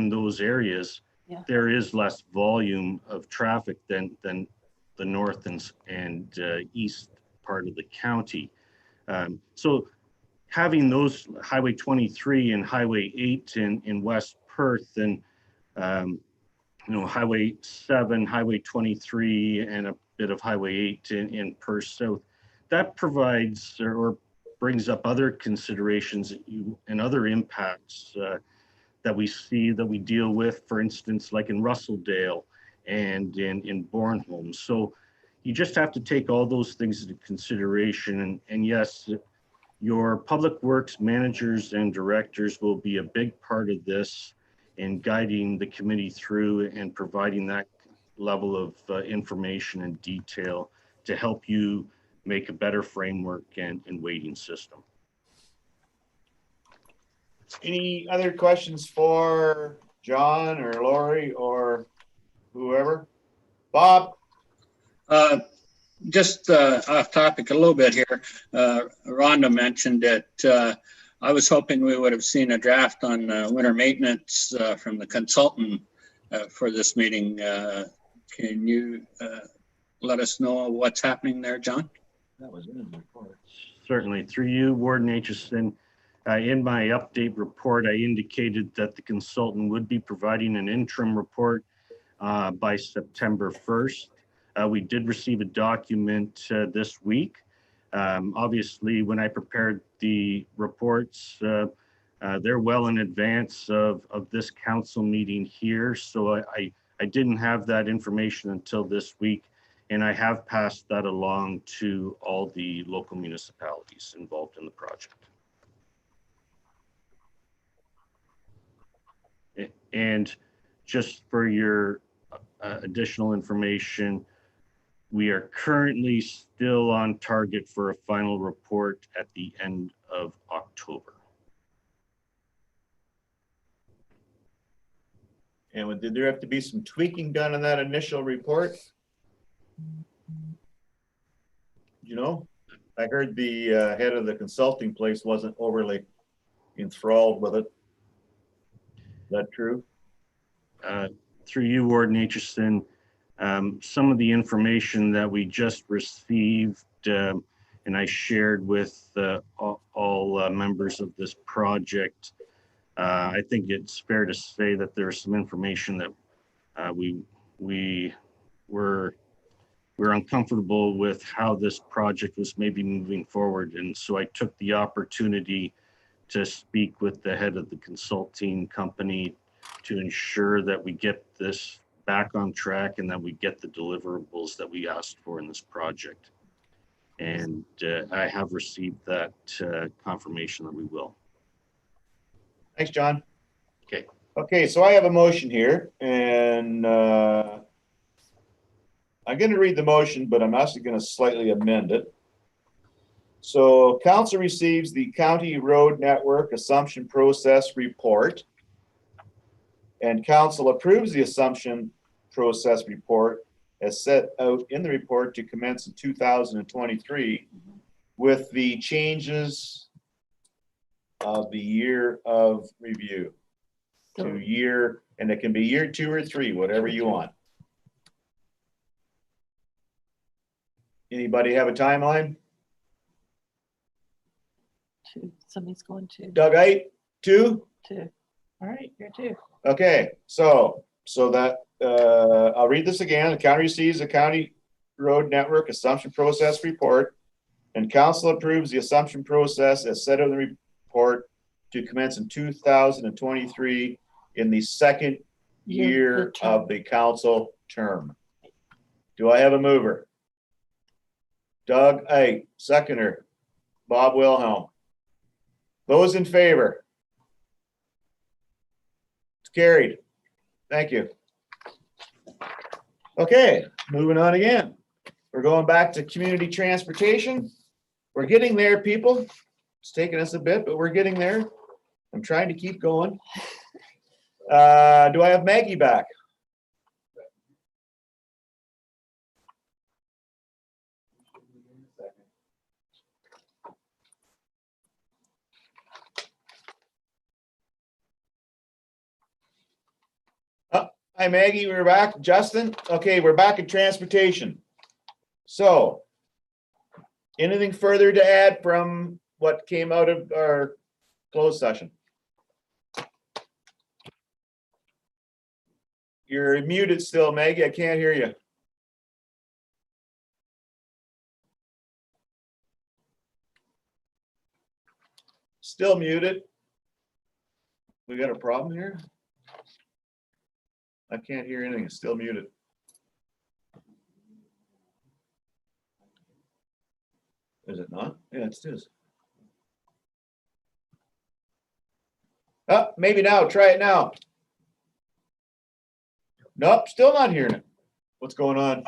those areas, there is less volume of traffic than the north and east part of the county. So having those Highway 23 and Highway 8 in West Perth, and you know, Highway 7, Highway 23, and a bit of Highway 8 in Perth South, that provides or brings up other considerations and other impacts that we see, that we deal with, for instance, like in Russelldale and in Bornholm. So you just have to take all those things into consideration. And yes, your public works managers and directors will be a big part of this in guiding the committee through and providing that level of information and detail to help you make a better framework and weighting system. Any other questions for John or Lori or whoever? Bob? Just off topic a little bit here. Rhonda mentioned that I was hoping we would have seen a draft on winter maintenance from the consultant for this meeting. Can you let us know what's happening there, John? That was in the report. Certainly. Through you, Warden Aitchison, in my update report, I indicated that the consultant would be providing an interim report by September 1st. We did receive a document this week. Obviously, when I prepared the reports, they're well in advance of this council meeting here. So I didn't have that information until this week, and I have passed that along to all the local municipalities involved in the project. And just for your additional information, we are currently still on target for a final report at the end of October. And did there have to be some tweaking done on that initial report? You know, I heard the head of the consulting place wasn't overly enthralled with it. Is that true? Through you, Warden Aitchison, some of the information that we just received and I shared with all members of this project, I think it's fair to say that there's some information that we were uncomfortable with how this project was maybe moving forward. And so I took the opportunity to speak with the head of the consulting company to ensure that we get this back on track and that we get the deliverables that we asked for in this project. And I have received that confirmation that we will. Thanks, John. Okay, so I have a motion here, and I'm going to read the motion, but I'm actually going to slightly amend it. So council receives the county road network assumption process report, and council approves the assumption process report as set out in the report to commence in 2023 with the changes of the year of review to year, and it can be year 2 or 3, whatever you want. Anybody have a timeline? Somebody's going to. Doug, 2? 2. All right, you're 2. Okay, so that I'll read this again. The county receives the county road network assumption process report, and council approves the assumption process as set in the report to commence in 2023 in the second year of the council term. Do I have a mover? Doug, aye. Seconder, Bob Wilhelm. Those in favor? It's carried. Thank you. Okay, moving on again. We're going back to community transportation. We're getting there, people. It's taking us a bit, but we're getting there. I'm trying to keep going. Do I have Maggie back? Hi, Maggie, we're back. Justin? Okay, we're back in transportation. So, anything further to add from what came out of our closed session? You're muted still, Maggie. I can't hear you. Still muted. We got a problem here? I can't hear anything. It's still muted. Is it not? Yeah, it is. Oh, maybe now. Try it now. Nope, still not hearing it. What's going on?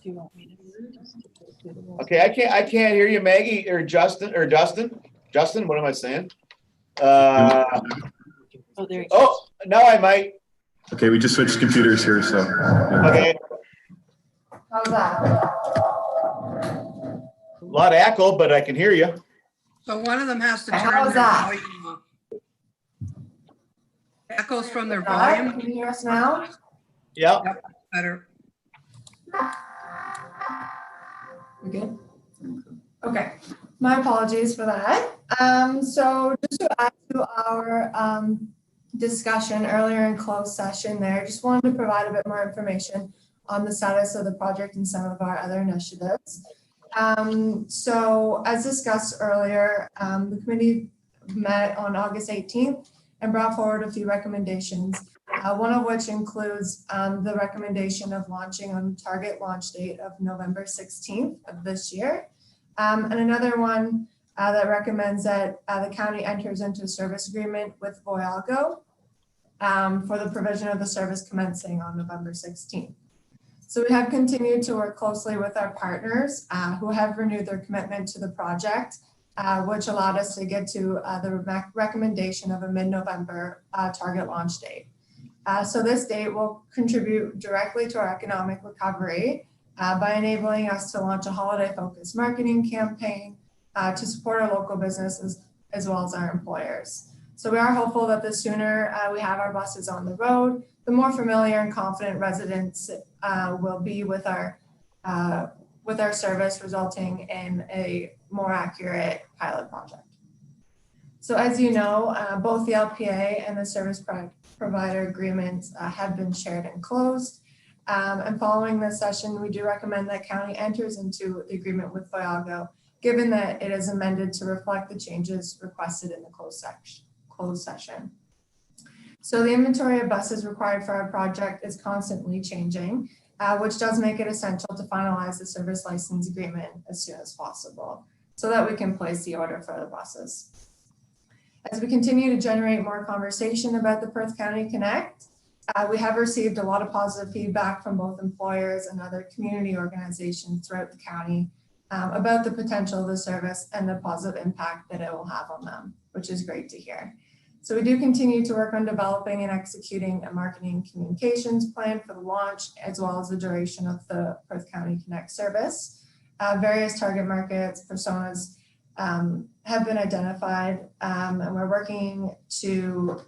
Do you want me to? Okay, I can't hear you, Maggie or Justin. Justin, what am I saying? Oh, there you go. Oh, now I might. Okay, we just switched computers here, so. Yeah. Okay. How's that? A lot of echo, but I can hear you. So one of them has to turn How's their that? volume off. Echoes from their Can volume. you hear us now? Yeah. Yep, better. We good? Okay, my apologies for that. So just to add to our discussion earlier in closed session there, just wanted to provide a bit more information on the status of the project and some of our other initiatives. So as discussed earlier, the committee met on August 18th and brought forward a few recommendations, one of which includes the recommendation of launching on the target launch date of November 16th of this year. And another one that recommends that the county enters into a service agreement with Voyago for the provision of the service commencing on November 16th. So we have continued to work closely with our partners who have renewed their commitment to the project, which allowed us to get to the recommendation of a mid-November target launch date. So this date will contribute directly to our economic recovery by enabling us to launch a holiday-focused marketing campaign to support our local businesses as well as our employers. So we are hopeful that the sooner we have our buses on the road, the more familiar and confident residents will be with our service, resulting in a more accurate pilot project. So as you know, both the LPA and the service provider agreements have been shared and closed. And following this session, we do recommend that county enters into the agreement with Voyago, given that it is amended to reflect the changes requested in the closed session. So the inventory of buses required for our project is constantly changing, which does make it essential to finalize the service license agreement as soon as possible. so that we can place the order for the buses. As we continue to generate more conversation about the Perth County Connect, we have received a lot of positive feedback from both employers and other community organizations throughout the county about the potential of the service and the positive impact that it will have on them, which is great to hear. So we do continue to work on developing and executing a marketing communications plan for the launch, as well as the duration of the Perth County Connect service. Various target markets, personas have been identified, and we're working to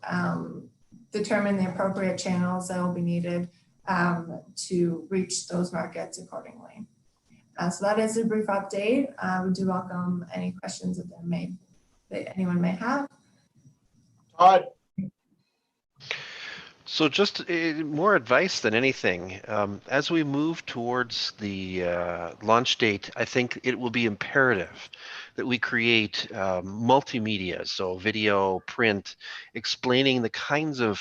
determine the appropriate channels that will be needed to reach those markets accordingly. So that is a brief update. We do welcome any questions that anyone may have. Todd. So just more advice than anything. As we move towards the launch date, I think it will be imperative that we create multimedia, so video, print, explaining the kinds of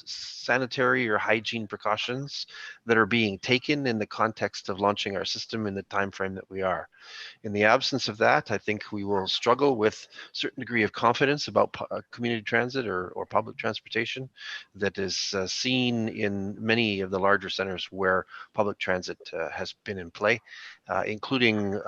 sanitary or hygiene precautions that are being taken in the context of launching our system in the time frame that we are. In the absence of that, I think we will struggle with a certain degree of confidence about community transit or public transportation that is seen in many of the larger centers where public transit has been in play, including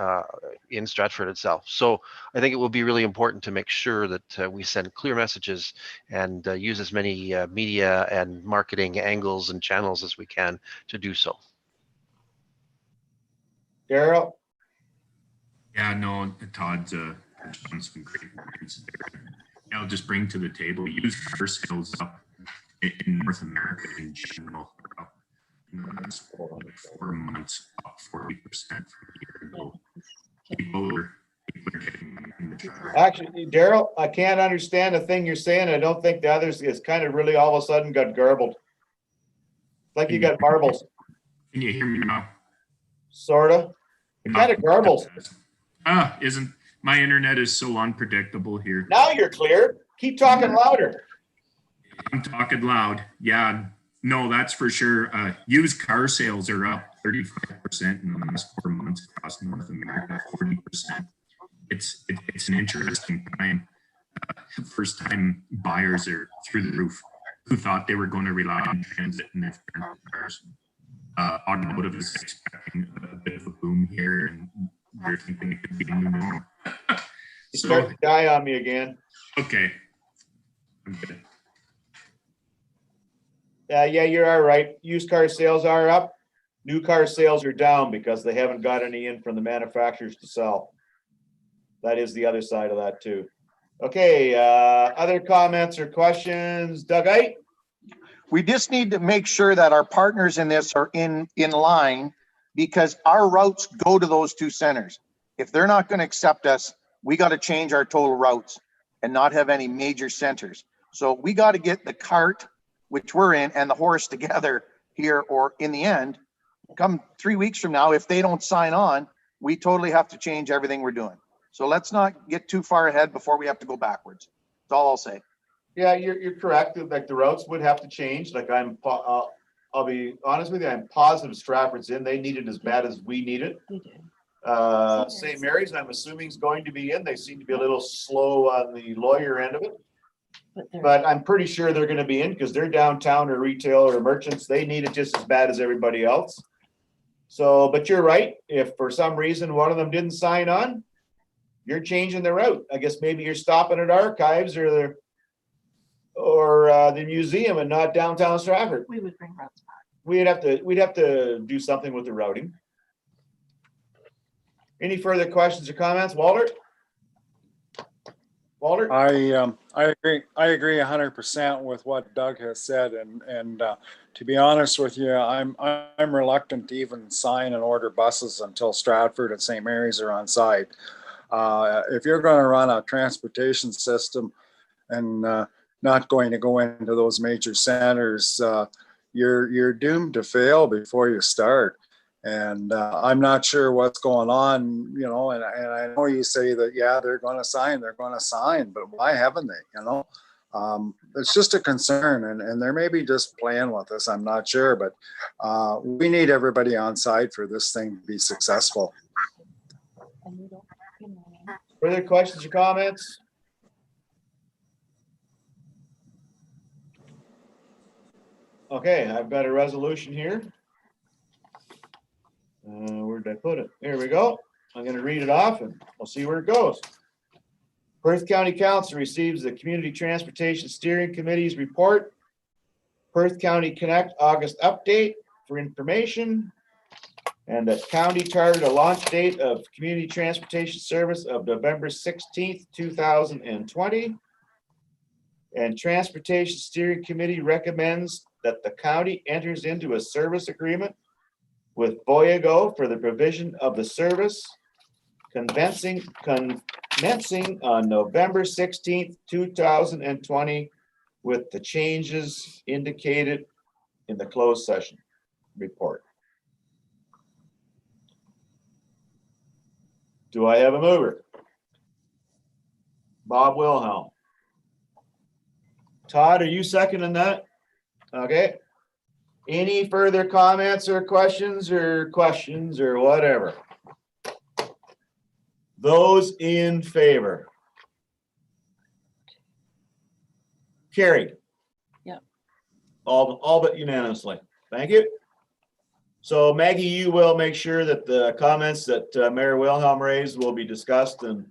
in Stratford itself. So I think it will be really important to make sure that we send clear messages and use as many media and marketing angles and channels as we can to do so. Daryl? Yeah, no, Todd's done some great points there. I'll just bring to the table, used car sales up in North America in general, are up in the last 4 months, up 40% from a year ago. People are getting money in the car. Actually, Daryl, I can't understand the thing you're saying. I don't think the others is kind of really all of a sudden got garbled. Like you got marbles. Can you hear me now? Sorta. It kind of garbles. Isn't my internet is so unpredictable here. Now you're clear. Keep talking louder. I'm talking loud. Yeah, no, that's for sure. Used car sales are up 35% in the last 4 months across North America, 40%. It's an interesting time. First time buyers are through the roof who thought they were going to rely on transit and their cars. Automotive is expecting a bit of a boom here, and they're thinking it could be a new normal. You start to die on me again. Okay. I'm good. Yeah, you're all right. Used car sales are up. New car sales are down because they haven't got any in from the manufacturers to sell. That is the other side of that too. Okay, other comments or questions? Doug Ite? We just need to make sure that our partners in this are in line, because our routes go to those two centers. If they're not going to accept us, we got to change our total routes and not have any major centers. So we got to get the cart, which we're in, and the horse together here, or in the end, come 3 weeks from now, if they don't sign on, we totally have to change everything we're doing. So let's not get too far ahead before we have to go backwards. That's all I'll say. Yeah, you're correct. Like the routes would have to change. Like I'll be honest with you, I'm positive Stratford's in. They need it as bad as we need it. St. Mary's, I'm assuming, is going to be in. They seem to be a little slow on the lawyer end of it. But I'm pretty sure they're going to be in because they're downtown or retail or merchants. They need it just as bad as everybody else. So, but you're right. If for some reason one of them didn't sign on, you're changing the route. I guess maybe you're stopping at Archives or the museum and not downtown Stratford. We would bring routes back. We'd have to do something with the routing. Any further questions or comments, Walter? Walter? I agree 100% with what Doug has said, and to be honest with you, I'm reluctant to even sign and order buses until Stratford and St. Mary's are on site. If you're going to run a transportation system and not going to go into those major centers, you're doomed to fail before you start. And I'm not sure what's going on, you know, and I know you say that, yeah, they're going to sign, but why haven't they, you know? It's just a concern, and they may be just playing with us, I'm not sure, but we need everybody on side for this thing to be successful. Further questions or comments? Okay, I've got a resolution here. Where did I put it? Here we go. I'm going to read it off and we'll see where it goes. Perth County Council receives the Community Transportation Steering Committee's report. Perth County Connect August update for information. And the county chartered a launch date of community transportation service of November 16th, 2020. And Transportation Steering Committee recommends that the county enters into a service agreement with Boyago for the provision of the service commencing on November 16th, 2020 with the changes indicated in the closed session report. Do I have a mover? Bob Wilhelm. Todd, are you seconding that? Okay. Any further comments or questions or whatever? Those in favor? Carried. Yeah. All but unanimously. Thank you. So Maggie, you will make sure that the comments that Mayor Wilhelm raised will be discussed, and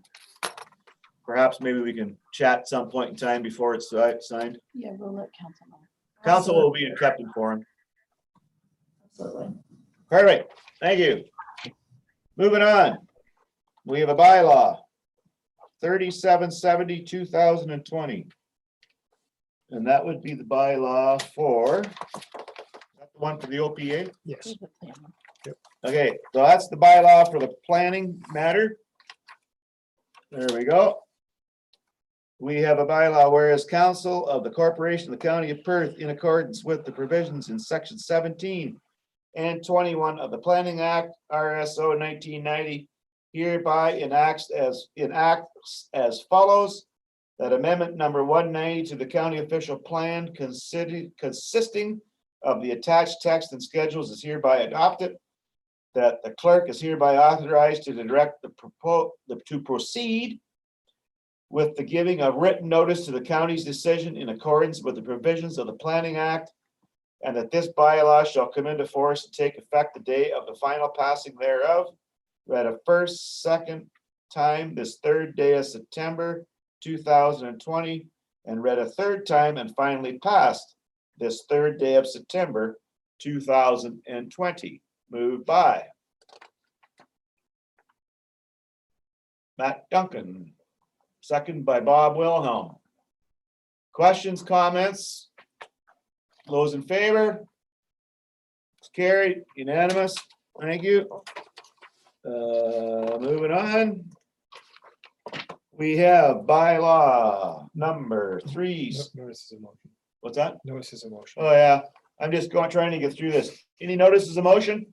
perhaps maybe we can chat at some point in time before it's signed. Yeah, we'll let council know. Council will be kept informed. Absolutely. Perfect. Thank you. Moving on. We have a bylaw 3770 2020. And that would be the bylaw for the one for the OPA? Yes. Okay, so that's the bylaw for the planning matter. There we go. We have a bylaw, whereas council of the corporation of the county of Perth, in accordance with the provisions in section 17 and 21 of the Planning Act, RSO 1990, hereby enacts as follows, that amendment number 190 to the county official plan consisting of the attached text and schedules is hereby adopted, that the clerk is hereby authorized to direct to proceed with the giving of written notice to the county's decision in accordance with the provisions of the Planning Act, and that this bylaw shall come into force and take effect the day of the final passing thereof, read a first, second time this third day of September 2020, and read a third time and finally passed this third day of September 2020. Moved by Matt Duncan, second by Bob Wilhelm. Questions, comments? Those in favor? It's carried, unanimous. Thank you. Moving on. We have bylaw number 3. Notices of motion. What's that? Notices of motion. Oh, yeah. I'm just trying to get through this. Any notices of motion?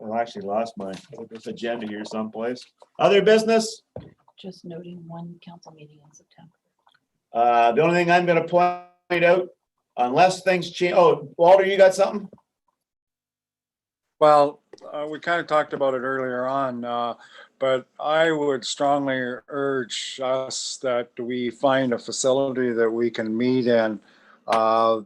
I actually lost my agenda here someplace. Other business? Just noting one council meeting in September. The only thing I'm gonna point out, unless things change, oh, Walter, you got something? Well, we kind of talked about it earlier on, but I would strongly urge us that we find a facility that we can meet in. I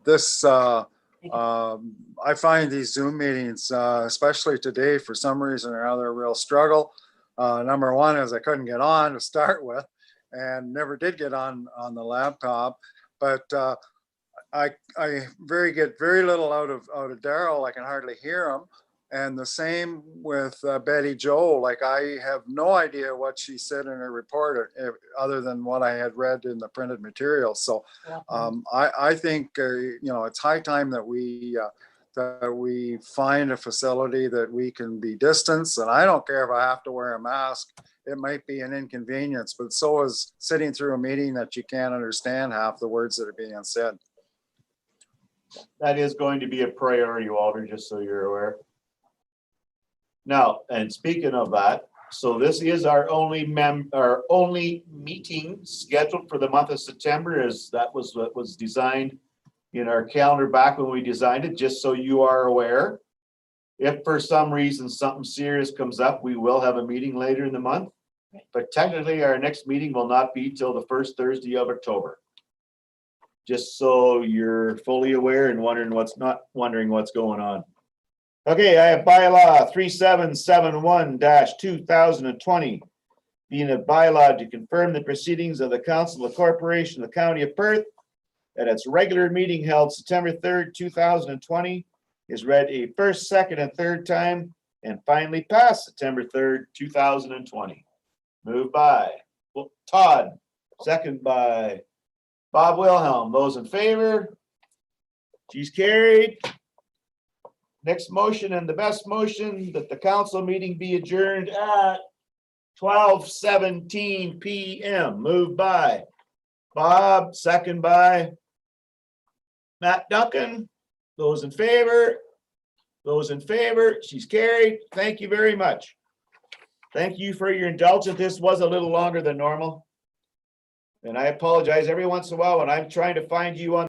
find these Zoom meetings, especially today, for some reason or other, a real struggle. Number one is I couldn't get on to start with, and never did get on the laptop. But I get very little out of Daryl. I can hardly hear him. And the same with Betty Jo. Like, I have no idea what she said in her report other than what I had read in the printed material. So I think it's high time that we find a facility that we can be distanced. And I don't care if I have to wear a mask. It might be an inconvenience, but so is sitting through a meeting that you can't understand half the words that are being said. That is going to be a priority, Walter, just so you're aware. Now, and speaking of that, so this is our only meeting scheduled for the month of September, as that was what was designed in our calendar back when we designed it, just so you are aware. If for some reason something serious comes up, we will have a meeting later in the month. But technically, our next meeting will not be till the first Thursday of October. Just so you're fully aware and wondering what's going on. Okay, I have bylaw 3771-2020, being a bylaw to confirm the proceedings of the Council of the Corporation of the County of Perth at its regular meeting held September 3rd, 2020, is read a first, second, and third time, and finally passed September 3rd, 2020. Moved by Todd, second by Bob Wilhelm. Those in favor? She's carried. Next motion, and the best motion, that the council meeting be adjourned at 12:17 PM. Moved by Bob, second by Matt Duncan. Those in favor? Those in favor? She's carried. Thank you very much. Thank you for your indulgence. This was a little longer than normal. And I apologize every once in a while when I'm trying to find you on